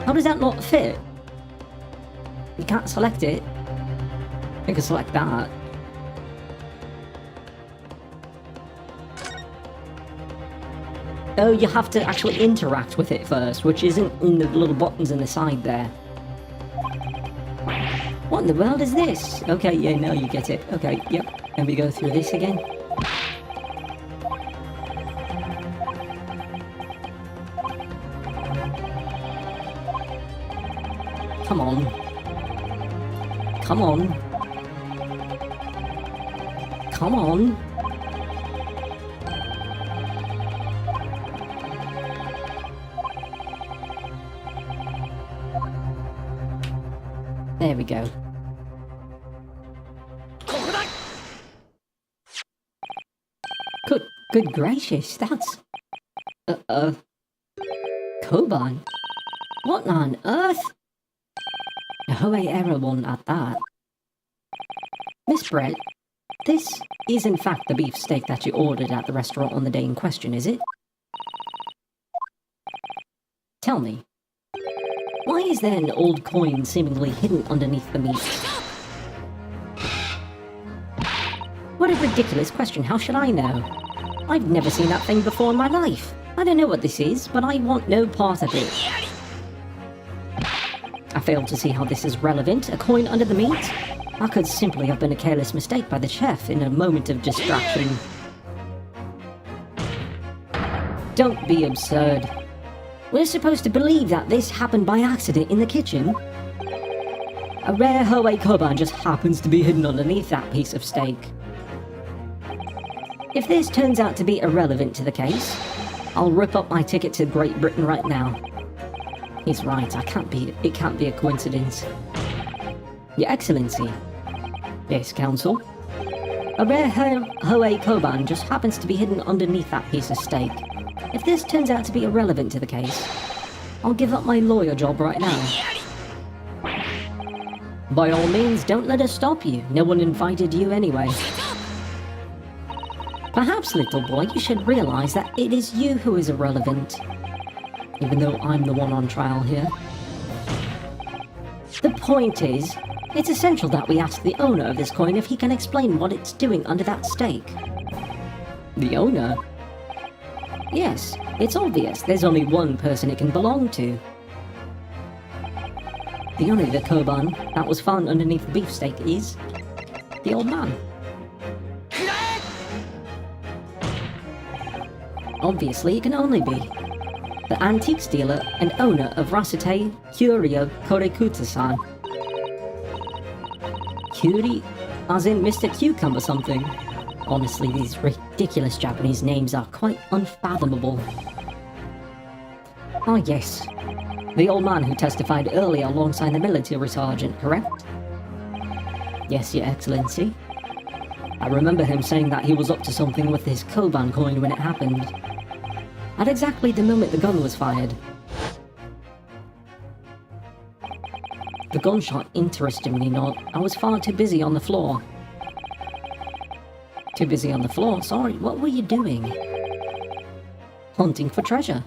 How does that not fit? You can't select it. You can select that. Oh, you have to actually interact with it first, which isn't in the little buttons in the side there. What in the world is this? Okay, yeah, now you get it. Okay, yep. And we go through this again. Come on. Come on. Come on. There we go. Good gracious, that's... Koban? What on earth? A Hoei-era one at that. Miss Brett, this is in fact the beef steak that you ordered at the restaurant on the day in question, is it? Tell me, why is there an old coin seemingly hidden underneath the meat? What a ridiculous question, how should I know? I've never seen that thing before in my life. I don't know what this is, but I want no part of it. I fail to see how this is relevant. A coin under the meat? That could simply have been a careless mistake by the chef in a moment of distraction. Don't be absurd. We're supposed to believe that this happened by accident in the kitchen? A rare Hoei Koban just happens to be hidden underneath that piece of steak. If this turns out to be irrelevant to the case, I'll rip up my ticket to Great Britain right now. He's right, it can't be a coincidence. Your Excellency, Yes, Counsel. A rare Hoei Koban just happens to be hidden underneath that piece of steak. If this turns out to be irrelevant to the case, I'll give up my lawyer job right now. By all means, don't let us stop you. No one invited you anyway. Perhaps, little boy, you should realize that it is you who is irrelevant. Even though I'm the one on trial here. The point is, it's essential that we ask the owner of this coin if he can explain what it's doing under that stake. The owner? Yes, it's obvious. There's only one person it can belong to. The owner of the Koban that was found underneath the beefsteak is the old man. Obviously, it can only be the antiques dealer and owner of Rasute Kyoryo Korekuta-san. Kyuri, as in Mr. Cucumber something. Honestly, these ridiculous Japanese names are quite unfathomable. Ah yes, the old man who testified earlier alongside the military sergeant, correct? Yes, Your Excellency. I remember him saying that he was up to something with his Koban coin when it happened. At exactly the moment the gun was fired. The gunshot interested me not. I was far too busy on the floor. Too busy on the floor? Sorry, what were you doing? Hunting for treasure.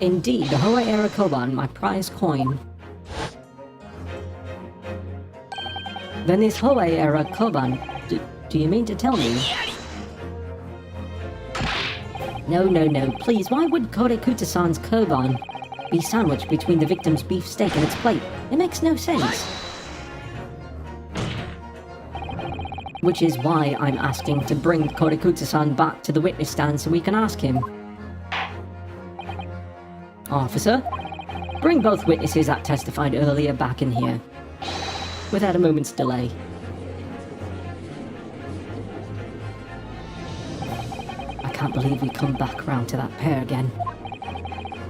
Indeed, the Hoei-era Koban, my prized coin. Then this Hoei-era Koban, do you mean to tell me? No, please, why would Korekuta-san's Koban be sandwiched between the victim's beefsteak and its plate? It makes no sense. Which is why I'm asking to bring Korekuta-san back to the witness stand so we can ask him. Officer, bring both witnesses that testified earlier back in here. Without a moment's delay. I can't believe we come back round to that pair again.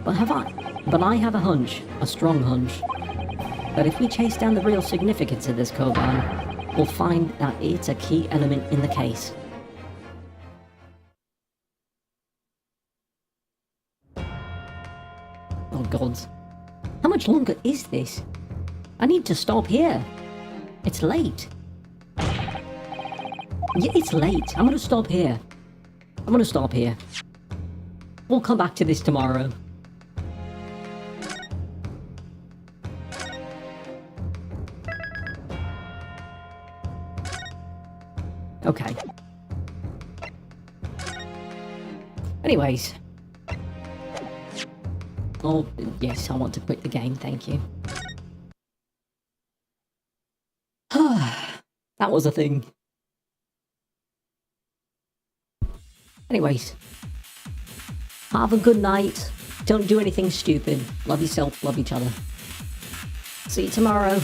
But I have a hunch, a strong hunch, that if we chase down the real significance of this Koban, we'll find that it's a key element in the case. Oh gods. How much longer is this? I need to stop here. It's late. Yeah, it's late. I'm gonna stop here. We'll come back to this tomorrow. Okay. Anyways. Oh, yes, I want to quit the game, thank you. That was a thing. Anyways. Have a good night. Don't do anything stupid. Love yourself, love each other. See you tomorrow.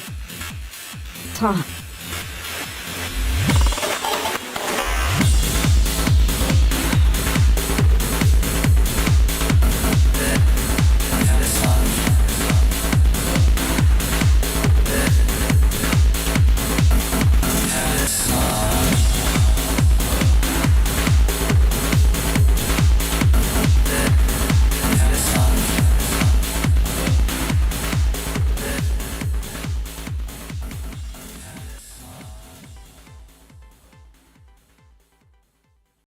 Ta.